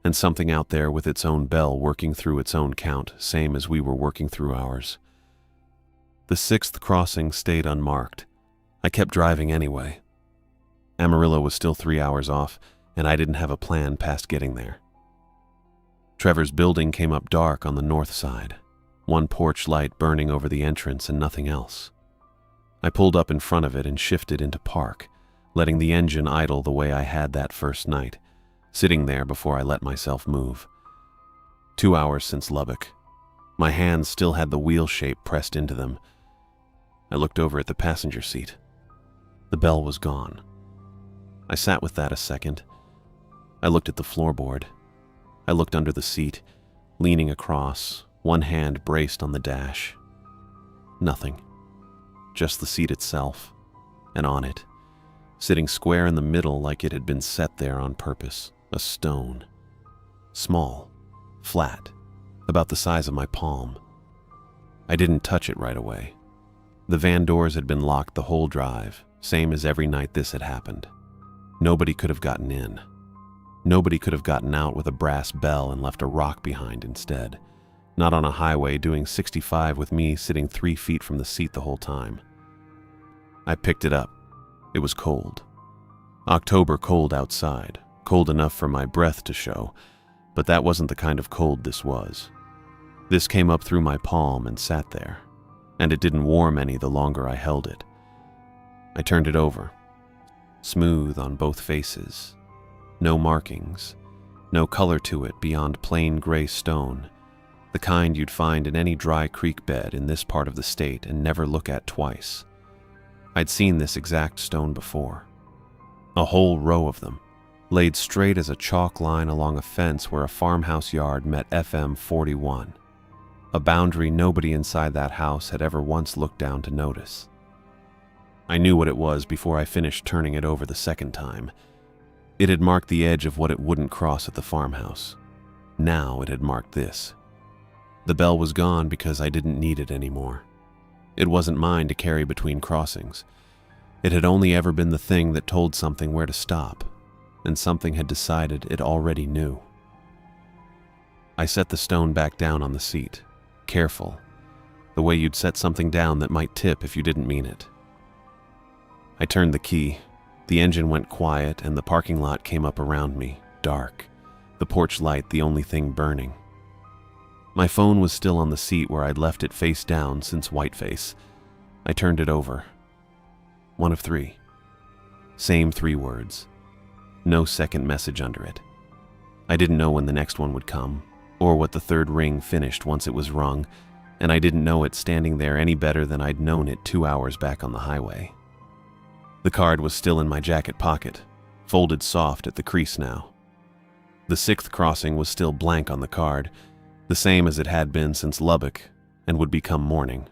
and something out there with its own bell working through its own count, same as we were working through ours. The 6th crossing stayed unmarked. I kept driving anyway. Amarillo was still 3 hours off, and I didn't have a plan past getting there. Trevor's building came up dark on the north side, one porch light burning over the entrance and nothing else. I pulled up in front of it and shifted into park, letting the engine idle the way I had that first night, sitting there before I let myself move. 2 hours since Lubbock. My hands still had the wheel shape pressed into them. I looked over at the passenger seat. The bell was gone. I sat with that a second. I looked at the floorboard. I looked under the seat, leaning across, one hand braced on the dash. Nothing. Just the seat itself, and on it, sitting square in the middle like it had been set there on purpose, a stone. Small, flat, about the size of my palm. I didn't touch it right away. The van doors had been locked the whole drive, same as every night this had happened. Nobody could have gotten in. Nobody could have gotten out with a brass bell and left a rock behind instead. Not on a highway doing 65 with me sitting 3 feet from the seat the whole time. I picked it up. It was cold. October cold outside, cold enough for my breath to show, but that wasn't the kind of cold this was. This came up through my palm and sat there, and it didn't warm any the longer I held it. I turned it over. Smooth on both faces. No markings, no color to it beyond plain gray stone, the kind you'd find in any dry creek bed in this part of the state and never look at twice. I'd seen this exact stone before. A whole row of them, laid straight as a chalk line along a fence where a farmhouse yard met FM 41, a boundary nobody inside that house had ever once looked down to notice. I knew what it was before I finished turning it over the second time. It had marked the edge of what it wouldn't cross at the farmhouse. Now it had marked this. The bell was gone because I didn't need it anymore. It wasn't mine to carry between crossings. It had only ever been the thing that told something where to stop, and something had decided it already knew. I set the stone back down on the seat, careful, the way you'd set something down that might tip if you didn't mean it. I turned the key. The engine went quiet and the parking lot came up around me, dark, the porch light the only thing burning. My phone was still on the seat where I'd left it face down since Whiteface. I turned it over. 1 of 3. Same 3 words. No second message under it. I didn't know when the next one would come, or what the third ring finished once it was rung, and I didn't know it standing there any better than I'd known it 2 hours back on the highway. The card was still in my jacket pocket, folded soft at the crease now. The 6th crossing was still blank on the card, the same as it had been since Lubbock, and would become morning.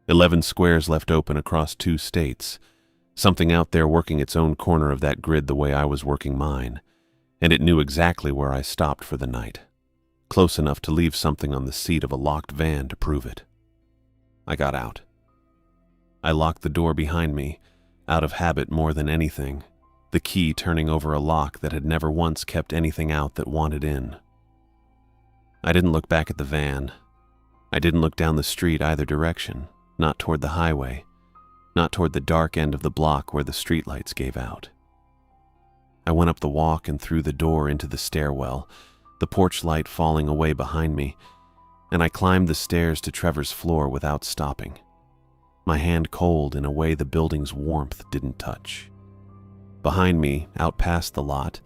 11 squares left open across 2 states, something out there working its own corner of that grid the way I was working mine. and it knew exactly where I stopped for the night, close enough to leave something on the seat of a locked van to prove it. I got out. I locked the door behind me, out of habit more than anything, the key turning over a lock that had never once kept anything out that wanted in. I didn't look back at the van. I didn't look down the street either direction, not toward the highway, not toward the dark end of the block where the streetlights gave out. I went up the walk and through the door into the stairwell, the porch light falling away behind me, and I climbed the stairs to Trevor's floor without stopping, my hand cold in a way the building's warmth didn't touch. Behind me, out past the lot,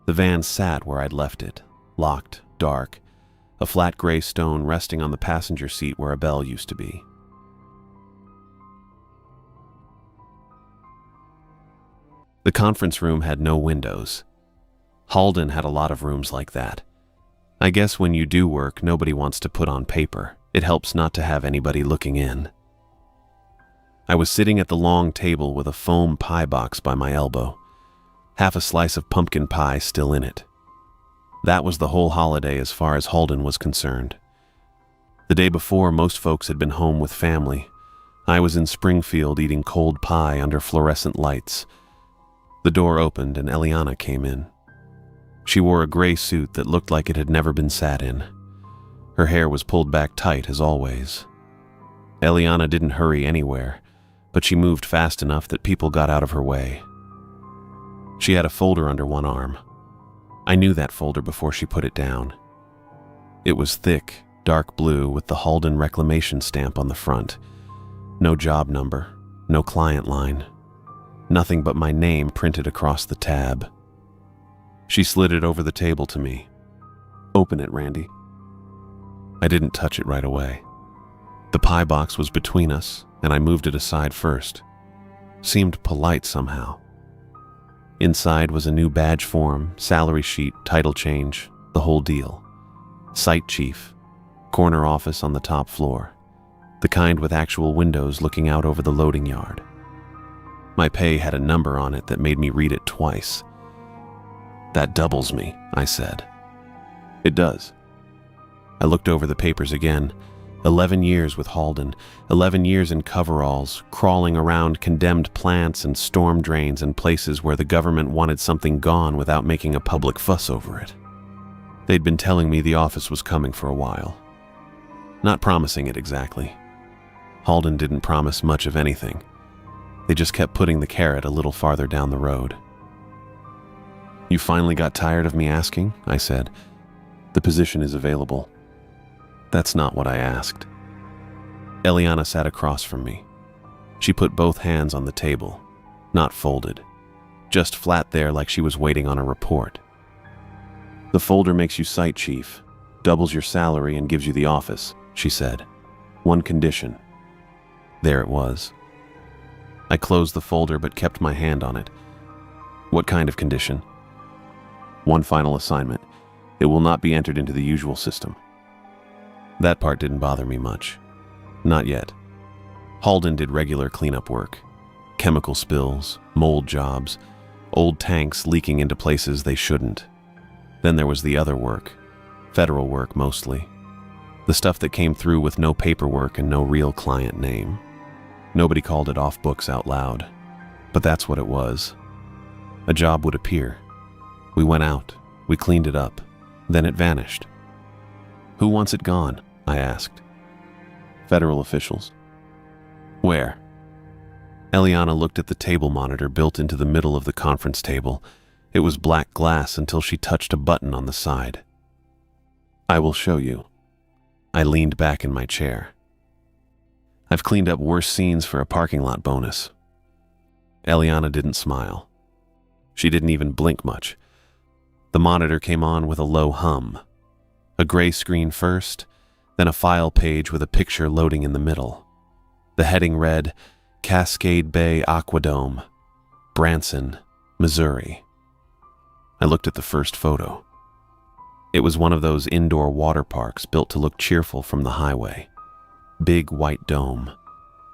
the van sat where I'd left it, locked, dark, a flat gray stone resting on the passenger seat where a bell used to be. The conference room had no windows. Halden had a lot of rooms like that. I guess when you do work, nobody wants to put on paper. It helps not to have anybody looking in. I was sitting at the long table with a foam pie box by my elbow, half a slice of pumpkin pie still in it. That was the whole holiday as far as Halden was concerned. The day before, most folks had been home with family. I was in Springfield eating cold pie under fluorescent lights. The door opened and Eliana came in. She wore a gray suit that looked like it had never been sat in. Her hair was pulled back tight as always. Eliana didn't hurry anywhere, but she moved fast enough that people got out of her way. She had a folder under one arm. I knew that folder before she put it down. It was thick, dark blue with the Halden reclamation stamp on the front. No job number, no client line. Nothing but my name printed across the tab. She slid it over the table to me. "Open it, Randy." I didn't touch it right away. The pie box was between us, and I moved it aside first. Seemed polite somehow. Inside was a new badge form, salary sheet, title change, the whole deal. Site chief, corner office on the top floor, the kind with actual windows looking out over the loading yard. My pay had a number on it that made me read it twice. "That doubles me," I said. "It does." I looked over the papers again. 11 years with Halden, 11 years in coveralls, crawling around condemned plants and storm drains and places where the government wanted something gone without making a public fuss over it. They'd been telling me the office was coming for a while. Not promising it exactly. Halden didn't promise much of anything. They just kept putting the carrot a little farther down the road. "You finally got tired of me asking?" I said. "The position is available." That's not what I asked. Eliana sat across from me. She put both hands on the table, not folded, just flat there like she was waiting on a report. "The folder makes you site chief, doubles your salary and gives you the office," she said. "One condition." There it was. I closed the folder but kept my hand on it. "What kind of condition?" "One final assignment. It will not be entered into the usual system." That part didn't bother me much. Not yet. Halden did regular cleanup work. Chemical spills, mold jobs, old tanks leaking into places they shouldn't. Then there was the other work. Federal work mostly. The stuff that came through with no paperwork and no real client name. Nobody called it off books out loud. But that's what it was. A job would appear. We went out. We cleaned it up. Then it vanished. "Who wants it gone?" I asked. "Federal officials." "Where?" Eliana looked at the table monitor built into the middle of the conference table. It was black glass until she touched a button on the side. "I will show you." I leaned back in my chair. "I've cleaned up worse scenes for a parking lot bonus." Eliana didn't smile. She didn't even blink much. The monitor came on with a low hum. A gray screen first, then a file page with a picture loading in the middle. The heading read, "Cascade Bay Aquadome, Branson, Missouri." I looked at the first photo. It was one of those indoor water parks built to look cheerful from the highway. Big white dome,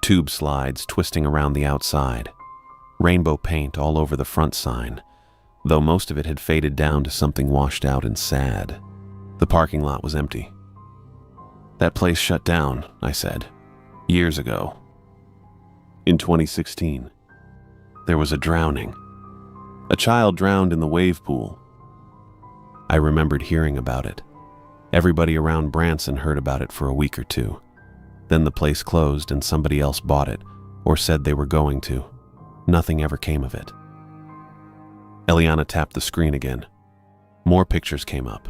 tube slides twisting around the outside, rainbow paint all over the front sign, though most of it had faded down to something washed out and sad. The parking lot was empty. "That place shut down," I said, "years ago. In 2016, there was a drowning. A child drowned in the wave pool." I remembered hearing about it. Everybody around Branson heard about it for a week or two. Then the place closed and somebody else bought it, or said they were going to. Nothing ever came of it. Eliana tapped the screen again. More pictures came up.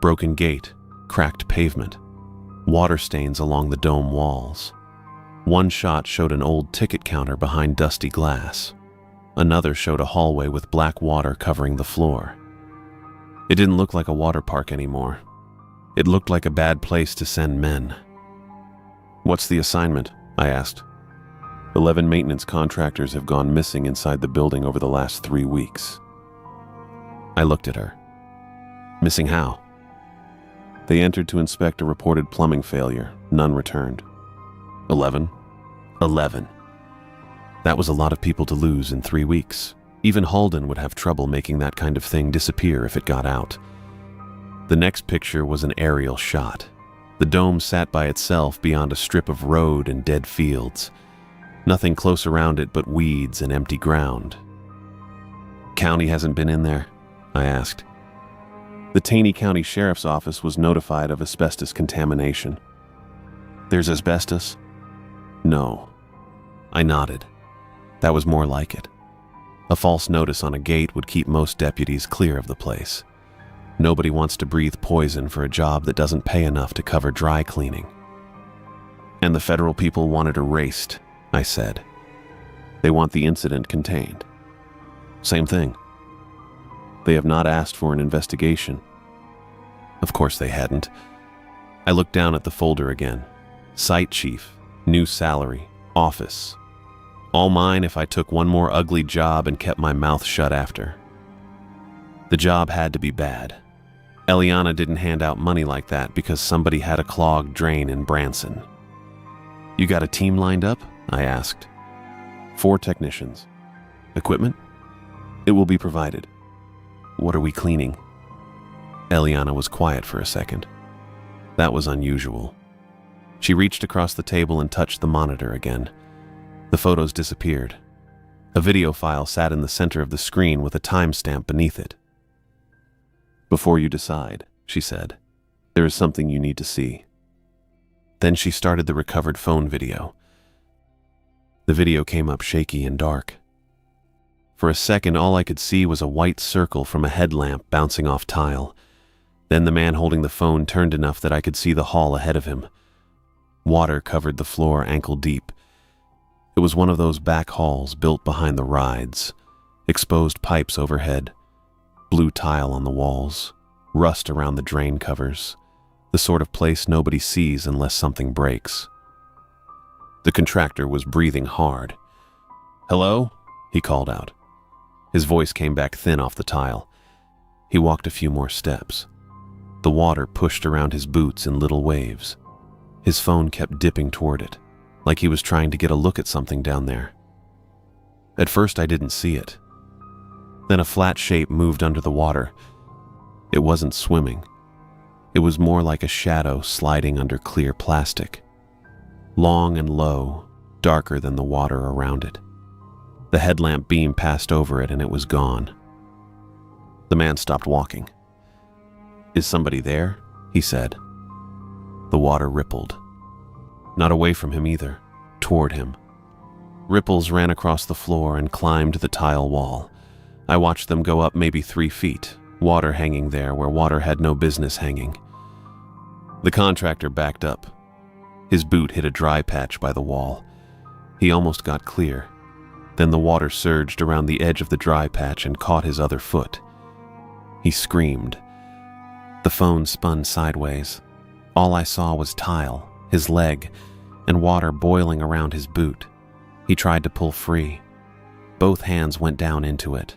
Broken gate, cracked pavement, water stains along the dome walls. One shot showed an old ticket counter behind dusty glass. Another showed a hallway with black water covering the floor. It didn't look like a water park anymore. It looked like a bad place to send men. "What's the assignment?" I asked. 11 maintenance contractors have gone missing inside the building over the last 3 weeks. I looked at her. "Missing how?" "They entered to inspect a reported plumbing failure. None returned." 11? 11. That was a lot of people to lose in 3 weeks. Even Halden would have trouble making that kind of thing disappear if it got out. The next picture was an aerial shot. The dome sat by itself beyond a strip of road and dead fields. Nothing close around it but weeds and empty ground. "County hasn't been in there?" I asked. "The Taney County Sheriff's Office was notified of asbestos contamination." "There's asbestos?" "No." I nodded. That was more like it. A false notice on a gate would keep most deputies clear of the place. Nobody wants to breathe poison for a job that doesn't pay enough to cover dry cleaning. "And the federal people want it erased," I said. "They want the incident contained." "Same thing." "They have not asked for an investigation." Of course they hadn't. I looked down at the folder again. Site chief, new salary, office. All mine if I took one more ugly job and kept my mouth shut after. The job had to be bad. Eliana didn't hand out money like that because somebody had a clogged drain in Branson. "You got a team lined up?" I asked. 4 technicians. "Equipment?" "It will be provided." "What are we cleaning?" Eliana was quiet for a second. That was unusual. She reached across the table and touched the monitor again. The photos disappeared. A video file sat in the center of the screen with a timestamp beneath it. "Before you decide," she said, "there is something you need to see." Then she started the recovered phone video. The video came up shaky and dark. For a second, all I could see was a white circle from a headlamp bouncing off tile. Then the man holding the phone turned enough that I could see the hall ahead of him. Water covered the floor ankle deep. It was one of those back halls built behind the rides. Exposed pipes overhead, blue tile on the walls, rust around the drain covers, the sort of place nobody sees unless something breaks. The contractor was breathing hard. "Hello?" he called out. His voice came back thin off the tile. He walked a few more steps. The water pushed around his boots in little waves. His phone kept dipping toward it, like he was trying to get a look at something down there. At first I didn't see it. Then a flat shape moved under the water. It wasn't swimming. It was more like a shadow sliding under clear plastic. Long and low, darker than the water around it. The headlamp beam passed over it and it was gone. The man stopped walking. "Is somebody there?" he said. The water rippled. Not away from him either, toward him. Ripples ran across the floor and climbed the tile wall. I watched them go up maybe 3 feet, water hanging there where water had no business hanging. The contractor backed up. His boot hit a dry patch by the wall. He almost got clear. Then the water surged around the edge of the dry patch and caught his other foot. He screamed. The phone spun sideways. All I saw was tile, his leg, and water boiling around his boot. He tried to pull free. Both hands went down into it.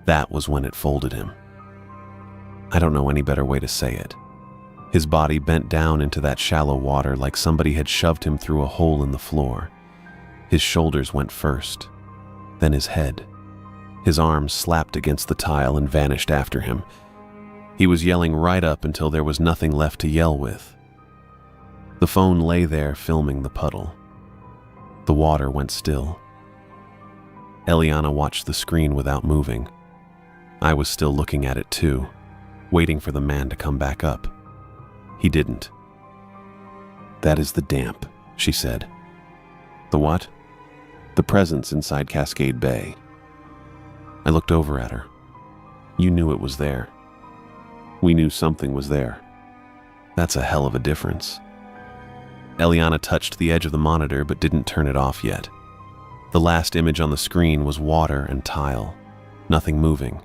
That was when it folded him. I don't know any better way to say it. His body bent down into that shallow water like somebody had shoved him through a hole in the floor. His shoulders went first, then his head. His arms slapped against the tile and vanished after him. He was yelling right up until there was nothing left to yell with. The phone lay there filming the puddle. The water went still. Eliana watched the screen without moving. I was still looking at it too, waiting for the man to come back up. He didn't. "That is the damp," she said. "The what?" "The presence inside Cascade Bay." I looked over at her. "You knew it was there." "We knew something was there." "That's a hell of a difference." Eliana touched the edge of the monitor but didn't turn it off yet. The last image on the screen was water and tile. Nothing moving.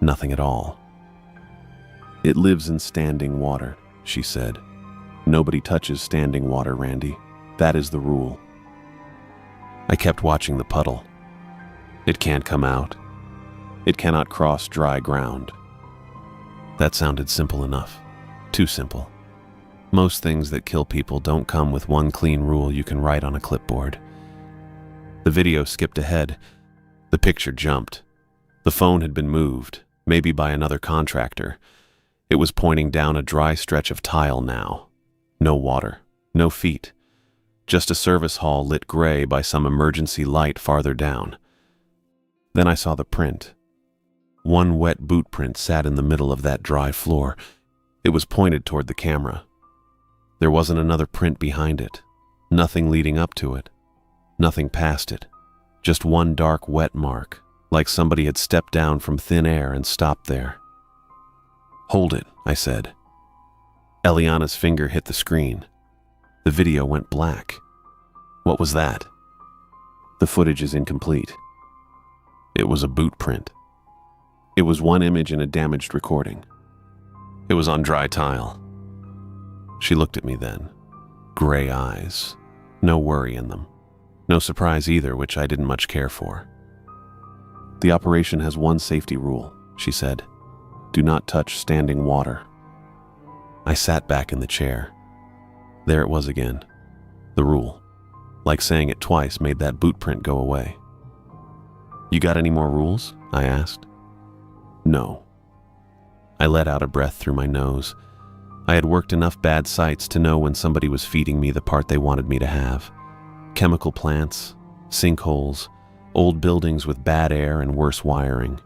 Nothing at all. "It lives in standing water," she said. "Nobody touches standing water, Randy. That is the rule." I kept watching the puddle. "It can't come out. It cannot cross dry ground." That sounded simple enough. Too simple. Most things that kill people don't come with one clean rule you can write on a clipboard. The video skipped ahead. The picture jumped. The phone had been moved, maybe by another contractor. It was pointing down a dry stretch of tile now. No water, no feet. Just a service hall lit gray by some emergency light farther down. Then I saw the print. One wet boot print sat in the middle of that dry floor. It was pointed toward the camera. There wasn't another print behind it. Nothing leading up to it. Nothing past it. Just one dark wet mark, like somebody had stepped down from thin air and stopped there. "Hold it," I said. Eliana's finger hit the screen. The video went black. "What was that?" "The footage is incomplete." It was a boot print. It was one image in a damaged recording. It was on dry tile. She looked at me then. Gray eyes. No worry in them. No surprise either, which I didn't much care for. "The operation has one safety rule," she said. "Do not touch standing water." I sat back in the chair. There it was again. The rule. Like saying it twice made that boot print go away. "You got any more rules?" I asked. "No." I let out a breath through my nose. I had worked enough bad sites to know when somebody was feeding me the part they wanted me to have. Chemical plants, sinkholes, old buildings with bad air and worse wiring.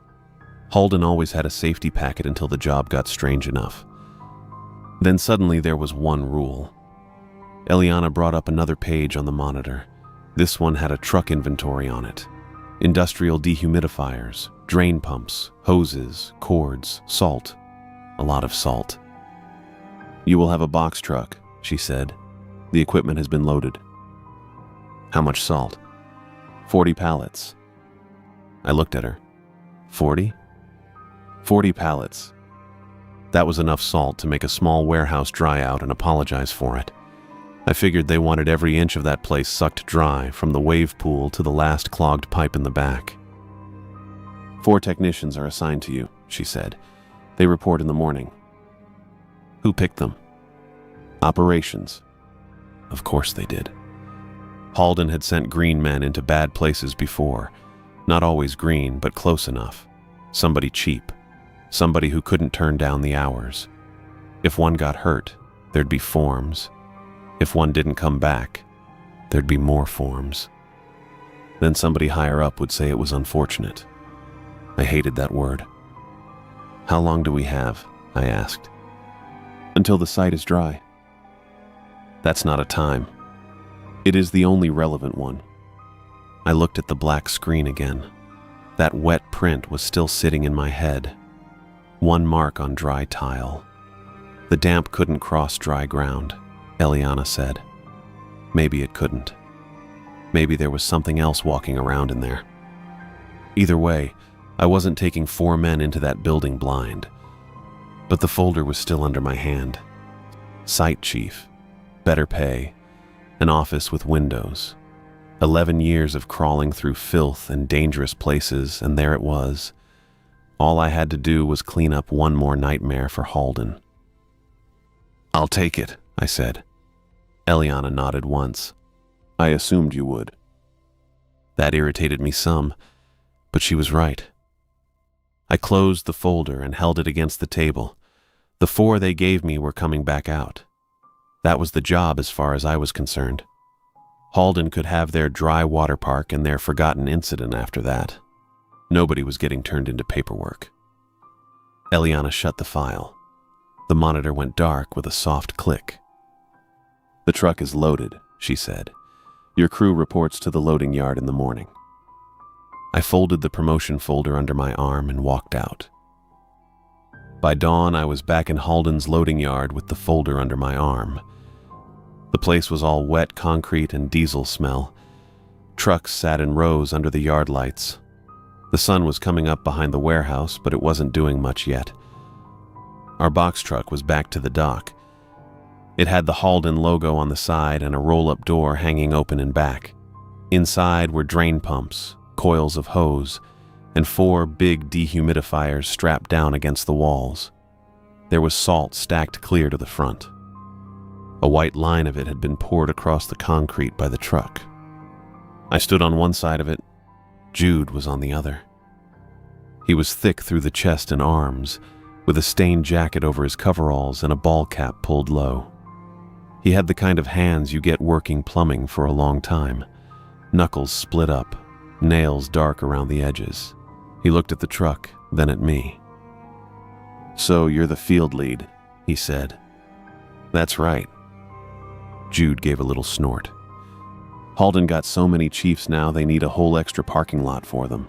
Halden always had a safety packet until the job got strange enough. Then suddenly there was one rule. Eliana brought up another page on the monitor. This one had a truck inventory on it. Industrial dehumidifiers, drain pumps, hoses, cords, salt. A lot of salt. "You will have a box truck," she said. "The equipment has been loaded." "How much salt?" 40 pallets. I looked at her. 40? 40 pallets. That was enough salt to make a small warehouse dry out and apologize for it. I figured they wanted every inch of that place sucked dry, from the wave pool to the last clogged pipe in the back. 4 technicians are assigned to you," she said. "They report in the morning." "Who picked them?" "Operations." Of course they did. Halden had sent green men into bad places before. Not always green, but close enough. Somebody cheap. Somebody who couldn't turn down the hours. If one got hurt, there'd be forms. If one didn't come back, there'd be more forms. Then somebody higher up would say it was unfortunate. I hated that word. "How long do we have?" I asked. "Until the site is dry." "That's not a time." "It is the only relevant one." I looked at the black screen again. That wet print was still sitting in my head. One mark on dry tile. The damp couldn't cross dry ground, Eliana said. Maybe it couldn't. Maybe there was something else walking around in there. Either way, I wasn't taking 4 men into that building blind. But the folder was still under my hand. Site chief, better pay, an office with windows. 11 years of crawling through filth and dangerous places, and there it was. All I had to do was clean up one more nightmare for Halden. "I'll take it," I said. Eliana nodded once. "I assumed you would." That irritated me some, but she was right. I closed the folder and held it against the table. The 4 they gave me were coming back out. That was the job as far as I was concerned. Halden could have their dry water park and their forgotten incident after that. Nobody was getting turned into paperwork. Eliana shut the file. The monitor went dark with a soft click. "The truck is loaded," she said. "Your crew reports to the loading yard in the morning." I folded the promotion folder under my arm and walked out. By dawn, I was back in Halden's loading yard with the folder under my arm. The place was all wet concrete and diesel smell. Trucks sat in rows under the yard lights. The sun was coming up behind the warehouse, but it wasn't doing much yet. Our box truck was back to the dock. It had the Halden logo on the side and a roll-up door hanging open in back. Inside were drain pumps, coils of hose, and 4 big dehumidifiers strapped down against the walls. There was salt stacked clear to the front. A white line of it had been poured across the concrete by the truck. I stood on one side of it. Jude was on the other. He was thick through the chest and arms, with a stained jacket over his coveralls and a ball cap pulled low. He had the kind of hands you get working plumbing for a long time, knuckles split up, nails dark around the edges. He looked at the truck, then at me. "So you're the field lead," he said. "That's right." Jude gave a little snort. "Halden got so many chiefs now they need a whole extra parking lot for them."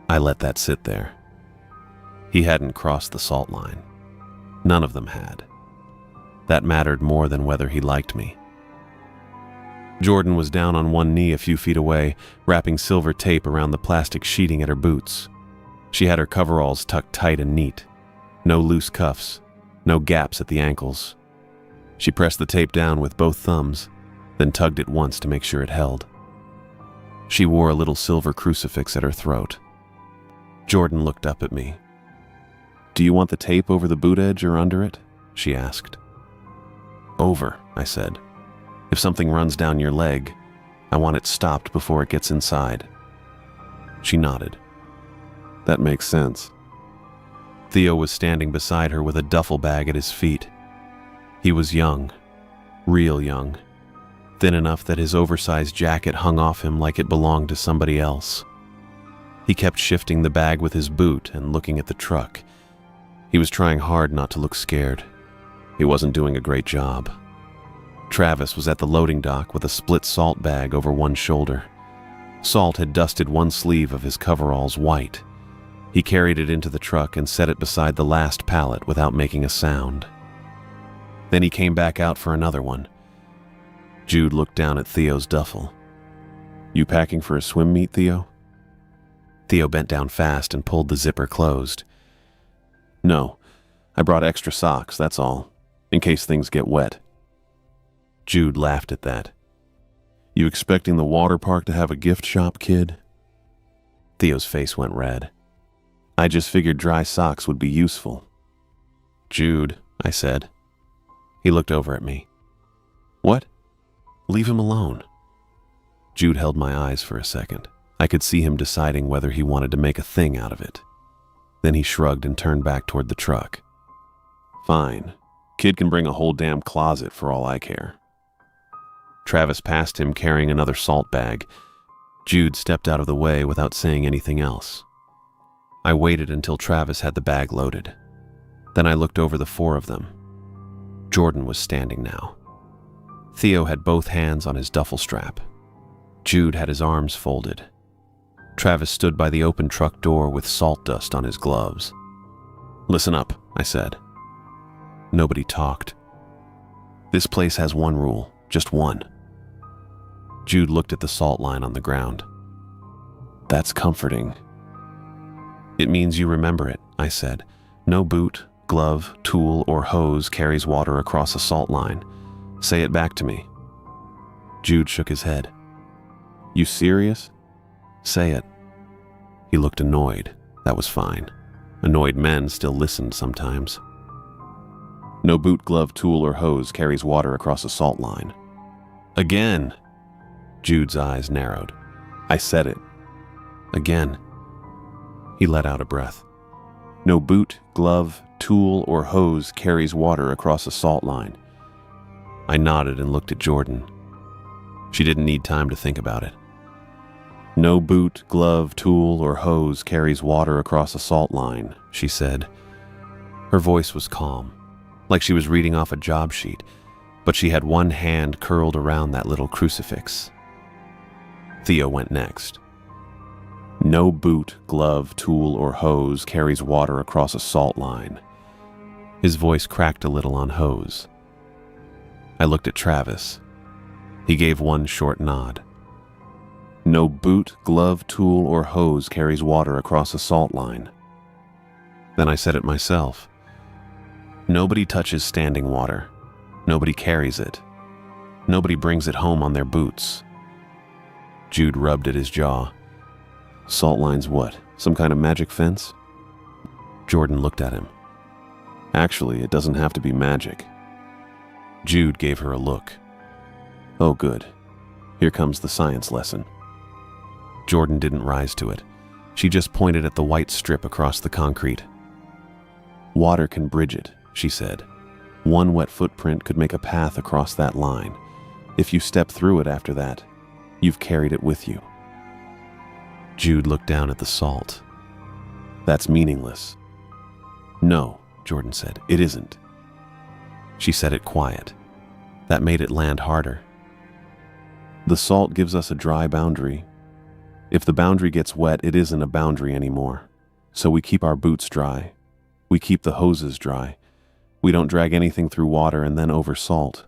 I let that sit there. He hadn't crossed the salt line. None of them had. That mattered more than whether he liked me. Jordan was down on one knee a few feet away, wrapping silver tape around the plastic sheeting at her boots. She had her coveralls tucked tight and neat. No loose cuffs, no gaps at the ankles. She pressed the tape down with both thumbs, then tugged it once to make sure it held. She wore a little silver crucifix at her throat. Jordan looked up at me. "Do you want the tape over the boot edge or under it?" she asked. "Over," I said. "If something runs down your leg, I want it stopped before it gets inside." She nodded. "That makes sense." Theo was standing beside her with a duffel bag at his feet. He was young, real young, thin enough that his oversized jacket hung off him like it belonged to somebody else. He kept shifting the bag with his boot and looking at the truck. He was trying hard not to look scared. He wasn't doing a great job. Travis was at the loading dock with a split salt bag over one shoulder. Salt had dusted one sleeve of his coveralls white. He carried it into the truck and set it beside the last pallet without making a sound. Then he came back out for another one. Jude looked down at Theo's duffel. "You packing for a swim meet, Theo?" Theo bent down fast and pulled the zipper closed. "No, I brought extra socks, that's all, in case things get wet." Jude laughed at that. "You expecting the water park to have a gift shop, kid?" Theo's face went red. "I just figured dry socks would be useful." "Jude," I said. He looked over at me. "What?" "Leave him alone." Jude held my eyes for a second. I could see him deciding whether he wanted to make a thing out of it. Then he shrugged and turned back toward the truck. "Fine. Kid can bring a whole damn closet for all I care." Travis passed him carrying another salt bag. Jude stepped out of the way without saying anything else. I waited until Travis had the bag loaded. Then I looked over the 4 of them. Jordan was standing now. Theo had both hands on his duffel strap. Jude had his arms folded. Travis stood by the open truck door with salt dust on his gloves. "Listen up," I said. Nobody talked. "This place has one rule, just one." Jude looked at the salt line on the ground. "That's comforting." "It means you remember it," I said. "No boot, glove, tool, or hose carries water across a salt line. Say it back to me." Jude shook his head. "You serious?" "Say it." He looked annoyed. That was fine. Annoyed men still listened sometimes. "No boot, glove, tool, or hose carries water across a salt line." "Again!" Jude's eyes narrowed. "I said it." "Again." He let out a breath. No boot, glove, tool, or hose carries water across a salt line. I nodded and looked at Jordan. She didn't need time to think about it. No boot, glove, tool, or hose carries water across a salt line, she said. Her voice was calm, like she was reading off a job sheet, but she had one hand curled around that little crucifix. Theo went next. No boot, glove, tool, or hose carries water across a salt line. His voice cracked a little on hose. I looked at Travis. He gave one short nod. No boot, glove, tool, or hose carries water across a salt line. Then I said it myself. Nobody touches standing water. Nobody carries it. Nobody brings it home on their boots. Jude rubbed at his jaw. Salt line's what? Some kind of magic fence? Jordan looked at him. Actually, it doesn't have to be magic. Jude gave her a look. Oh, good. Here comes the science lesson. Jordan didn't rise to it. She just pointed at the white strip across the concrete. Water can bridge it, she said. One wet footprint could make a path across that line. If you step through it after that, you've carried it with you. Jude looked down at the salt. That's meaningless. No, Jordan said, it isn't. She said it quiet. That made it land harder. The salt gives us a dry boundary. If the boundary gets wet, it isn't a boundary anymore. So we keep our boots dry. We keep the hoses dry. We don't drag anything through water and then over salt.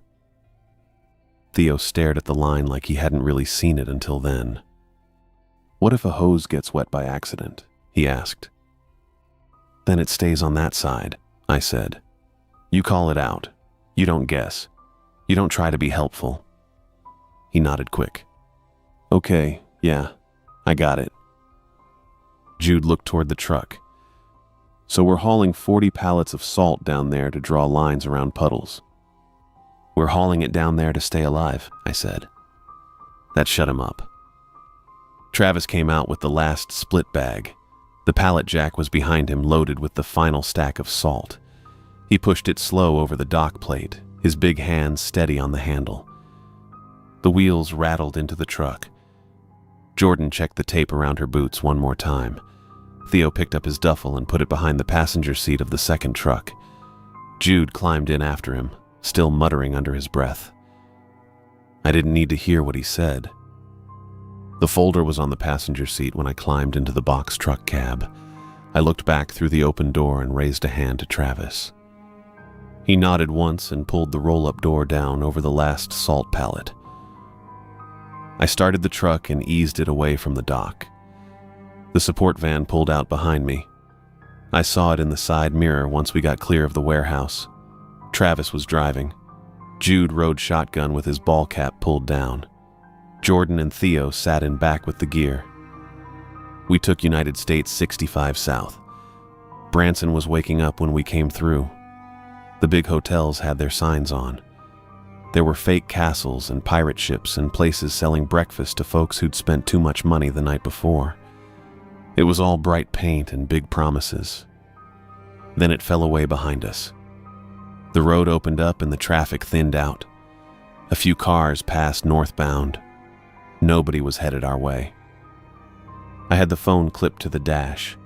Theo stared at the line like he hadn't really seen it until then. What if a hose gets wet by accident? He asked. Then it stays on that side, I said. You call it out. You don't guess. You don't try to be helpful. He nodded quick. Okay, yeah, I got it. Jude looked toward the truck. So we're hauling 40 pallets of salt down there to draw lines around puddles. We're hauling it down there to stay alive, I said. That shut him up. Travis came out with the last split bag. The pallet jack was behind him, loaded with the final stack of salt. He pushed it slow over the dock plate, his big hands steady on the handle. The wheels rattled into the truck. Jordan checked the tape around her boots one more time. Theo picked up his duffel and put it behind the passenger seat of the second truck. Jude climbed in after him, still muttering under his breath. I didn't need to hear what he said. The folder was on the passenger seat when I climbed into the box truck cab. I looked back through the open door and raised a hand to Travis. He nodded once and pulled the roll-up door down over the last salt pallet. I started the truck and eased it away from the dock. The support van pulled out behind me. I saw it in the side mirror once we got clear of the warehouse. Travis was driving. Jude rode shotgun with his ball cap pulled down. Jordan and Theo sat in back with the gear. We took United States 65 South. Branson was waking up when we came through. The big hotels had their signs on. There were fake castles and pirate ships and places selling breakfast to folks who'd spent too much money the night before. It was all bright paint and big promises. Then it fell away behind us. The road opened up and the traffic thinned out. A few cars passed northbound. Nobody was headed our way. I had the phone clipped to the dash.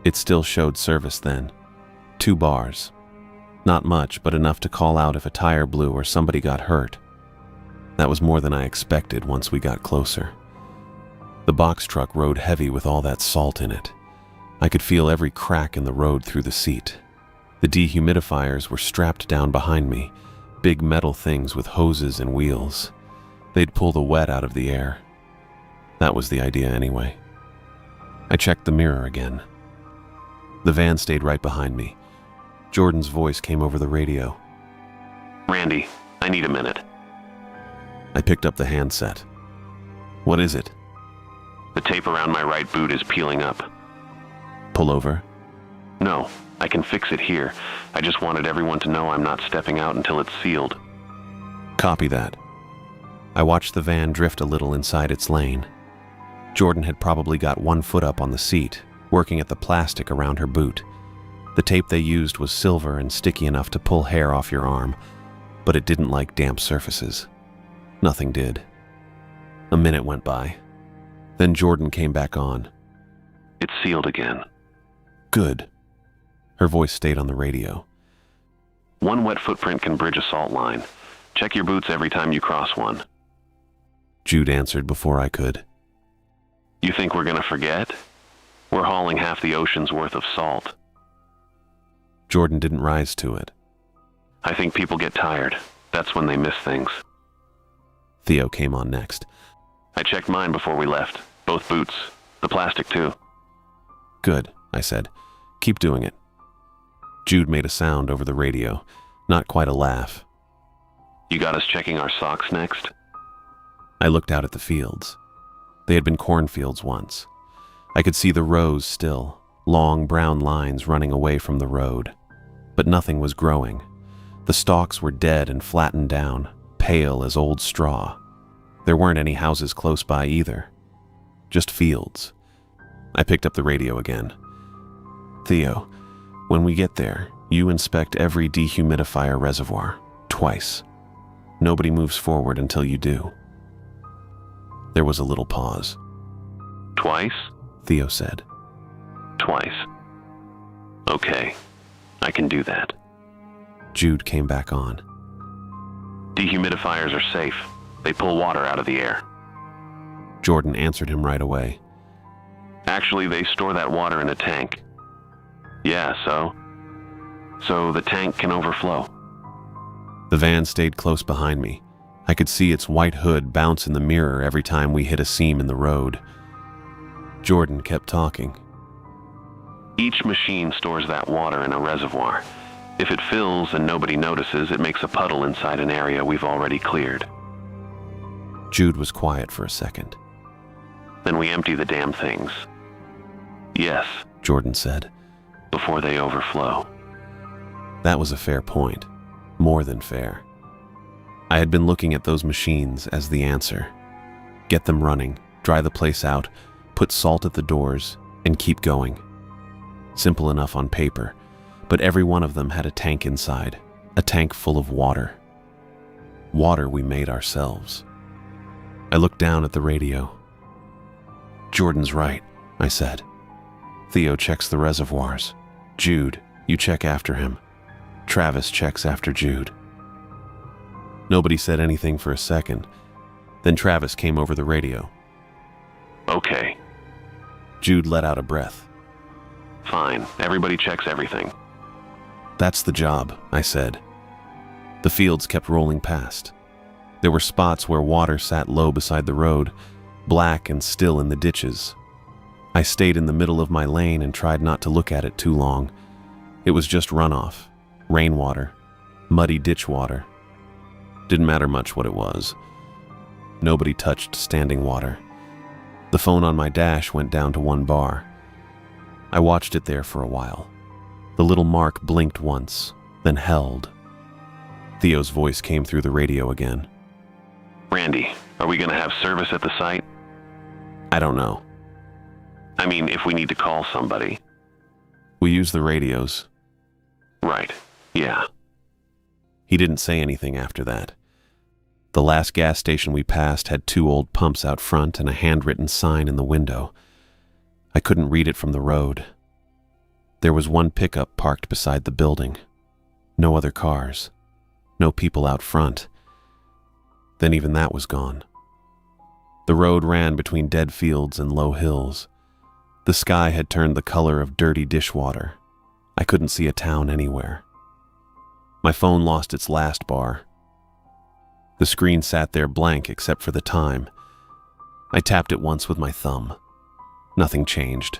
It still showed service then. 2 bars. Not much, but enough to call out if a tire blew or somebody got hurt. That was more than I expected once we got closer. The box truck rode heavy with all that salt in it. I could feel every crack in the road through the seat. The dehumidifiers were strapped down behind me, big metal things with hoses and wheels. They'd pull the wet out of the air. That was the idea anyway. I checked the mirror again. The van stayed right behind me. Jordan's voice came over the radio. Randy, I need a minute. I picked up the handset. What is it? The tape around my right boot is peeling up. Pull over. No, I can fix it here. I just wanted everyone to know I'm not stepping out until it's sealed. Copy that. I watched the van drift a little inside its lane. Jordan had probably got 1 foot up on the seat, working at the plastic around her boot. The tape they used was silver and sticky enough to pull hair off your arm, but it didn't like damp surfaces. Nothing did. A minute went by. Then Jordan came back on. It's sealed again. Good. Her voice stayed on the radio. One wet footprint can bridge a salt line. Check your boots every time you cross one. Jude answered before I could. You think we're gonna forget? We're hauling half the ocean's worth of salt. Jordan didn't rise to it. I think people get tired. That's when they miss things. Theo came on next. I checked mine before we left. Both boots. The plastic too. Good, I said. Keep doing it. Jude made a sound over the radio, not quite a laugh. You got us checking our socks next? I looked out at the fields. They had been cornfields once. I could see the rows still, long brown lines running away from the road. But nothing was growing. The stalks were dead and flattened down, pale as old straw. There weren't any houses close by either. Just fields. I picked up the radio again. Theo, when we get there, you inspect every dehumidifier reservoir, twice. Nobody moves forward until you do. There was a little pause. Twice? Theo said. Twice. Okay, I can do that. Jude came back on. Dehumidifiers are safe. They pull water out of the air. Jordan answered him right away. Actually, they store that water in a tank. Yeah, so the tank can overflow. The van stayed close behind me. I could see its white hood bounce in the mirror every time we hit a seam in the road. Jordan kept talking. Each machine stores that water in a reservoir. If it fills and nobody notices, it makes a puddle inside an area we've already cleared. Jude was quiet for a second. Then we empty the damn things. Yes, Jordan said. Before they overflow. That was a fair point. More than fair. I had been looking at those machines as the answer. Get them running, dry the place out, put salt at the doors, and keep going. Simple enough on paper, but every one of them had a tank inside, a tank full of water. Water we made ourselves. I looked down at the radio. Jordan's right, I said. Theo checks the reservoirs. Jude, you check after him. Travis checks after Jude. Nobody said anything for a second. Then Travis came over the radio. Okay. Jude let out a breath. Fine, everybody checks everything. That's the job, I said. The fields kept rolling past. There were spots where water sat low beside the road, black and still in the ditches. I stayed in the middle of my lane and tried not to look at it too long. It was just runoff, rainwater, muddy ditch water. Didn't matter much what it was. Nobody touched standing water. The phone on my dash went down to 1 bar. I watched it there for a while. The little mark blinked once, then held. Theo's voice came through the radio again. Randy, are we gonna have service at the site? I don't know. I mean, if we need to call somebody. We use the radios. Right, yeah. He didn't say anything after that. The last gas station we passed had 2 old pumps out front and a handwritten sign in the window. I couldn't read it from the road. There was 1 pickup parked beside the building. No other cars. No people out front. Then even that was gone. The road ran between dead fields and low hills. The sky had turned the color of dirty dishwater. I couldn't see a town anywhere. My phone lost its last bar. The screen sat there blank except for the time. I tapped it once with my thumb. Nothing changed.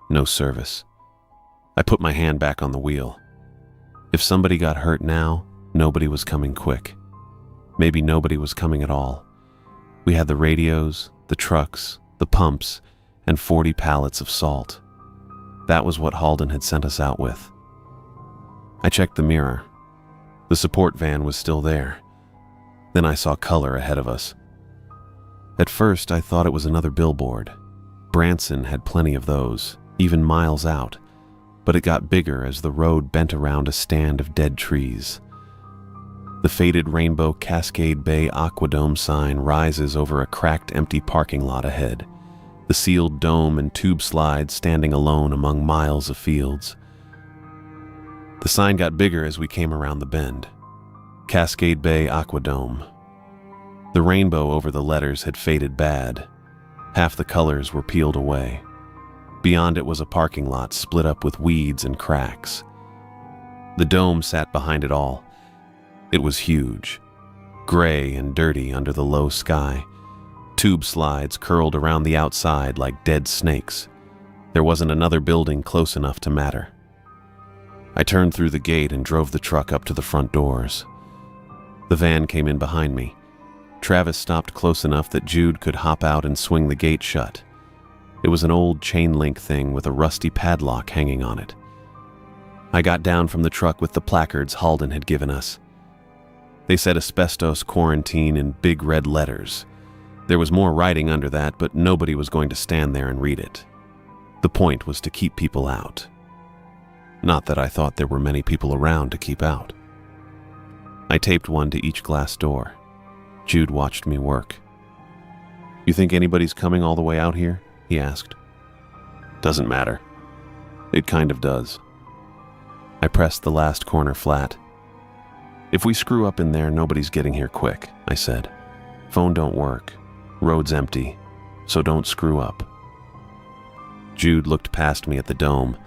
No service. I put my hand back on the wheel. If somebody got hurt now, nobody was coming quick. Maybe nobody was coming at all. We had the radios, the trucks, the pumps, and 40 pallets of salt. That was what Halden had sent us out with. I checked the mirror. The support van was still there. Then I saw color ahead of us. At first, I thought it was another billboard. Branson had plenty of those, even miles out, but it got bigger as the road bent around a stand of dead trees. The faded rainbow Cascade Bay Aquadome sign rises over a cracked, empty parking lot ahead, the sealed dome and tube slide standing alone among miles of fields. The sign got bigger as we came around the bend. Cascade Bay Aquadome. The rainbow over the letters had faded bad. Half the colors were peeled away. Beyond it was a parking lot split up with weeds and cracks. The dome sat behind it all. It was huge, gray and dirty under the low sky. Tube slides curled around the outside like dead snakes. There wasn't another building close enough to matter. I turned through the gate and drove the truck up to the front doors. The van came in behind me. Travis stopped close enough that Jude could hop out and swing the gate shut. It was an old chain link thing with a rusty padlock hanging on it. I got down from the truck with the placards Halden had given us. They said asbestos quarantine in big red letters. There was more writing under that, but nobody was going to stand there and read it. The point was to keep people out. Not that I thought there were many people around to keep out. I taped one to each glass door. Jude watched me work. "You think anybody's coming all the way out here?" he asked. "Doesn't matter." "It kind of does." I pressed the last corner flat. "If we screw up in there, nobody's getting here quick," I said. "Phone don't work. Road's empty, so don't screw up." Jude looked past me at the dome.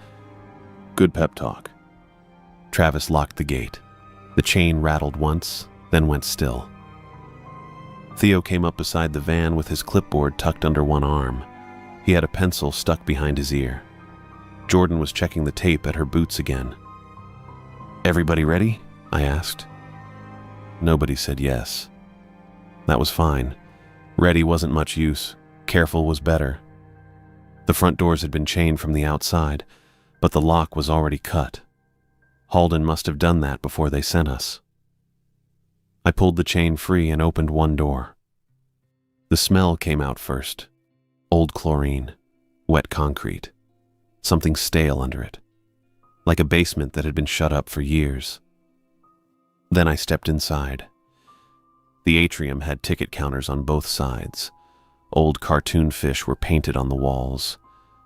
"Good pep talk." Travis locked the gate. The chain rattled once, then went still. Theo came up beside the van with his clipboard tucked under one arm. He had a pencil stuck behind his ear. Jordan was checking the tape at her boots again. "Everybody ready?" I asked. Nobody said yes. That was fine. Ready wasn't much use. Careful was better. The front doors had been chained from the outside, but the lock was already cut. Halden must have done that before they sent us. I pulled the chain free and opened one door. The smell came out first. Old chlorine, wet concrete, something stale under it, like a basement that had been shut up for years. Then I stepped inside. The atrium had ticket counters on both sides. Old cartoon fish were painted on the walls.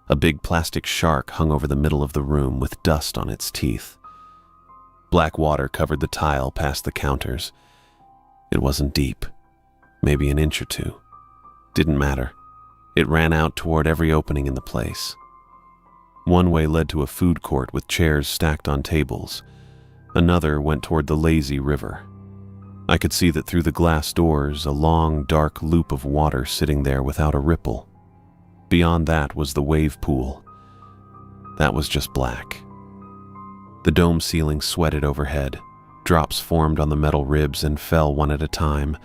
A big plastic shark hung over the middle of the room with dust on its teeth. Black water covered the tile past the counters. It wasn't deep, maybe an inch or two. Didn't matter. It ran out toward every opening in the place. One way led to a food court with chairs stacked on tables. Another went toward the lazy river. I could see that through the glass doors, a long, dark loop of water sitting there without a ripple. Beyond that was the wave pool. That was just black. The dome ceiling sweated overhead. Drops formed on the metal ribs and fell one at a time.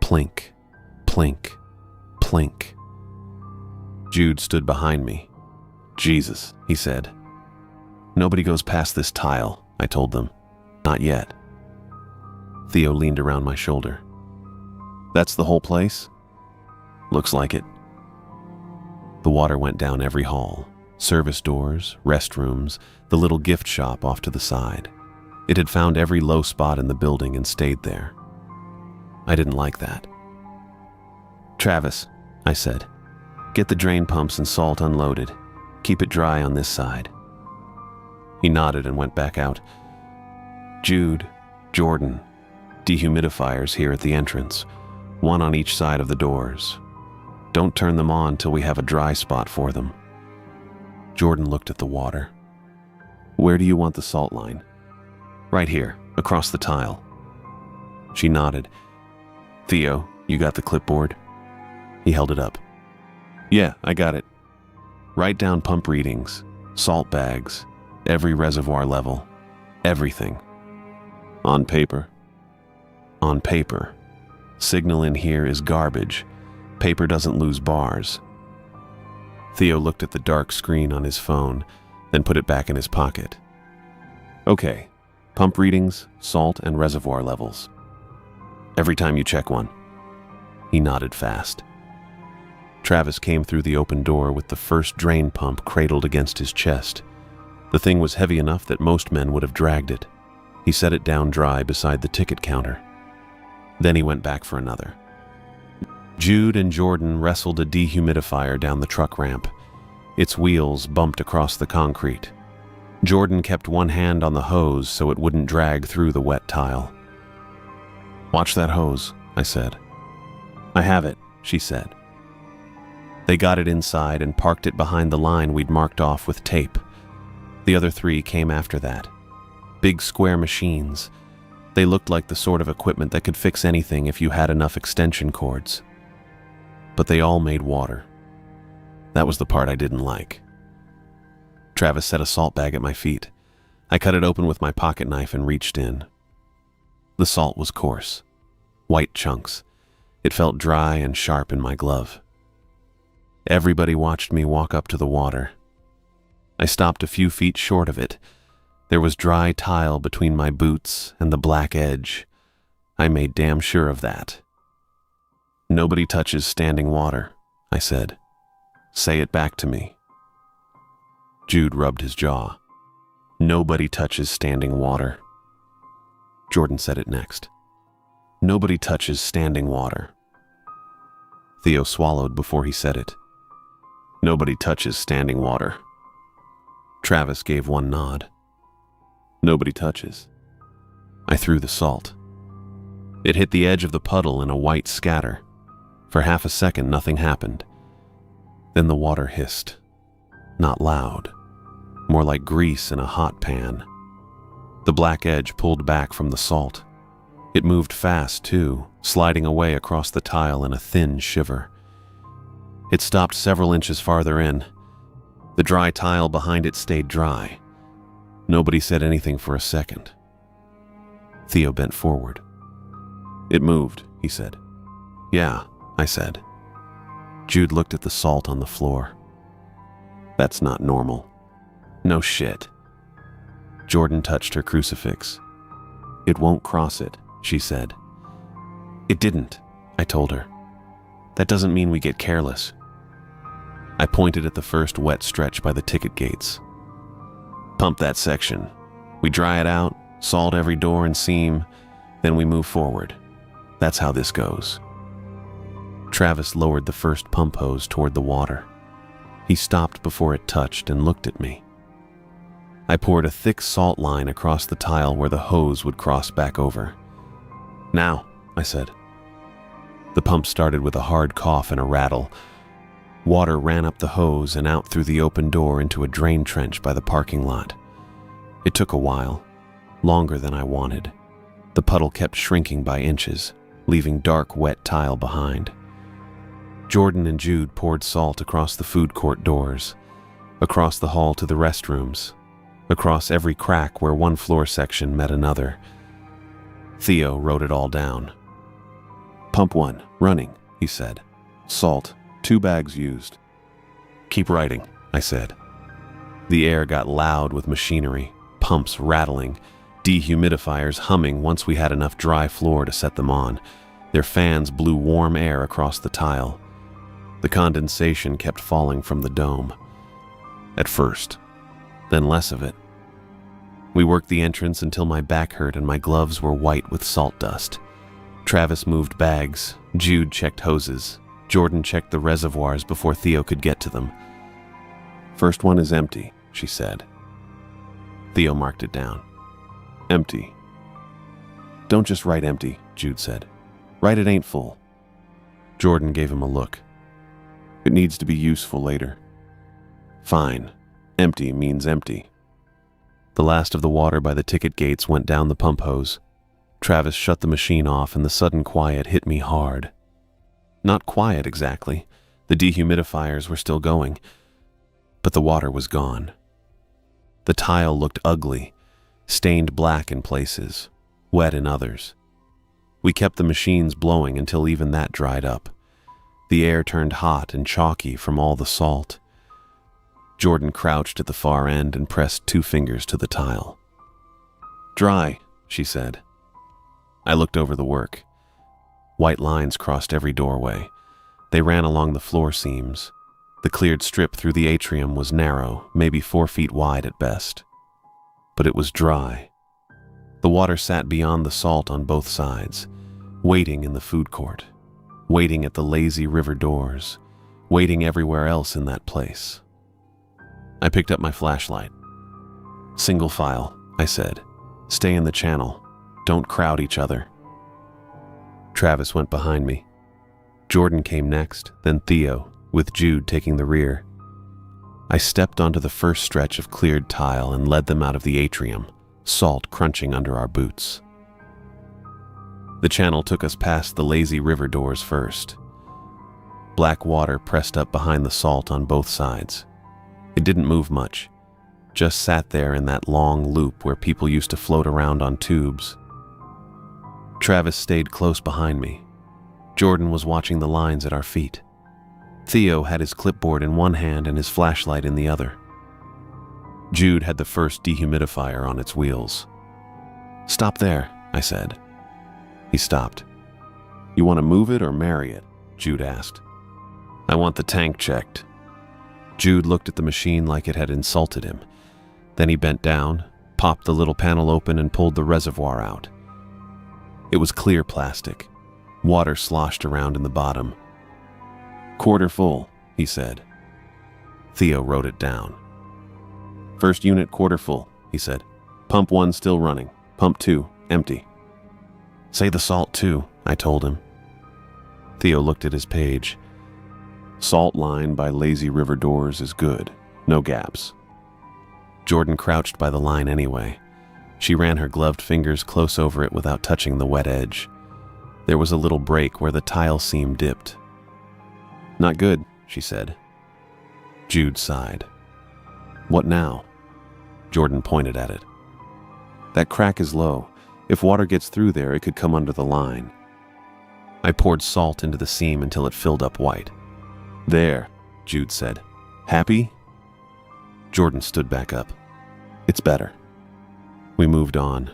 Plink, plink, plink. Jude stood behind me. "Jesus," he said. "Nobody goes past this tile," I told them. "Not yet." Theo leaned around my shoulder. "That's the whole place?" "Looks like it." The water went down every hall. Service doors, restrooms, the little gift shop off to the side. It had found every low spot in the building and stayed there. I didn't like that. "Travis," I said, "get the drain pumps and salt unloaded. Keep it dry on this side." He nodded and went back out. "Jude, Jordan, dehumidifiers here at the entrance, one on each side of the doors. Don't turn them on till we have a dry spot for them." Jordan looked at the water. "Where do you want the salt line?" "Right here, across the tile." She nodded. "Theo, you got the clipboard?" He held it up. "Yeah, I got it. Write down pump readings, salt bags, every reservoir level, everything." "On paper?" "On paper. Signal in here is garbage. Paper doesn't lose bars." Theo looked at the dark screen on his phone, then put it back in his pocket. "Okay. Pump readings, salt, and reservoir levels. Every time you check one." He nodded fast. Travis came through the open door with the first drain pump cradled against his chest. The thing was heavy enough that most men would have dragged it. He set it down dry beside the ticket counter. Then he went back for another. Jude and Jordan wrestled a dehumidifier down the truck ramp. Its wheels bumped across the concrete. Jordan kept one hand on the hose so it wouldn't drag through the wet tile. "Watch that hose," I said. "I have it," she said. They got it inside and parked it behind the line we'd marked off with tape. The other three came after that. Big square machines. They looked like the sort of equipment that could fix anything if you had enough extension cords. But they all made water. That was the part I didn't like. Travis set a salt bag at my feet. I cut it open with my pocket knife and reached in. The salt was coarse. White chunks. It felt dry and sharp in my glove. Everybody watched me walk up to the water. I stopped a few feet short of it. There was dry tile between my boots and the black edge. I made damn sure of that. "Nobody touches standing water," I said. "Say it back to me." Jude rubbed his jaw. "Nobody touches standing water." Jordan said it next. "Nobody touches standing water." Theo swallowed before he said it. "Nobody touches standing water." Travis gave one nod. "Nobody touches." I threw the salt. It hit the edge of the puddle in a white scatter. For half a second, nothing happened. Then the water hissed. Not loud. More like grease in a hot pan. The black edge pulled back from the salt. It moved fast, too, sliding away across the tile in a thin shiver. It stopped several inches farther in. The dry tile behind it stayed dry. Nobody said anything for a second. Theo bent forward. "It moved," he said. "Yeah," I said. Jude looked at the salt on the floor. "That's not normal." "No shit." Jordan touched her crucifix. "It won't cross it," she said. "It didn't," I told her. "That doesn't mean we get careless." I pointed at the first wet stretch by the ticket gates. "Pump that section. We dry it out, salt every door and seam, then we move forward. That's how this goes." Travis lowered the first pump hose toward the water. He stopped before it touched and looked at me. I poured a thick salt line across the tile where the hose would cross back over. "Now," I said. The pump started with a hard cough and a rattle. Water ran up the hose and out through the open door into a drain trench by the parking lot. It took a while, longer than I wanted. The puddle kept shrinking by inches, leaving dark, wet tile behind. Jordan and Jude poured salt across the food court doors, across the hall to the restrooms, across every crack where one floor section met another. Theo wrote it all down. "Pump 1, running," he said. "Salt, 2 bags used." "Keep writing," I said. The air got loud with machinery, pumps rattling, dehumidifiers humming once we had enough dry floor to set them on. Their fans blew warm air across the tile. The condensation kept falling from the dome. At first, then less of it. We worked the entrance until my back hurt and my gloves were white with salt dust. Travis moved bags, Jude checked hoses, Jordan checked the reservoirs before Theo could get to them. "First one is empty," she said. Theo marked it down. "Empty." "Don't just write empty," Jude said. "Write it ain't full." Jordan gave him a look. "It needs to be useful later." "Fine. Empty means empty." The last of the water by the ticket gates went down the pump hose. Travis shut the machine off and the sudden quiet hit me hard. Not quiet exactly. The dehumidifiers were still going, but the water was gone. The tile looked ugly, stained black in places, wet in others. We kept the machines blowing until even that dried up. The air turned hot and chalky from all the salt. Jordan crouched at the far end and pressed 2 fingers to the tile. "Dry," she said. I looked over the work. White lines crossed every doorway. They ran along the floor seams. The cleared strip through the atrium was narrow, maybe 4 feet wide at best. But it was dry. The water sat beyond the salt on both sides, waiting in the food court, waiting at the lazy river doors, waiting everywhere else in that place. I picked up my flashlight. "Single file," I said. "Stay in the channel. Don't crowd each other." Travis went behind me. Jordan came next, then Theo, with Jude taking the rear. I stepped onto the first stretch of cleared tile and led them out of the atrium, salt crunching under our boots. The channel took us past the lazy river doors first. Black water pressed up behind the salt on both sides. It didn't move much, just sat there in that long loop where people used to float around on tubes. Travis stayed close behind me. Jordan was watching the lines at our feet. Theo had his clipboard in one hand and his flashlight in the other. Jude had the first dehumidifier on its wheels. "Stop there," I said. He stopped. "You want to move it or marry it?" Jude asked. "I want the tank checked." Jude looked at the machine like it had insulted him. Then he bent down, popped the little panel open and pulled the reservoir out. It was clear plastic. Water sloshed around in the bottom. "Quarter full," he said. Theo wrote it down. "First unit quarter full," he said. "Pump 1 still running. Pump 2 empty." "Say the salt too," I told him. Theo looked at his page. "Salt line by lazy river doors is good. No gaps." Jordan crouched by the line anyway. She ran her gloved fingers close over it without touching the wet edge. There was a little break where the tile seam dipped. "Not good," she said. Jude sighed. "What now?" Jordan pointed at it. "That crack is low. If water gets through there, it could come under the line." I poured salt into the seam until it filled up white. "There," Jude said. "Happy?" Jordan stood back up. "It's better." We moved on.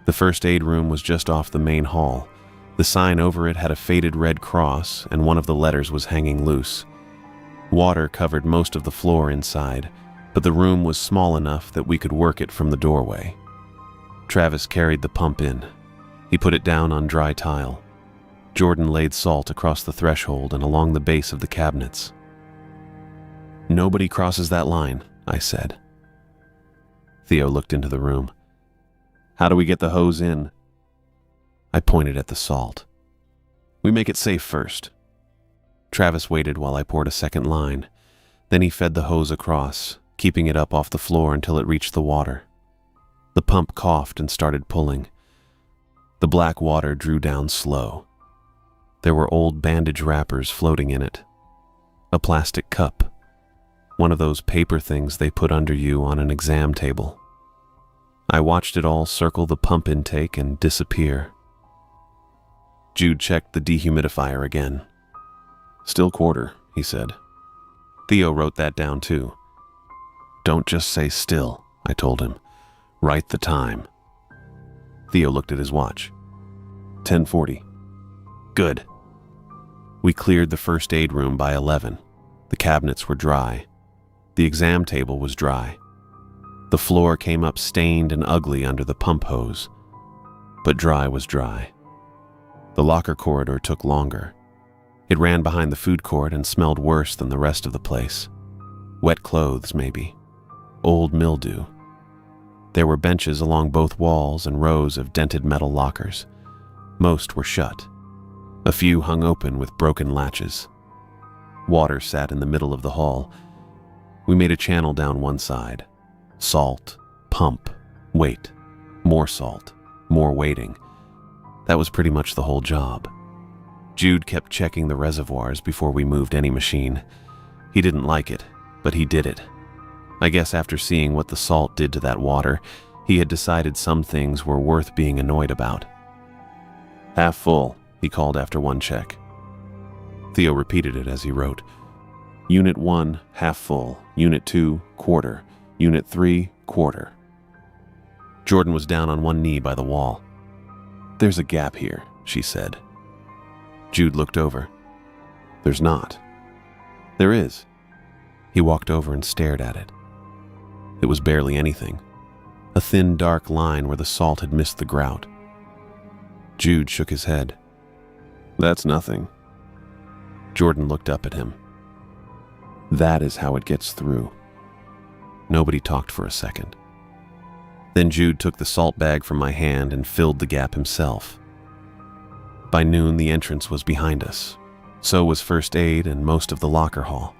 The first aid room was just off the main hall. The sign over it had a faded red cross, and one of the letters was hanging loose. Water covered most of the floor inside, but the room was small enough that we could work it from the doorway. Travis carried the pump in. He put it down on dry tile. Jordan laid salt across the threshold and along the base of the cabinets. "Nobody crosses that line," I said. Theo looked into the room. "How do we get the hose in?" I pointed at the salt. "We make it safe first." Travis waited while I poured a second line. Then he fed the hose across, keeping it up off the floor until it reached the water. The pump coughed and started pulling. The black water drew down slow. There were old bandage wrappers floating in it. A plastic cup. One of those paper things they put under you on an exam table. I watched it all circle the pump intake and disappear. Jude checked the dehumidifier again. "Still quarter," he said. Theo wrote that down too. "Don't just say still," I told him. "Write the time." Theo looked at his watch. 10:40. "Good." We cleared the first aid room by 11. The cabinets were dry. The exam table was dry. The floor came up stained and ugly under the pump hose, but dry was dry. The locker corridor took longer. It ran behind the food court and smelled worse than the rest of the place. Wet clothes, maybe. Old mildew. There were benches along both walls and rows of dented metal lockers. Most were shut. A few hung open with broken latches. Water sat in the middle of the hall. We made a channel down one side. Salt, pump, wait. More salt, more waiting. That was pretty much the whole job. Jude kept checking the reservoirs before we moved any machine. He didn't like it, but he did it. I guess after seeing what the salt did to that water, he had decided some things were worth being annoyed about. "Half full," he called after one check. Theo repeated it as he wrote. "Unit 1, half full. Unit 2, quarter. Unit 3, quarter." Jordan was down on one knee by the wall. "There's a gap here," she said. Jude looked over. There's not. There is. He walked over and stared at it. It was barely anything. A thin, dark line where the salt had missed the grout. Jude shook his head. That's nothing. Jordan looked up at him. That is how it gets through. Nobody talked for a second. Then Jude took the salt bag from my hand and filled the gap himself. By noon, the entrance was behind us. So was first aid and most of the locker hall.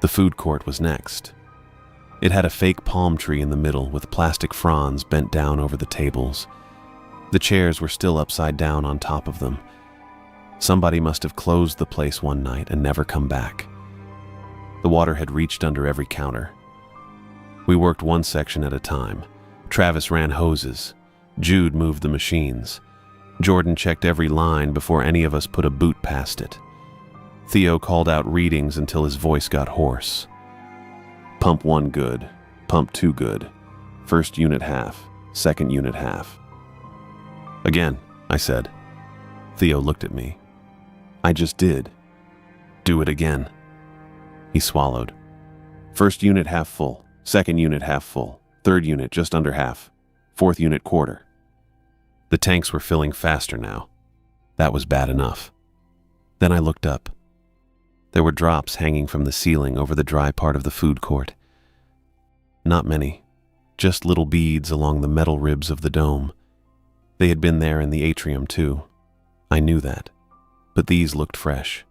The food court was next. It had a fake palm tree in the middle with plastic fronds bent down over the tables. The chairs were still upside down on top of them. Somebody must have closed the place one night and never come back. The water had reached under every counter. We worked one section at a time. Travis ran hoses. Jude moved the machines. Jordan checked every line before any of us put a boot past it. Theo called out readings until his voice got hoarse. Pump 1 good, pump 2 good, first unit half, second unit half. Again, I said. Theo looked at me. I just did. Do it again. He swallowed. First unit half full, second unit half full, third unit just under half, fourth unit quarter. The tanks were filling faster now. That was bad enough. Then I looked up. There were drops hanging from the ceiling over the dry part of the food court. Not many, just little beads along the metal ribs of the dome. They had been there in the atrium too. I knew that. But these looked fresh.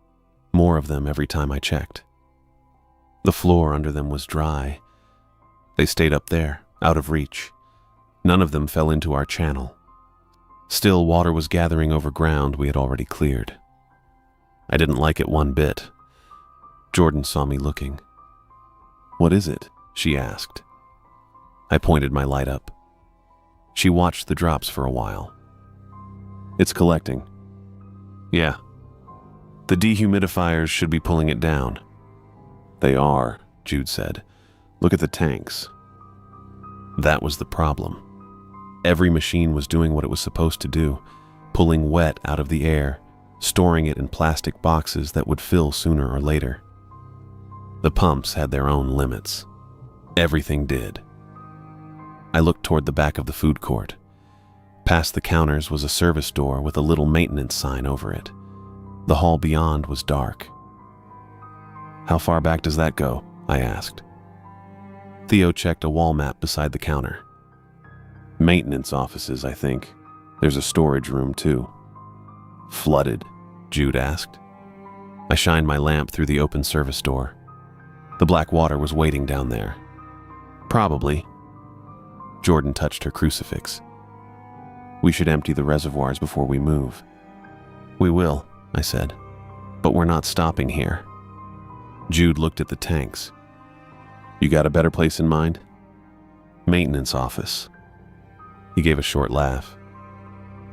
More of them every time I checked. The floor under them was dry. They stayed up there, out of reach. None of them fell into our channel. Still, water was gathering over ground we had already cleared. I didn't like it one bit. Jordan saw me looking. What is it? She asked. I pointed my light up. She watched the drops for a while. It's collecting. Yeah. The dehumidifiers should be pulling it down. They are, Jude said. Look at the tanks. That was the problem. Every machine was doing what it was supposed to do, pulling wet out of the air, storing it in plastic boxes that would fill sooner or later. The pumps had their own limits. Everything did. I looked toward the back of the food court. Past the counters was a service door with a little maintenance sign over it. The hall beyond was dark. How far back does that go? I asked. Theo checked a wall map beside the counter. Maintenance offices, I think. There's a storage room, too. Flooded? Jude asked. I shined my lamp through the open service door. The black water was waiting down there. Probably. Jordan touched her crucifix. We should empty the reservoirs before we move. We will, I said. But we're not stopping here. Jude looked at the tanks. You got a better place in mind? Maintenance office. He gave a short laugh.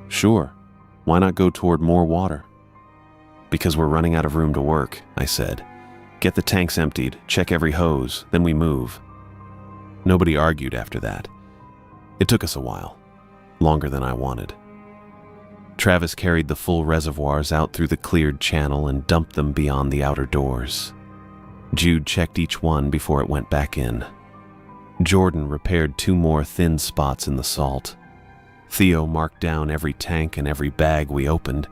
Sure. Why not go toward more water? Because we're running out of room to work, I said. Get the tanks emptied, check every hose, then we move. Nobody argued after that. It took us a while. Longer than I wanted. Travis carried the full reservoirs out through the cleared channel and dumped them beyond the outer doors. Jude checked each one before it went back in. Jordan repaired 2 more thin spots in the salt. Theo marked down every tank and every bag we opened.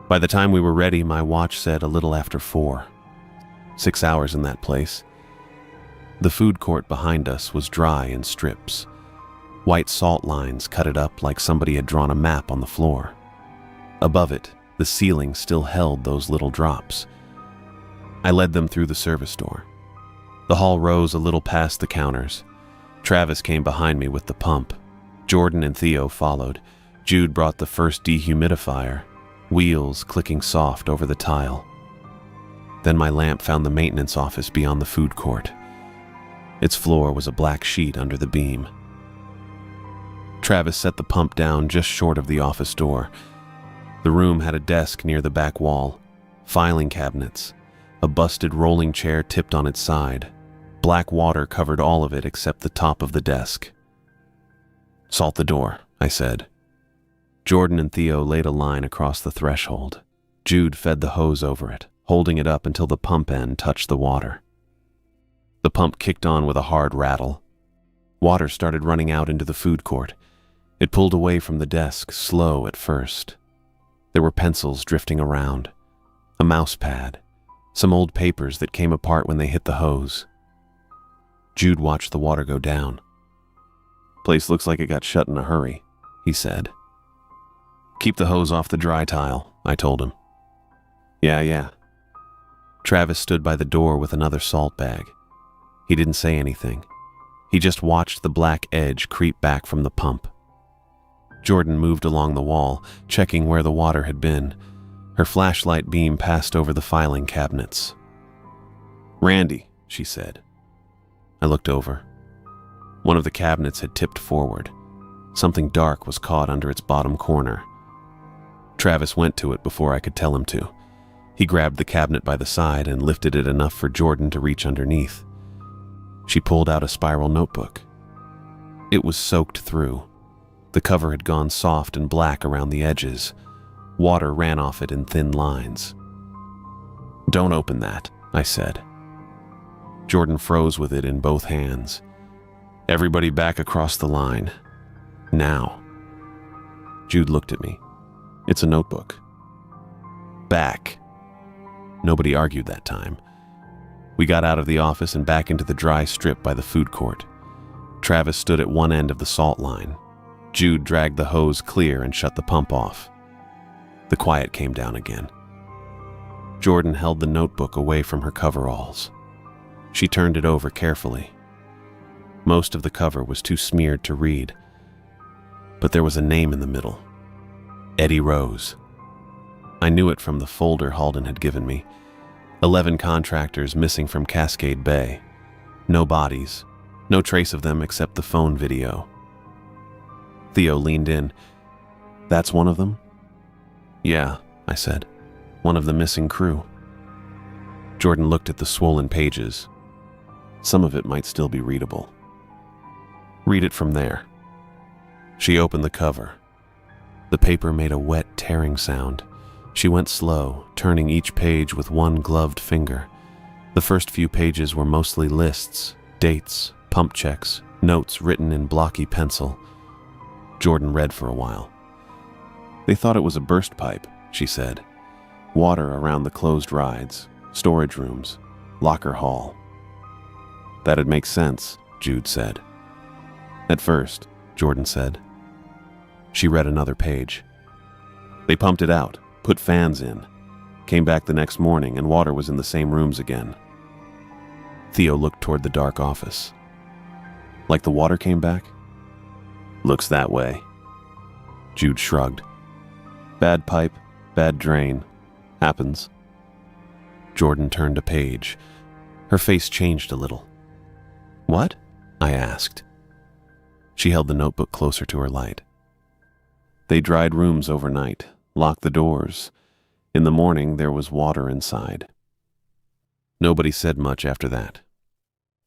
By the time we were ready, my watch said a little after 4. 6 hours in that place. The food court behind us was dry in strips. White salt lines cut it up like somebody had drawn a map on the floor. Above it, the ceiling still held those little drops. I led them through the service door. The hall rose a little past the counters. Travis came behind me with the pump. Jordan and Theo followed. Jude brought the first dehumidifier, wheels clicking soft over the tile. Then my lamp found the maintenance office beyond the food court. Its floor was a black sheet under the beam. Travis set the pump down just short of the office door. The room had a desk near the back wall, filing cabinets, a busted rolling chair tipped on its side. Black water covered all of it except the top of the desk. Salt the door, I said. Jordan and Theo laid a line across the threshold. Jude fed the hose over it, holding it up until the pump end touched the water. The pump kicked on with a hard rattle. Water started running out into the food court. It pulled away from the desk, slow at first. There were pencils drifting around, a mouse pad, some old papers that came apart when they hit the hose. Jude watched the water go down. "Place looks like it got shut in a hurry," he said. "Keep the hose off the dry tile," I told him. Yeah. Travis stood by the door with another salt bag. He didn't say anything. He just watched the black edge creep back from the pump. Jordan moved along the wall, checking where the water had been. Her flashlight beam passed over the filing cabinets. "Randy," she said. I looked over. One of the cabinets had tipped forward. Something dark was caught under its bottom corner. Travis went to it before I could tell him to. He grabbed the cabinet by the side and lifted it enough for Jordan to reach underneath. She pulled out a spiral notebook. It was soaked through. The cover had gone soft and black around the edges. Water ran off it in thin lines. "Don't open that," I said. Jordan froze with it in both hands. "Everybody back across the line. Now." Jude looked at me. "It's a notebook." "Back." Nobody argued that time. We got out of the office and back into the dry strip by the food court. Travis stood at one end of the salt line. Jude dragged the hose clear and shut the pump off. The quiet came down again. Jordan held the notebook away from her coveralls. She turned it over carefully. Most of the cover was too smeared to read, but there was a name in the middle. Eddie Rose. I knew it from the folder Halden had given me. 11 contractors missing from Cascade Bay. No bodies. No trace of them except the phone video. Theo leaned in. "That's one of them?" "Yeah," I said. "One of the missing crew." Jordan looked at the swollen pages. Some of it might still be readable. "Read it from there." She opened the cover. The paper made a wet, tearing sound. She went slow, turning each page with one gloved finger. The first few pages were mostly lists, dates, pump checks, notes written in blocky pencil. Jordan read for a while. "They thought it was a burst pipe," she said. "Water around the closed rides, storage rooms, locker hall." "That'd make sense," Jude said. "At first," Jordan said. She read another page. "They pumped it out, put fans in. Came back the next morning and water was in the same rooms again." Theo looked toward the dark office. "Like the water came back?" "Looks that way." Jude shrugged. "Bad pipe, bad drain. Happens." Jordan turned a page. Her face changed a little. "What?" I asked. She held the notebook closer to her light. "They dried rooms overnight, locked the doors. In the morning, there was water inside." Nobody said much after that.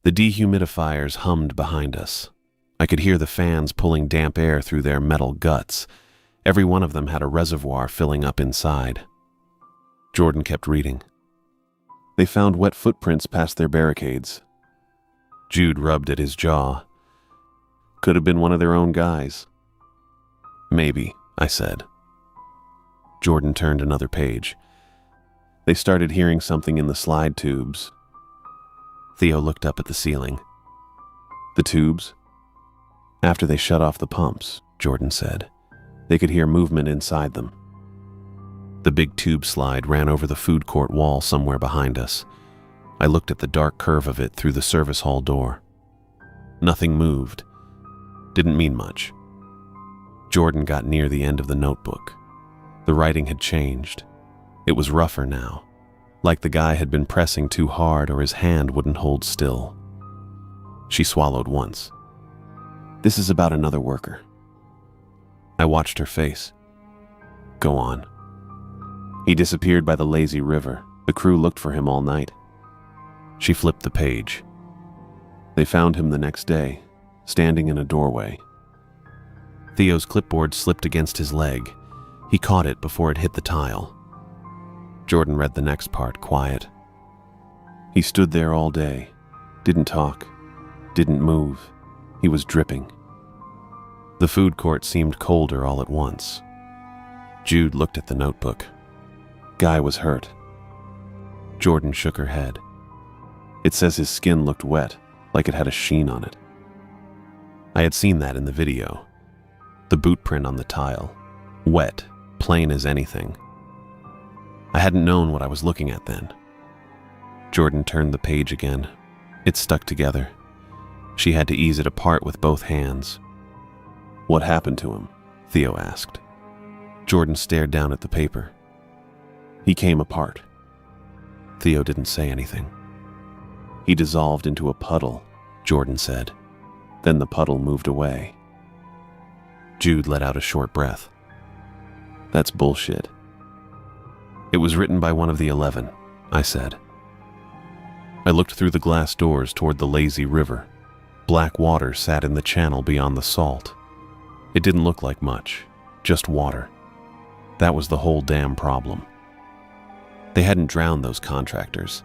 The dehumidifiers hummed behind us. I could hear the fans pulling damp air through their metal guts. Every one of them had a reservoir filling up inside. Jordan kept reading. "They found wet footprints past their barricades." Jude rubbed at his jaw. "Could have been one of their own guys." "Maybe," I said. Jordan turned another page. "They started hearing something in the slide tubes." Theo looked up at the ceiling. "The tubes?" "After they shut off the pumps," Jordan said. "They could hear movement inside them." The big tube slide ran over the food court wall somewhere behind us. I looked at the dark curve of it through the service hall door. Nothing moved. Didn't mean much. Jordan got near the end of the notebook. The writing had changed. It was rougher now, like the guy had been pressing too hard or his hand wouldn't hold still. She swallowed once. "This is about another worker." I watched her face. "Go on." "He disappeared by the lazy river. The crew looked for him all night." She flipped the page. "They found him the next day, standing in a doorway." Theo's clipboard slipped against his leg. He caught it before it hit the tile. Jordan read the next part, quiet. He stood there all day, didn't talk, didn't move. He was dripping. The food court seemed colder all at once. Jude looked at the notebook. Guy was hurt. Jordan shook her head. It says his skin looked wet, like it had a sheen on it. I had seen that in the video. The boot print on the tile. Wet, plain as anything. I hadn't known what I was looking at then. Jordan turned the page again. It stuck together. She had to ease it apart with both hands. What happened to him? Theo asked. Jordan stared down at the paper. He came apart. Theo didn't say anything. He dissolved into a puddle, Jordan said. Then the puddle moved away. Jude let out a short breath. That's bullshit. It was written by one of the 11, I said. I looked through the glass doors toward the lazy river. Black water sat in the channel beyond the salt. It didn't look like much, just water. That was the whole damn problem. They hadn't drowned those contractors.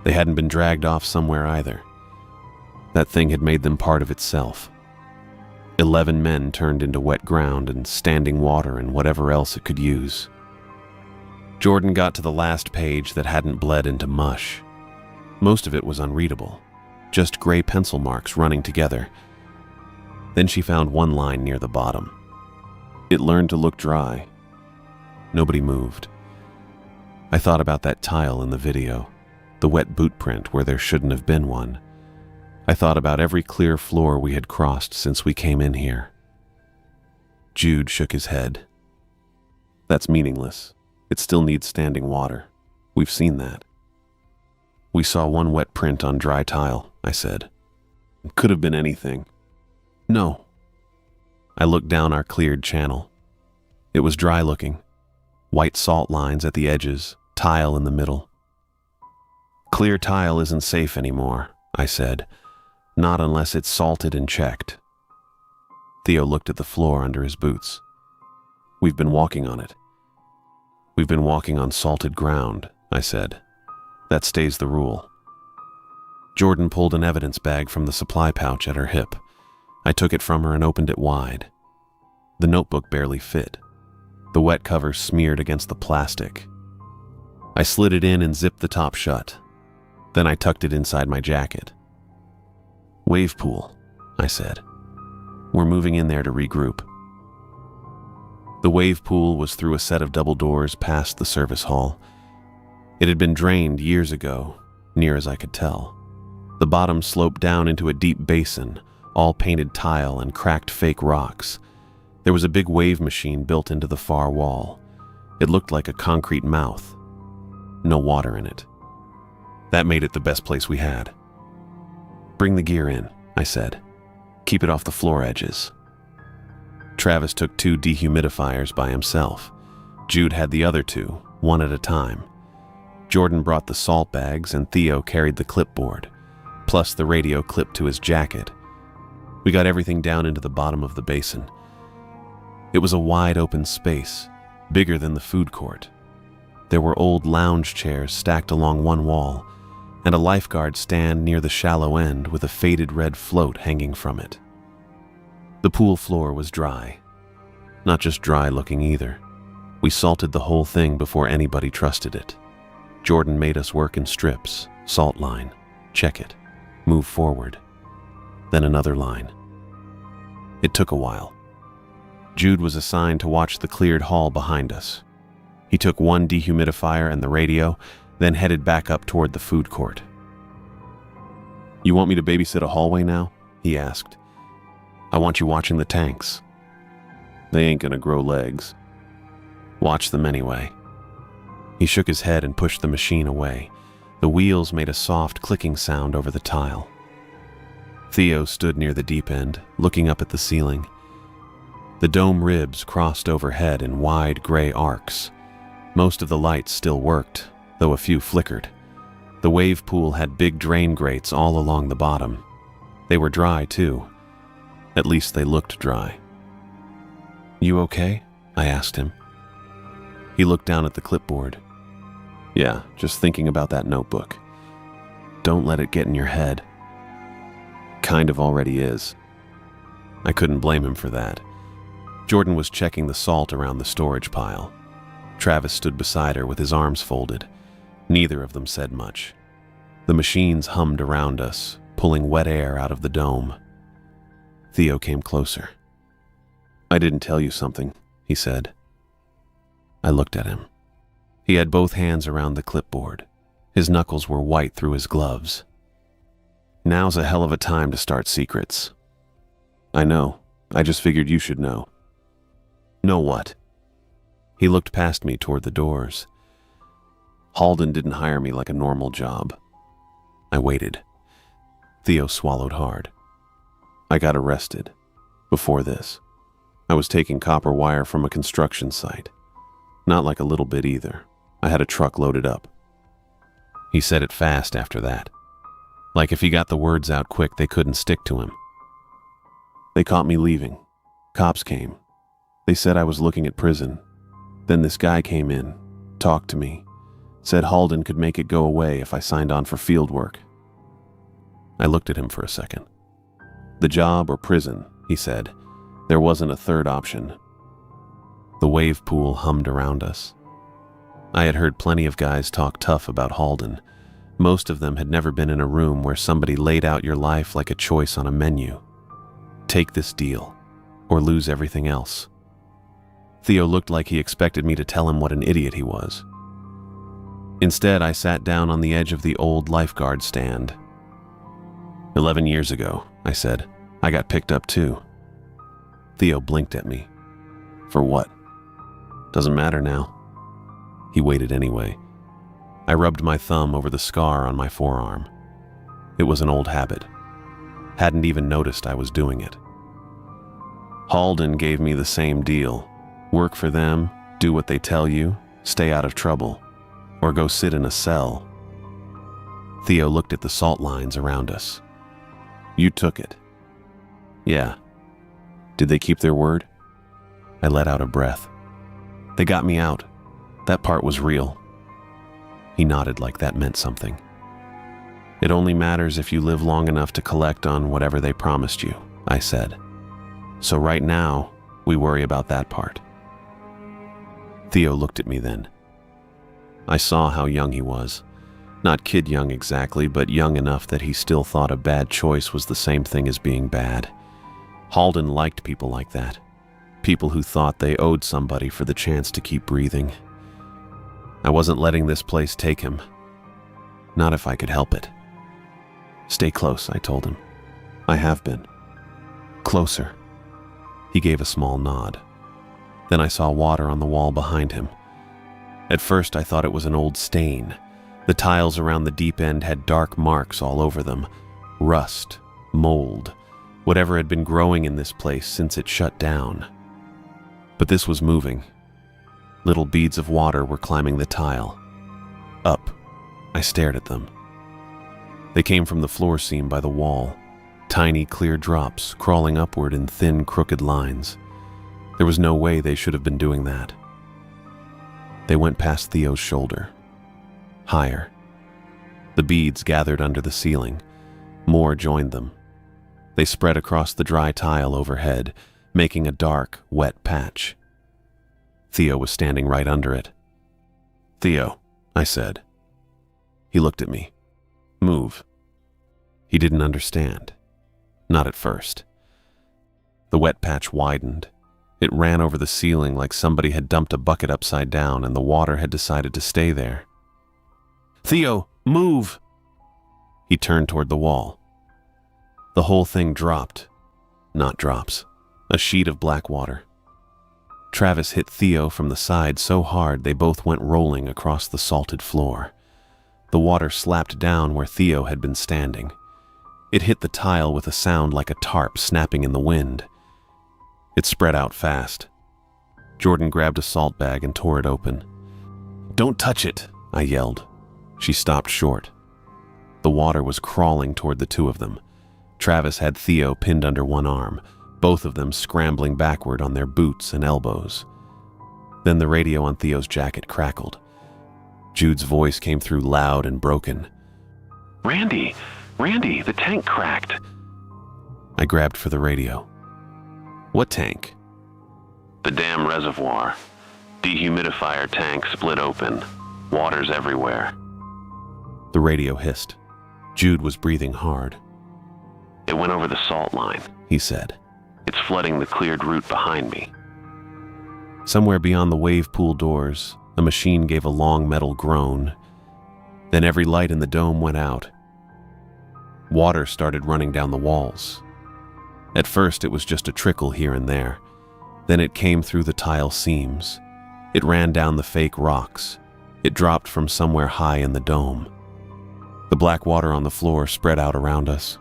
They hadn't been dragged off somewhere either. That thing had made them part of itself. 11 men turned into wet ground and standing water and whatever else it could use. Jordan got to the last page that hadn't bled into mush. Most of it was unreadable, just gray pencil marks running together. Then she found one line near the bottom. It learned to look dry. Nobody moved. I thought about that tile in the video, the wet boot print where there shouldn't have been one. I thought about every clear floor we had crossed since we came in here. Jude shook his head. That's meaningless. It still needs standing water. We've seen that. We saw one wet print on dry tile, I said. It could have been anything. No. I looked down our cleared channel. It was dry looking. White salt lines at the edges, tile in the middle. Clear tile isn't safe anymore, I said. Not unless it's salted and checked. Theo looked at the floor under his boots. We've been walking on it. We've been walking on salted ground, I said. That stays the rule. Jordan pulled an evidence bag from the supply pouch at her hip. I took it from her and opened it wide. The notebook barely fit. The wet cover smeared against the plastic. I slid it in and zipped the top shut. Then I tucked it inside my jacket. Wave pool, I said. We're moving in there to regroup. The wave pool was through a set of double doors past the service hall. It had been drained years ago, near as I could tell. The bottom sloped down into a deep basin, all painted tile and cracked fake rocks. There was a big wave machine built into the far wall. It looked like a concrete mouth. No water in it. That made it the best place we had. Bring the gear in, I said. Keep it off the floor edges. Travis took 2 dehumidifiers by himself. Jude had the other 2, one at a time. Jordan brought the salt bags and Theo carried the clipboard, plus the radio clipped to his jacket. We got everything down into the bottom of the basin. It was a wide open space, bigger than the food court. There were old lounge chairs stacked along one wall, and a lifeguard stand near the shallow end with a faded red float hanging from it. The pool floor was dry. Not just dry looking either. We salted the whole thing before anybody trusted it. Jordan made us work in strips, salt line, check it, move forward, then another line. It took a while. Jude was assigned to watch the cleared hall behind us. He took 1 dehumidifier and the radio, then headed back up toward the food court. You want me to babysit a hallway now? He asked. I want you watching the tanks. They ain't gonna grow legs. Watch them anyway. He shook his head and pushed the machine away. The wheels made a soft clicking sound over the tile. Theo stood near the deep end, looking up at the ceiling. The dome ribs crossed overhead in wide gray arcs. Most of the lights still worked, though a few flickered. The wave pool had big drain grates all along the bottom. They were dry, too. At least they looked dry. You okay? I asked him. He looked down at the clipboard. Yeah, just thinking about that notebook. Don't let it get in your head. Kind of already is. I couldn't blame him for that. Jordan was checking the salt around the storage pile. Travis stood beside her with his arms folded. Neither of them said much. The machines hummed around us, pulling wet air out of the dome. Theo came closer. "I didn't tell you something," he said. I looked at him. He had both hands around the clipboard. His knuckles were white through his gloves. "Now's a hell of a time to start secrets." "I know. I just figured you should know." "Know what?" He looked past me toward the doors. "Halden didn't hire me like a normal job." I waited. Theo swallowed hard. "I got arrested. Before this. I was taking copper wire from a construction site. Not like a little bit either. I had a truck loaded up." He said it fast after that. Like if he got the words out quick, they couldn't stick to him. "They caught me leaving. Cops came. They said I was looking at prison. Then this guy came in, talked to me, said Halden could make it go away if I signed on for field work." I looked at him for a second. "The job or prison," he said. "There wasn't a third option." The wave pool hummed around us. I had heard plenty of guys talk tough about Halden. Most of them had never been in a room where somebody laid out your life like a choice on a menu. Take this deal, or lose everything else. Theo looked like he expected me to tell him what an idiot he was. Instead, I sat down on the edge of the old lifeguard stand. 11 years ago, I said, I got picked up too. Theo blinked at me. "For what?" "Doesn't matter now." He waited anyway. I rubbed my thumb over the scar on my forearm. It was an old habit. Hadn't even noticed I was doing it. "Halden gave me the same deal. Work for them, do what they tell you, stay out of trouble, or go sit in a cell." Theo looked at the salt lines around us. "You took it." "Yeah." "Did they keep their word?" I let out a breath. "They got me out. That part was real." He nodded like that meant something. "It only matters if you live long enough to collect on whatever they promised you," I said. "So right now, we worry about that part." Theo looked at me then. I saw how young he was. Not kid young exactly, but young enough that he still thought a bad choice was the same thing as being bad. Halden liked people like that. People who thought they owed somebody for the chance to keep breathing. I wasn't letting this place take him. Not if I could help it. "Stay close," I told him. "I have been." "Closer." He gave a small nod. Then I saw water on the wall behind him. At first I thought it was an old stain. The tiles around the deep end had dark marks all over them. Rust, mold, whatever had been growing in this place since it shut down. But this was moving. Little beads of water were climbing the tile. Up. I stared at them. They came from the floor seam by the wall. Tiny, clear drops crawling upward in thin, crooked lines. There was no way they should have been doing that. They went past Theo's shoulder. Higher. The beads gathered under the ceiling. More joined them. They spread across the dry tile overhead, making a dark, wet patch. Theo was standing right under it. "Theo," I said. He looked at me. "Move." He didn't understand. Not at first. The wet patch widened. It ran over the ceiling like somebody had dumped a bucket upside down and the water had decided to stay there. "Theo, move!" He turned toward the wall. The whole thing dropped. Not drops. A sheet of black water. Travis hit Theo from the side so hard they both went rolling across the salted floor. The water slapped down where Theo had been standing. It hit the tile with a sound like a tarp snapping in the wind. It spread out fast. Jordan grabbed a salt bag and tore it open. "Don't touch it," I yelled. She stopped short. The water was crawling toward the two of them. Travis had Theo pinned under one arm, both of them scrambling backward on their boots and elbows. Then the radio on Theo's jacket crackled. Jude's voice came through loud and broken. Randy, the tank cracked. I grabbed for the radio. What tank? The damn reservoir. Dehumidifier tank split open. Water's everywhere. The radio hissed. Jude was breathing hard. It went over the salt line, he said. It's flooding the cleared route behind me. Somewhere beyond the wave pool doors, a machine gave a long metal groan. Then every light in the dome went out. Water started running down the walls. At first, it was just a trickle here and there. Then it came through the tile seams. It ran down the fake rocks. It dropped from somewhere high in the dome. The black water on the floor spread out around us.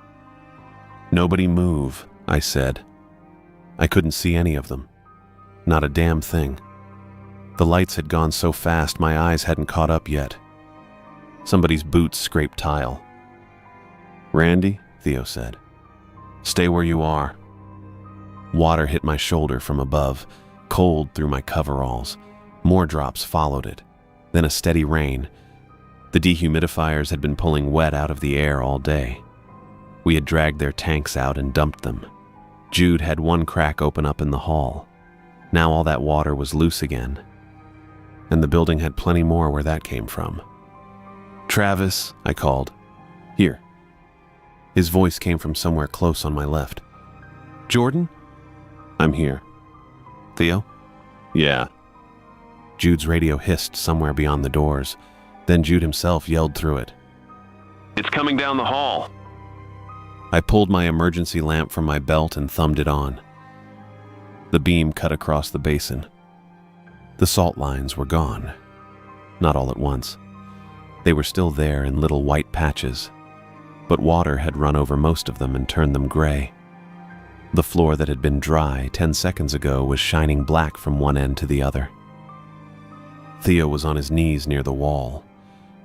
Nobody move, I said. I couldn't see any of them. Not a damn thing. The lights had gone so fast my eyes hadn't caught up yet. Somebody's boots scraped tile. Randy, Theo said. Stay where you are. Water hit my shoulder from above, cold through my coveralls. More drops followed it. Then a steady rain. The dehumidifiers had been pulling wet out of the air all day. We had dragged their tanks out and dumped them. Jude had one crack open up in the hall. Now all that water was loose again. And the building had plenty more where that came from. Travis, I called. Here. His voice came from somewhere close on my left. Jordan? I'm here. Theo? Yeah. Jude's radio hissed somewhere beyond the doors. Then Jude himself yelled through it. It's coming down the hall. I pulled my emergency lamp from my belt and thumbed it on. The beam cut across the basin. The salt lines were gone. Not all at once. They were still there in little white patches, but water had run over most of them and turned them gray. The floor that had been dry 10 seconds ago was shining black from one end to the other. Theo was on his knees near the wall.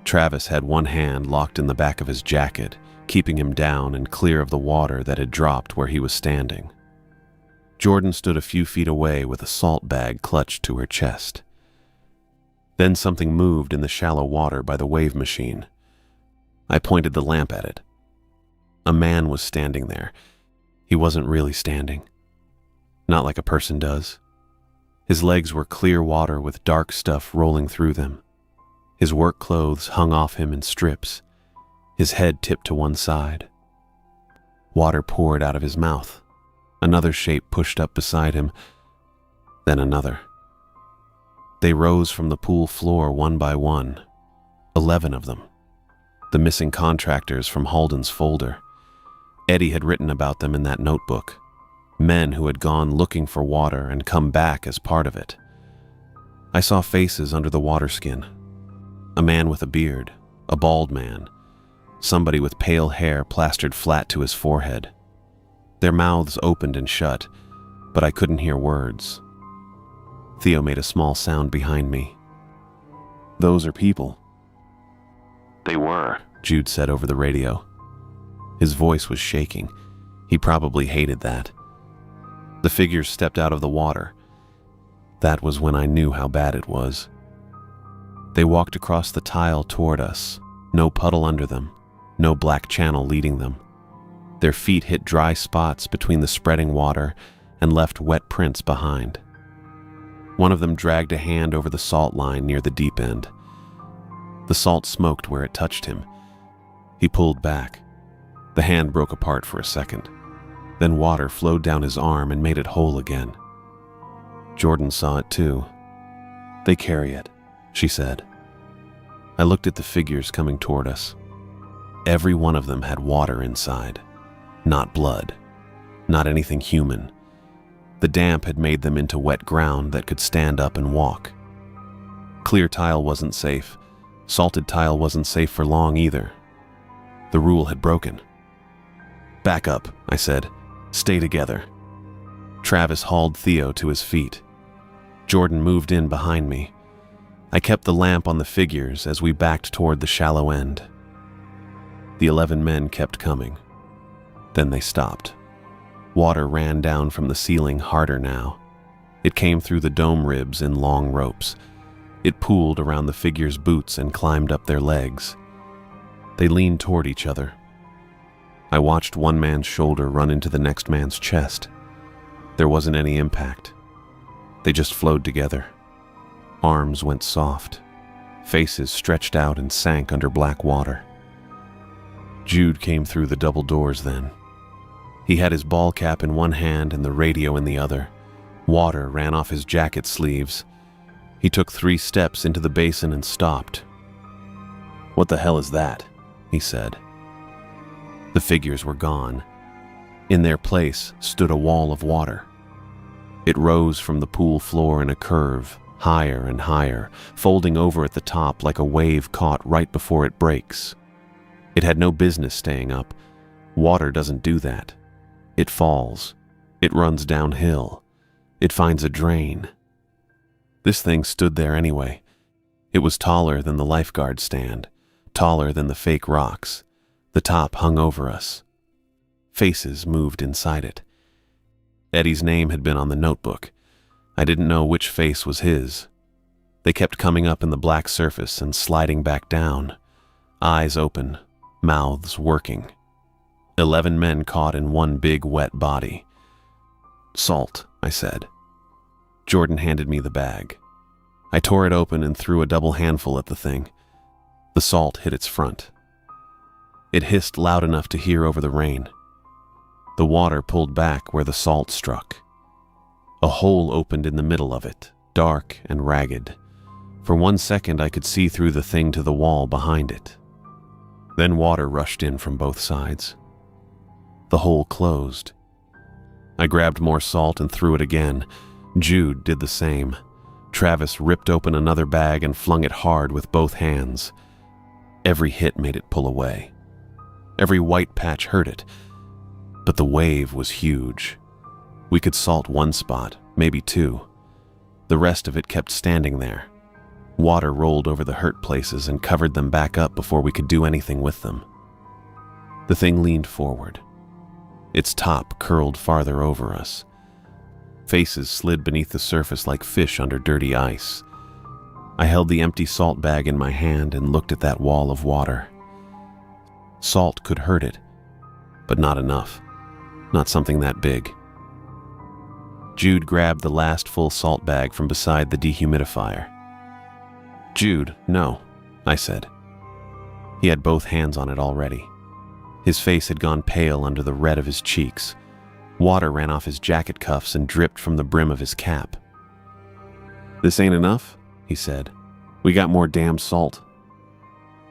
Travis had one hand locked in the back of his jacket, keeping him down and clear of the water that had dropped where he was standing. Jordan stood a few feet away with a salt bag clutched to her chest. Then something moved in the shallow water by the wave machine. I pointed the lamp at it. A man was standing there. He wasn't really standing. Not like a person does. His legs were clear water with dark stuff rolling through them. His work clothes hung off him in strips. His head tipped to one side. Water poured out of his mouth. Another shape pushed up beside him, then another. They rose from the pool floor one by one, 11 of them. The missing contractors from Halden's folder. Eddie had written about them in that notebook. Men who had gone looking for water and come back as part of it. I saw faces under the water skin. A man with a beard, a bald man, somebody with pale hair plastered flat to his forehead. Their mouths opened and shut, but I couldn't hear words. Theo made a small sound behind me. Those are people. They were, Jude said over the radio. His voice was shaking. He probably hated that. The figures stepped out of the water. That was when I knew how bad it was. They walked across the tile toward us, no puddle under them, no black channel leading them. Their feet hit dry spots between the spreading water and left wet prints behind. One of them dragged a hand over the salt line near the deep end. The salt smoked where it touched him. He pulled back. The hand broke apart for a second. Then water flowed down his arm and made it whole again. Jordan saw it too. They carry it, she said. I looked at the figures coming toward us. Every one of them had water inside. Not blood. Not anything human. The damp had made them into wet ground that could stand up and walk. Clear tile wasn't safe. Salted tile wasn't safe for long either. The rule had broken. Back up, I said. Stay together. Travis hauled Theo to his feet. Jordan moved in behind me. I kept the lamp on the figures as we backed toward the shallow end. The 11 men kept coming. Then they stopped. Water ran down from the ceiling harder now. It came through the dome ribs in long ropes. It pooled around the figure's boots and climbed up their legs. They leaned toward each other. I watched one man's shoulder run into the next man's chest. There wasn't any impact. They just flowed together. Arms went soft. Faces stretched out and sank under black water. Jude came through the double doors then. He had his ball cap in one hand and the radio in the other. Water ran off his jacket sleeves. He took 3 steps into the basin and stopped. "What the hell is that?" he said. The figures were gone. In their place stood a wall of water. It rose from the pool floor in a curve, higher and higher, folding over at the top like a wave caught right before it breaks. It had no business staying up. Water doesn't do that. It falls. It runs downhill. It finds a drain. This thing stood there anyway. It was taller than the lifeguard stand, taller than the fake rocks. The top hung over us. Faces moved inside it. Eddie's name had been on the notebook. I didn't know which face was his. They kept coming up in the black surface and sliding back down. Eyes open, mouths working. 11 men caught in one big wet body. "Salt," I said. Jordan handed me the bag. I tore it open and threw a double handful at the thing. The salt hit its front. It hissed loud enough to hear over the rain. The water pulled back where the salt struck. A hole opened in the middle of it, dark and ragged. For 1 second I could see through the thing to the wall behind it. Then water rushed in from both sides. The hole closed. I grabbed more salt and threw it again. Jude did the same. Travis ripped open another bag and flung it hard with both hands. Every hit made it pull away. Every white patch hurt it. But the wave was huge. We could salt 1 spot, maybe 2. The rest of it kept standing there. Water rolled over the hurt places and covered them back up before we could do anything with them. The thing leaned forward. Its top curled farther over us. Faces slid beneath the surface like fish under dirty ice. I held the empty salt bag in my hand and looked at that wall of water. Salt could hurt it, but not enough. Not something that big. Jude grabbed the last full salt bag from beside the dehumidifier. "Jude, no," I said. He had both hands on it already. His face had gone pale under the red of his cheeks. Water ran off his jacket cuffs and dripped from the brim of his cap. "This ain't enough," he said. "We got more damn salt."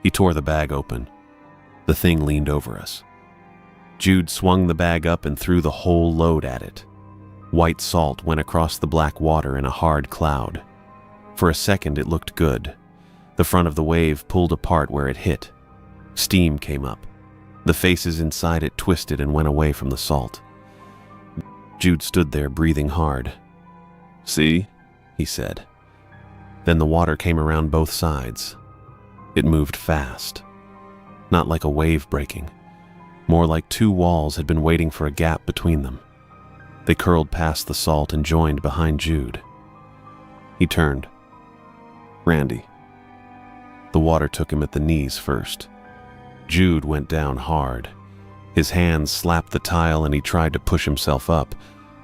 He tore the bag open. The thing leaned over us. Jude swung the bag up and threw the whole load at it. White salt went across the black water in a hard cloud. For a second it looked good. The front of the wave pulled apart where it hit. Steam came up. The faces inside it twisted and went away from the salt. Jude stood there breathing hard. "See?" he said. Then the water came around both sides. It moved fast. Not like a wave breaking. More like 2 walls had been waiting for a gap between them. They curled past the salt and joined behind Jude. He turned. "Randy." The water took him at the knees first. Jude went down hard. His hands slapped the tile and he tried to push himself up.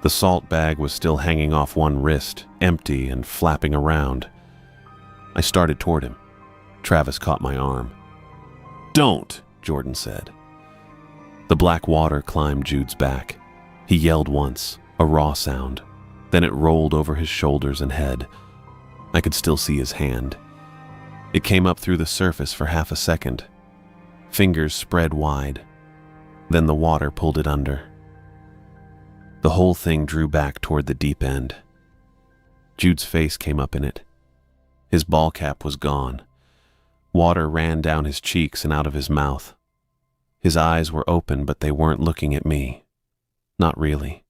The salt bag was still hanging off one wrist, empty and flapping around. I started toward him. Travis caught my arm. "Don't," Jordan said. The black water climbed Jude's back. He yelled once, a raw sound. Then it rolled over his shoulders and head. I could still see his hand. It came up through the surface for half a second. Fingers spread wide. Then the water pulled it under. The whole thing drew back toward the deep end. Jude's face came up in it. His ball cap was gone. Water ran down his cheeks and out of his mouth. His eyes were open, but they weren't looking at me. Not really.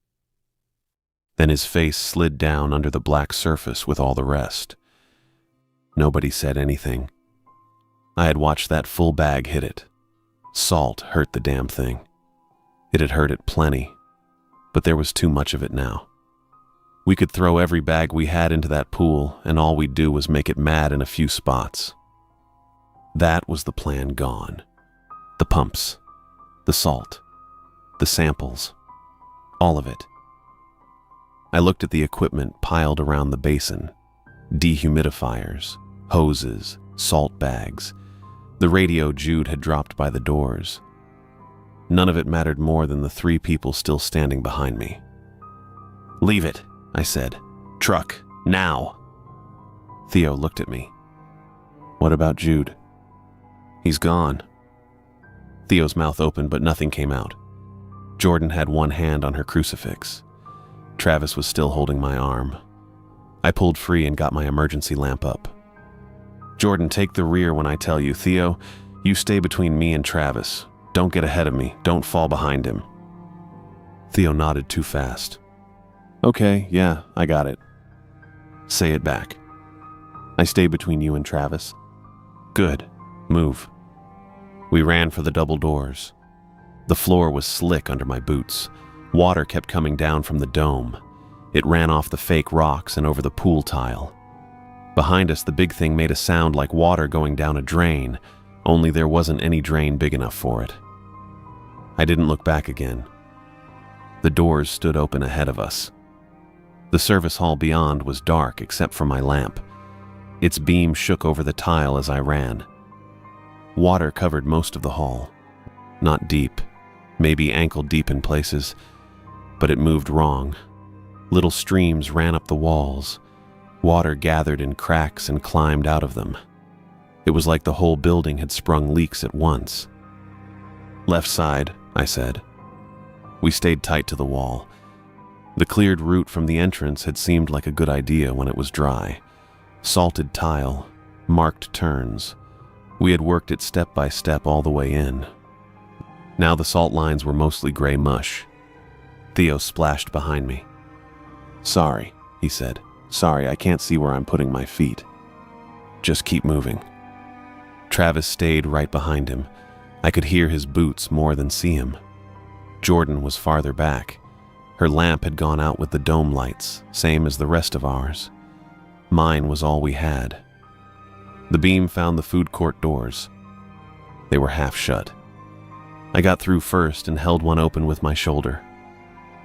Then his face slid down under the black surface with all the rest. Nobody said anything. I had watched that full bag hit it. Salt hurt the damn thing. It had hurt it plenty, but there was too much of it now. We could throw every bag we had into that pool, and all we'd do was make it mad in a few spots. That was the plan gone. The pumps, the salt, the samples, all of it. I looked at the equipment piled around the basin: dehumidifiers, hoses, salt bags, the radio Jude had dropped by the doors. None of it mattered more than the 3 people still standing behind me. "Leave it," I said. "Truck, now." Theo looked at me. "What about Jude?" "He's gone." Theo's mouth opened, but nothing came out. Jordan had one hand on her crucifix. Travis was still holding my arm. I pulled free and got my emergency lamp up. "Jordan, take the rear when I tell you. Theo, you stay between me and Travis. Don't get ahead of me. Don't fall behind him." Theo nodded too fast. "Okay, yeah, I got it." "Say it back." "I stay between you and Travis." "Good. Move." We ran for the double doors. The floor was slick under my boots. Water kept coming down from the dome. It ran off the fake rocks and over the pool tile. Behind us, the big thing made a sound like water going down a drain, only there wasn't any drain big enough for it. I didn't look back again. The doors stood open ahead of us. The service hall beyond was dark except for my lamp. Its beam shook over the tile as I ran. Water covered most of the hall. Not deep, maybe ankle deep in places, but it moved wrong. Little streams ran up the walls. Water gathered in cracks and climbed out of them. It was like the whole building had sprung leaks at once. "Left side," I said. We stayed tight to the wall. The cleared route from the entrance had seemed like a good idea when it was dry. Salted tile, marked turns. We had worked it step by step all the way in. Now the salt lines were mostly gray mush. Theo splashed behind me. "Sorry," he said. "Sorry, I can't see where I'm putting my feet." "Just keep moving." Travis stayed right behind him. I could hear his boots more than see him. Jordan was farther back. Her lamp had gone out with the dome lights, same as the rest of ours. Mine was all we had. The beam found the food court doors. They were half shut. I got through first and held one open with my shoulder.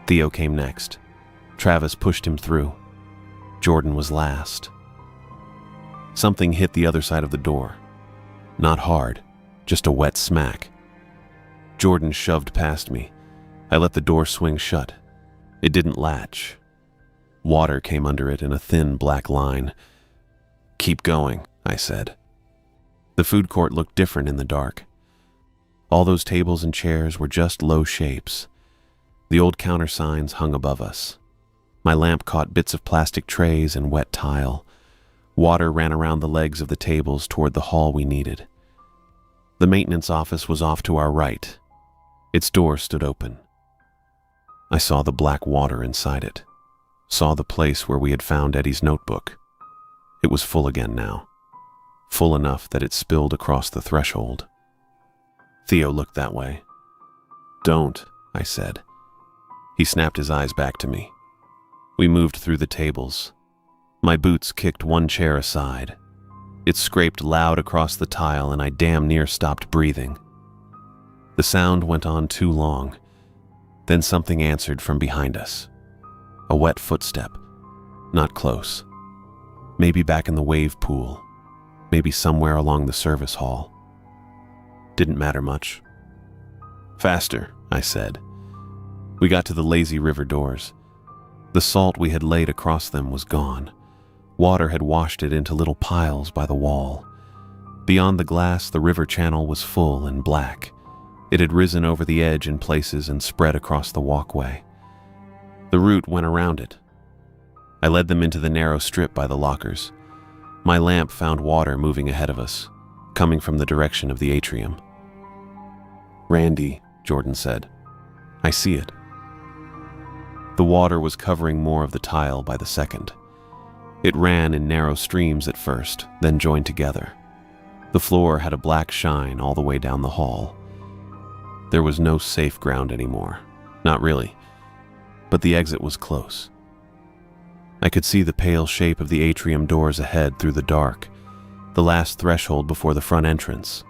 Theo came next. Travis pushed him through. Jordan was last. Something hit the other side of the door. Not hard, just a wet smack. Jordan shoved past me. I let the door swing shut. It didn't latch. Water came under it in a thin black line. "Keep going," I said. The food court looked different in the dark. All those tables and chairs were just low shapes. The old counter signs hung above us. My lamp caught bits of plastic trays and wet tile. Water ran around the legs of the tables toward the hall we needed. The maintenance office was off to our right. Its door stood open. I saw the black water inside it. Saw the place where we had found Eddie's notebook. It was full again now. Full enough that it spilled across the threshold. Theo looked that way. "Don't," I said. He snapped his eyes back to me. We moved through the tables. My boots kicked one chair aside. It scraped loud across the tile and I damn near stopped breathing. The sound went on too long. Then something answered from behind us. A wet footstep. Not close. Maybe back in the wave pool. Maybe somewhere along the service hall. Didn't matter much. "Faster," I said. We got to the lazy river doors. The salt we had laid across them was gone. Water had washed it into little piles by the wall. Beyond the glass, the river channel was full and black. It had risen over the edge in places and spread across the walkway. The route went around it. I led them into the narrow strip by the lockers. My lamp found water moving ahead of us, coming from the direction of the atrium. "Randy," Jordan said. "I see it." The water was covering more of the tile by the second. It ran in narrow streams at first, then joined together. The floor had a black shine all the way down the hall. There was no safe ground anymore. Not really. But the exit was close. I could see the pale shape of the atrium doors ahead through the dark, the last threshold before the front entrance.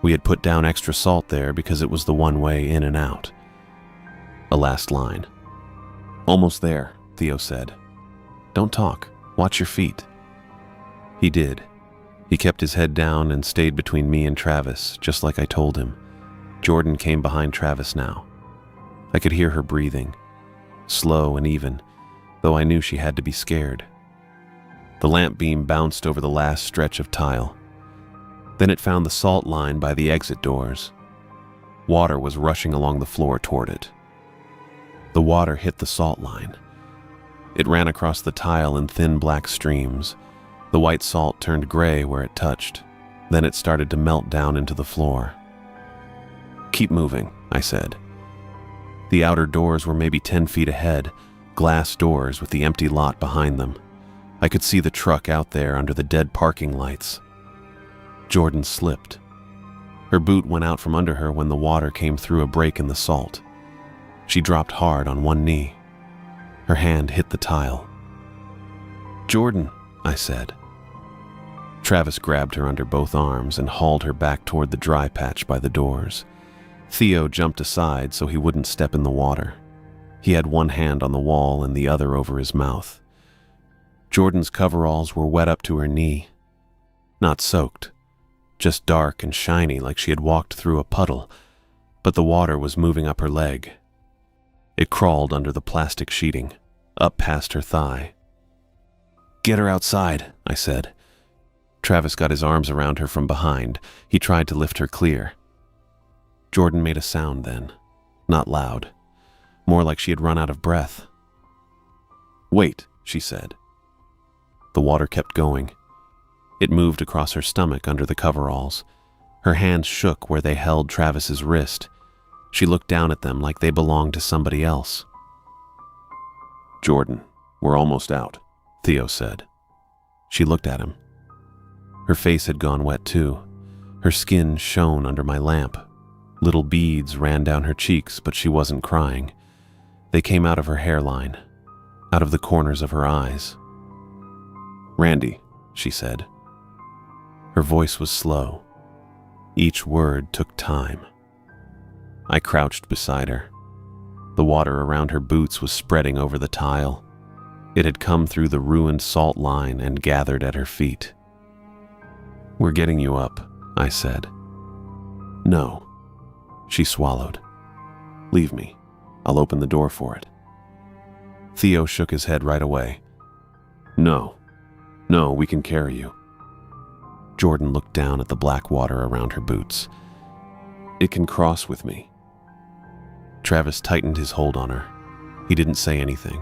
We had put down extra salt there because it was the one way in and out. A last line. "Almost there," Theo said. "Don't talk. Watch your feet." He did. He kept his head down and stayed between me and Travis, just like I told him. Jordan came behind Travis now. I could hear her breathing, slow and even, though I knew she had to be scared. The lamp beam bounced over the last stretch of tile. Then it found the salt line by the exit doors. Water was rushing along the floor toward it. The water hit the salt line. It ran across the tile in thin black streams. The white salt turned gray where it touched. Then it started to melt down into the floor. "Keep moving," I said. The outer doors were maybe 10 feet ahead, glass doors with the empty lot behind them. I could see the truck out there under the dead parking lights. Jordan slipped. Her boot went out from under her when the water came through a break in the salt. She dropped hard on one knee. Her hand hit the tile. "Jordan," I said. Travis grabbed her under both arms and hauled her back toward the dry patch by the doors. Theo jumped aside so he wouldn't step in the water. He had one hand on the wall and the other over his mouth. Jordan's coveralls were wet up to her knee. Not soaked, just dark and shiny like she had walked through a puddle, but the water was moving up her leg. It crawled under the plastic sheeting, up past her thigh. "Get her outside," I said. Travis got his arms around her from behind. He tried to lift her clear. Jordan made a sound then, not loud, more like she had run out of breath. "Wait," she said. The water kept going. It moved across her stomach under the coveralls. Her hands shook where they held Travis's wrist. She looked down at them like they belonged to somebody else. "Jordan, we're almost out," Theo said. She looked at him. Her face had gone wet too. Her skin shone under my lamp. Little beads ran down her cheeks, but she wasn't crying. They came out of her hairline, out of the corners of her eyes. "Randy," she said. Her voice was slow. Each word took time. I crouched beside her. The water around her boots was spreading over the tile. It had come through the ruined salt line and gathered at her feet. "We're getting you up," I said. "No." She swallowed. "Leave me. I'll open the door for it." Theo shook his head right away. No, we can carry you." Jordan looked down at the black water around her boots. "It can cross with me." Travis tightened his hold on her. He didn't say anything.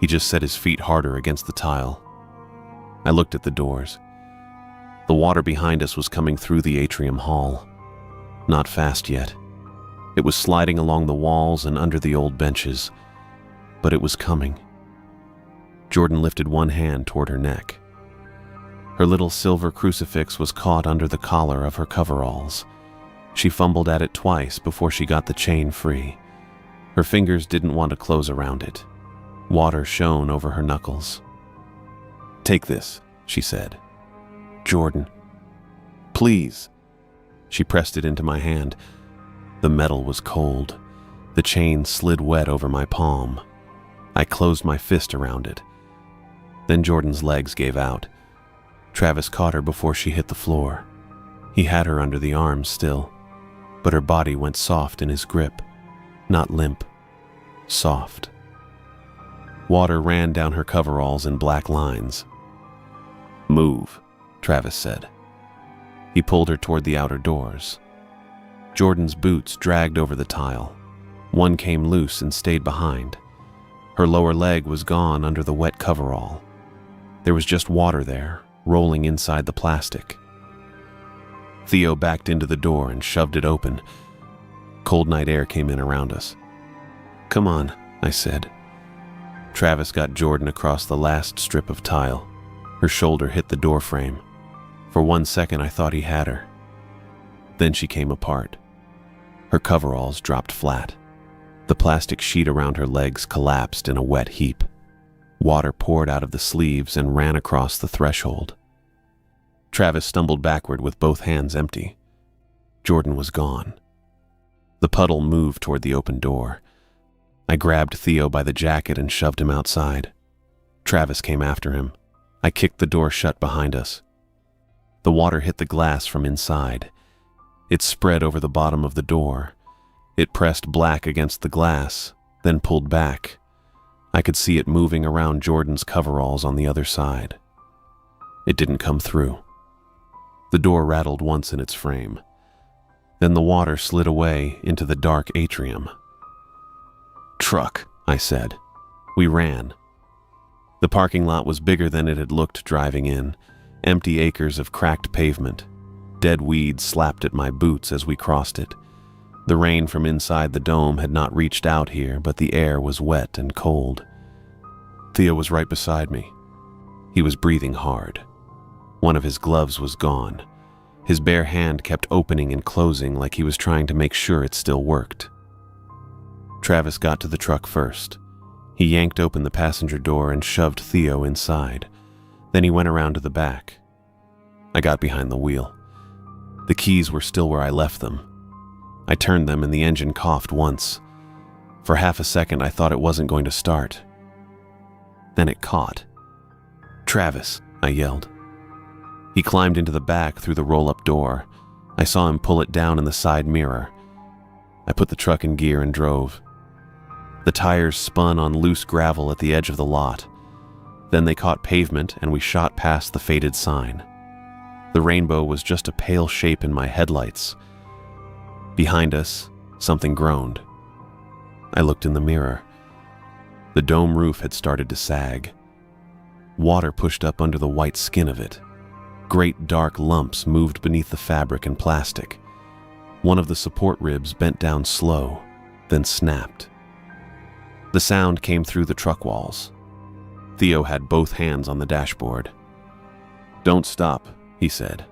He just set his feet harder against the tile. I looked at the doors. The water behind us was coming through the atrium hall. Not fast yet. It was sliding along the walls and under the old benches, but it was coming. Jordan lifted one hand toward her neck. Her little silver crucifix was caught under the collar of her coveralls. She fumbled at it twice before she got the chain free. Her fingers didn't want to close around it. Water shone over her knuckles. "Take this," she said. "Jordan, please." She pressed it into my hand. The metal was cold. The chain slid wet over my palm. I closed my fist around it. Then Jordan's legs gave out. Travis caught her before she hit the floor. He had her under the arms still, but her body went soft in his grip. Not limp, soft. Water ran down her coveralls in black lines. "Move," Travis said. He pulled her toward the outer doors. Jordan's boots dragged over the tile. One came loose and stayed behind. Her lower leg was gone under the wet coverall. There was just water there, rolling inside the plastic. Theo backed into the door and shoved it open. Cold night air came in around us. "Come on," I said. Travis got Jordan across the last strip of tile. Her shoulder hit the door frame. For 1 second I thought he had her. Then she came apart. Her coveralls dropped flat. The plastic sheet around her legs collapsed in a wet heap. Water poured out of the sleeves and ran across the threshold. Travis stumbled backward with both hands empty. Jordan was gone. The puddle moved toward the open door. I grabbed Theo by the jacket and shoved him outside. Travis came after him. I kicked the door shut behind us. The water hit the glass from inside. It spread over the bottom of the door. It pressed black against the glass, then pulled back. I could see it moving around Jordan's coveralls on the other side. It didn't come through. The door rattled once in its frame. Then the water slid away into the dark atrium. "Truck," I said. We ran. The parking lot was bigger than it had looked driving in. Empty acres of cracked pavement. Dead weeds slapped at my boots as we crossed it. The rain from inside the dome had not reached out here, but the air was wet and cold. Theo was right beside me. He was breathing hard. One of his gloves was gone. His bare hand kept opening and closing like he was trying to make sure it still worked. Travis got to the truck first. He yanked open the passenger door and shoved Theo inside. Then he went around to the back. I got behind the wheel. The keys were still where I left them. I turned them and the engine coughed once. For half a second I thought it wasn't going to start. Then it caught. "Travis," I yelled. He climbed into the back through the roll-up door. I saw him pull it down in the side mirror. I put the truck in gear and drove. The tires spun on loose gravel at the edge of the lot. Then they caught pavement and we shot past the faded sign. The rainbow was just a pale shape in my headlights. Behind us, something groaned. I looked in the mirror. The dome roof had started to sag. Water pushed up under the white skin of it. Great dark lumps moved beneath the fabric and plastic. One of the support ribs bent down slow, then snapped. The sound came through the truck walls. Theo had both hands on the dashboard. "Don't stop," he said.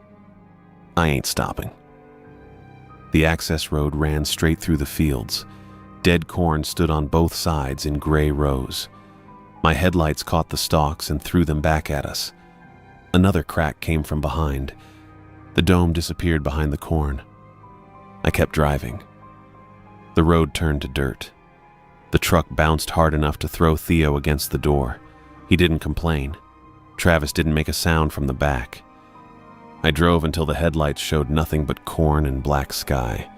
"I ain't stopping." The access road ran straight through the fields. Dead corn stood on both sides in gray rows. My headlights caught the stalks and threw them back at us. Another crack came from behind. The dome disappeared behind the corn. I kept driving. The road turned to dirt. The truck bounced hard enough to throw Theo against the door. He didn't complain. Travis didn't make a sound from the back. I drove until the headlights showed nothing but corn and black sky.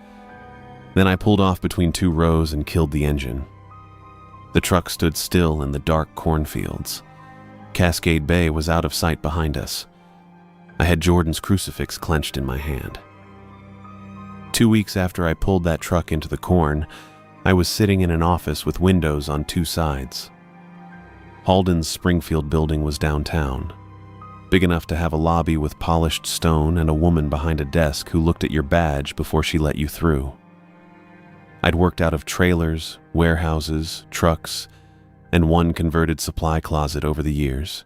Then I pulled off between two rows and killed the engine. The truck stood still in the dark cornfields. Cascade Bay was out of sight behind us. I had Jordan's crucifix clenched in my hand. 2 weeks after I pulled that truck into the corn, I was sitting in an office with windows on two sides. Halden's Springfield building was downtown, big enough to have a lobby with polished stone and a woman behind a desk who looked at your badge before she let you through. I'd worked out of trailers, warehouses, trucks, and one converted supply closet over the years.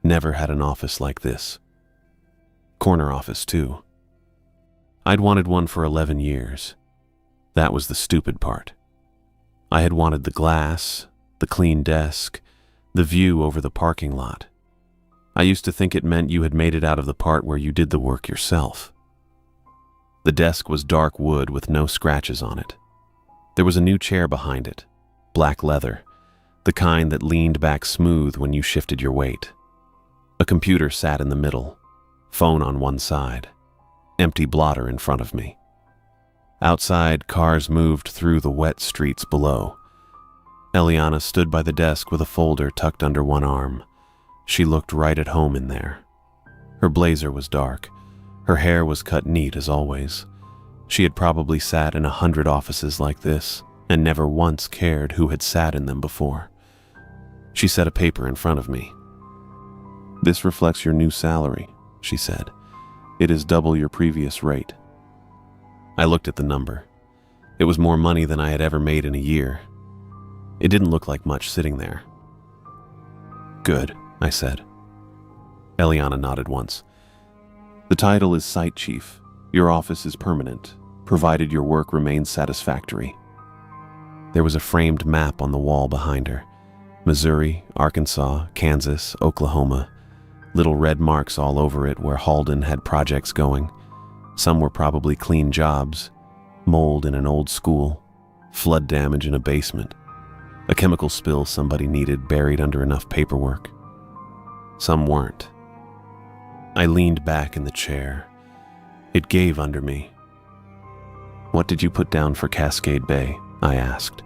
Never had an office like this. Corner office, too. I'd wanted one for 11 years. That was the stupid part. I had wanted the glass, the clean desk, the view over the parking lot. I used to think it meant you had made it out of the part where you did the work yourself. The desk was dark wood with no scratches on it. There was a new chair behind it, black leather, the kind that leaned back smooth when you shifted your weight. A computer sat in the middle, phone on one side, empty blotter in front of me. Outside, cars moved through the wet streets below. Eliana stood by the desk with a folder tucked under one arm. She looked right at home in there. Her blazer was dark. Her hair was cut neat as always. She had probably sat in 100 offices like this, and never once cared who had sat in them before. She set a paper in front of me. "This reflects your new salary," she said. "It is double your previous rate." I looked at the number. It was more money than I had ever made in a year. It didn't look like much sitting there. "Good," I said. Eliana nodded once. "The title is Site Chief. Your office is permanent, provided your work remains satisfactory." There was a framed map on the wall behind her. Missouri, Arkansas, Kansas, Oklahoma. Little red marks all over it where Halden had projects going. Some were probably clean jobs. Mold in an old school. Flood damage in a basement. A chemical spill somebody needed buried under enough paperwork. Some weren't. I leaned back in the chair. It gave under me. "What did you put down for Cascade Bay?" I asked.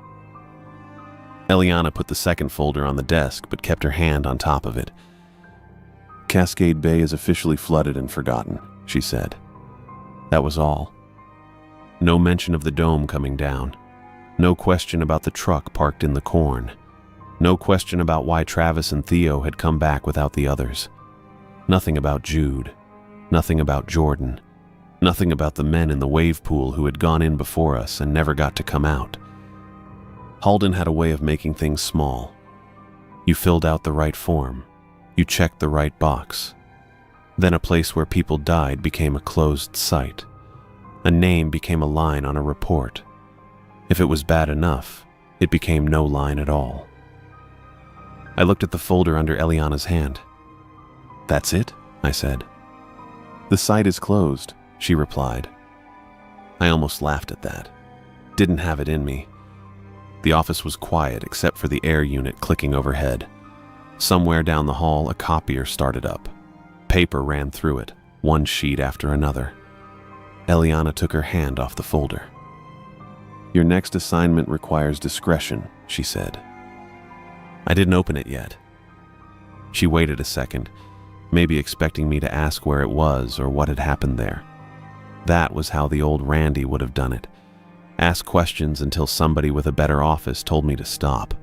Eliana put the second folder on the desk but kept her hand on top of it. "Cascade Bay is officially flooded and forgotten," she said. That was all. No mention of the dome coming down. No question about the truck parked in the corn. No question about why Travis and Theo had come back without the others. Nothing about Jude. Nothing about Jordan. Nothing about the men in the wave pool who had gone in before us and never got to come out. Halden had a way of making things small. You filled out the right form. You checked the right box. Then a place where people died became a closed site. A name became a line on a report. If it was bad enough, it became no line at all. I looked at the folder under Eliana's hand. "That's it?" I said. "The site is closed," she replied. I almost laughed at that. Didn't have it in me. The office was quiet except for the air unit clicking overhead. Somewhere down the hall, a copier started up. Paper ran through it, one sheet after another. Eliana took her hand off the folder. "Your next assignment requires discretion," she said. I didn't open it yet. She waited a second, maybe expecting me to ask where it was or what had happened there. That was how the old Randy would have done it. Ask questions until somebody with a better office told me to stop,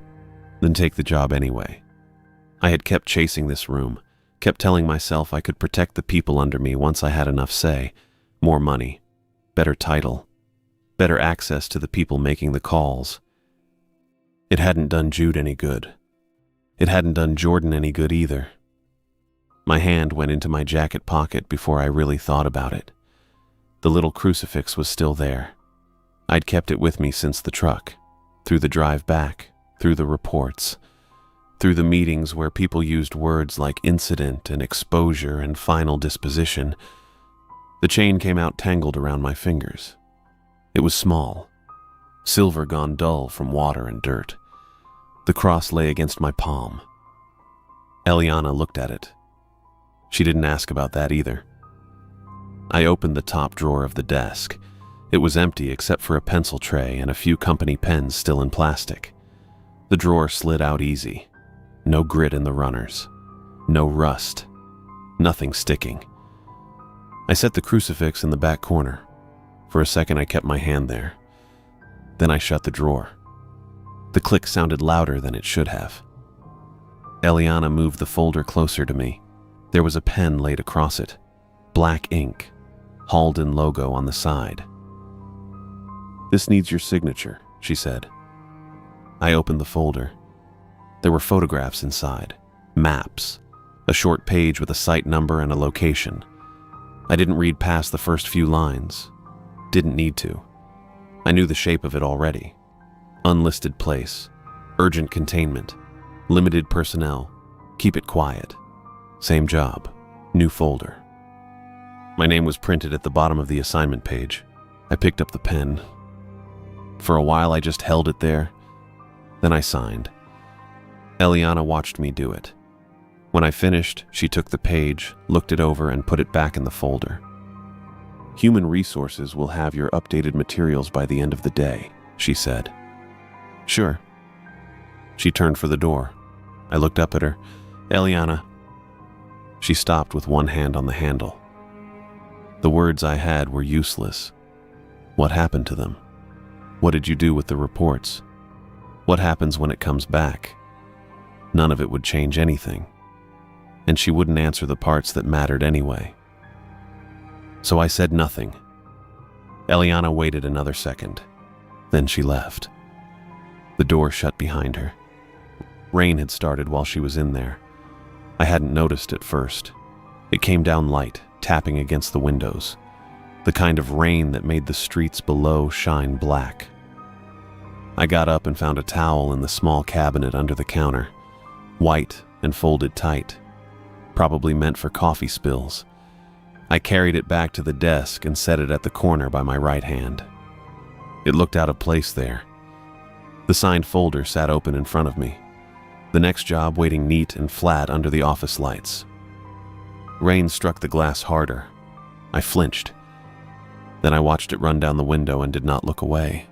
then take the job anyway. I had kept chasing this room, kept telling myself I could protect the people under me once I had enough say, more money, better title, better access to the people making the calls. It hadn't done Jude any good. It hadn't done Jordan any good either. My hand went into my jacket pocket before I really thought about it. The little crucifix was still there. I'd kept it with me since the truck, through the drive back, through the reports, through the meetings where people used words like incident and exposure and final disposition. The chain came out tangled around my fingers. It was small, silver gone dull from water and dirt. The cross lay against my palm. Eliana looked at it. She didn't ask about that either. I opened the top drawer of the desk. It was empty except for a pencil tray and a few company pens still in plastic. The drawer slid out easy. No grit in the runners. No rust. Nothing sticking. I set the crucifix in the back corner. For a second I kept my hand there. Then I shut the drawer. The click sounded louder than it should have. Eliana moved the folder closer to me. There was a pen laid across it. Black ink. Halden logo on the side. "This needs your signature," she said. I opened the folder. There were photographs inside. Maps. A short page with a site number and a location. I didn't read past the first few lines. Didn't need to. I knew the shape of it already. Unlisted place. Urgent containment. Limited personnel. Keep it quiet. Same job. New folder. My name was printed at the bottom of the assignment page. I picked up the pen. For a while I just held it there. Then I signed. Eliana watched me do it. When I finished, she took the page, looked it over, and put it back in the folder. "Human Resources will have your updated materials by the end of the day," she said. "Sure." She turned for the door. I looked up at her. "Eliana." She stopped with one hand on the handle. The words I had were useless. What happened to them? What did you do with the reports? What happens when it comes back? None of it would change anything. And she wouldn't answer the parts that mattered anyway. So I said nothing. Eliana waited another second. Then she left. The door shut behind her. Rain had started while she was in there. I hadn't noticed at first. It came down light, tapping against the windows. The kind of rain that made the streets below shine black. I got up and found a towel in the small cabinet under the counter. white and folded tight, probably meant for coffee spills. I carried it back to the desk and set it at the corner by my right hand. It looked out of place there. The signed folder sat open in front of me, the next job waiting neat and flat under the office lights. Rain struck the glass harder. I flinched. Then I watched it run down the window and did not look away.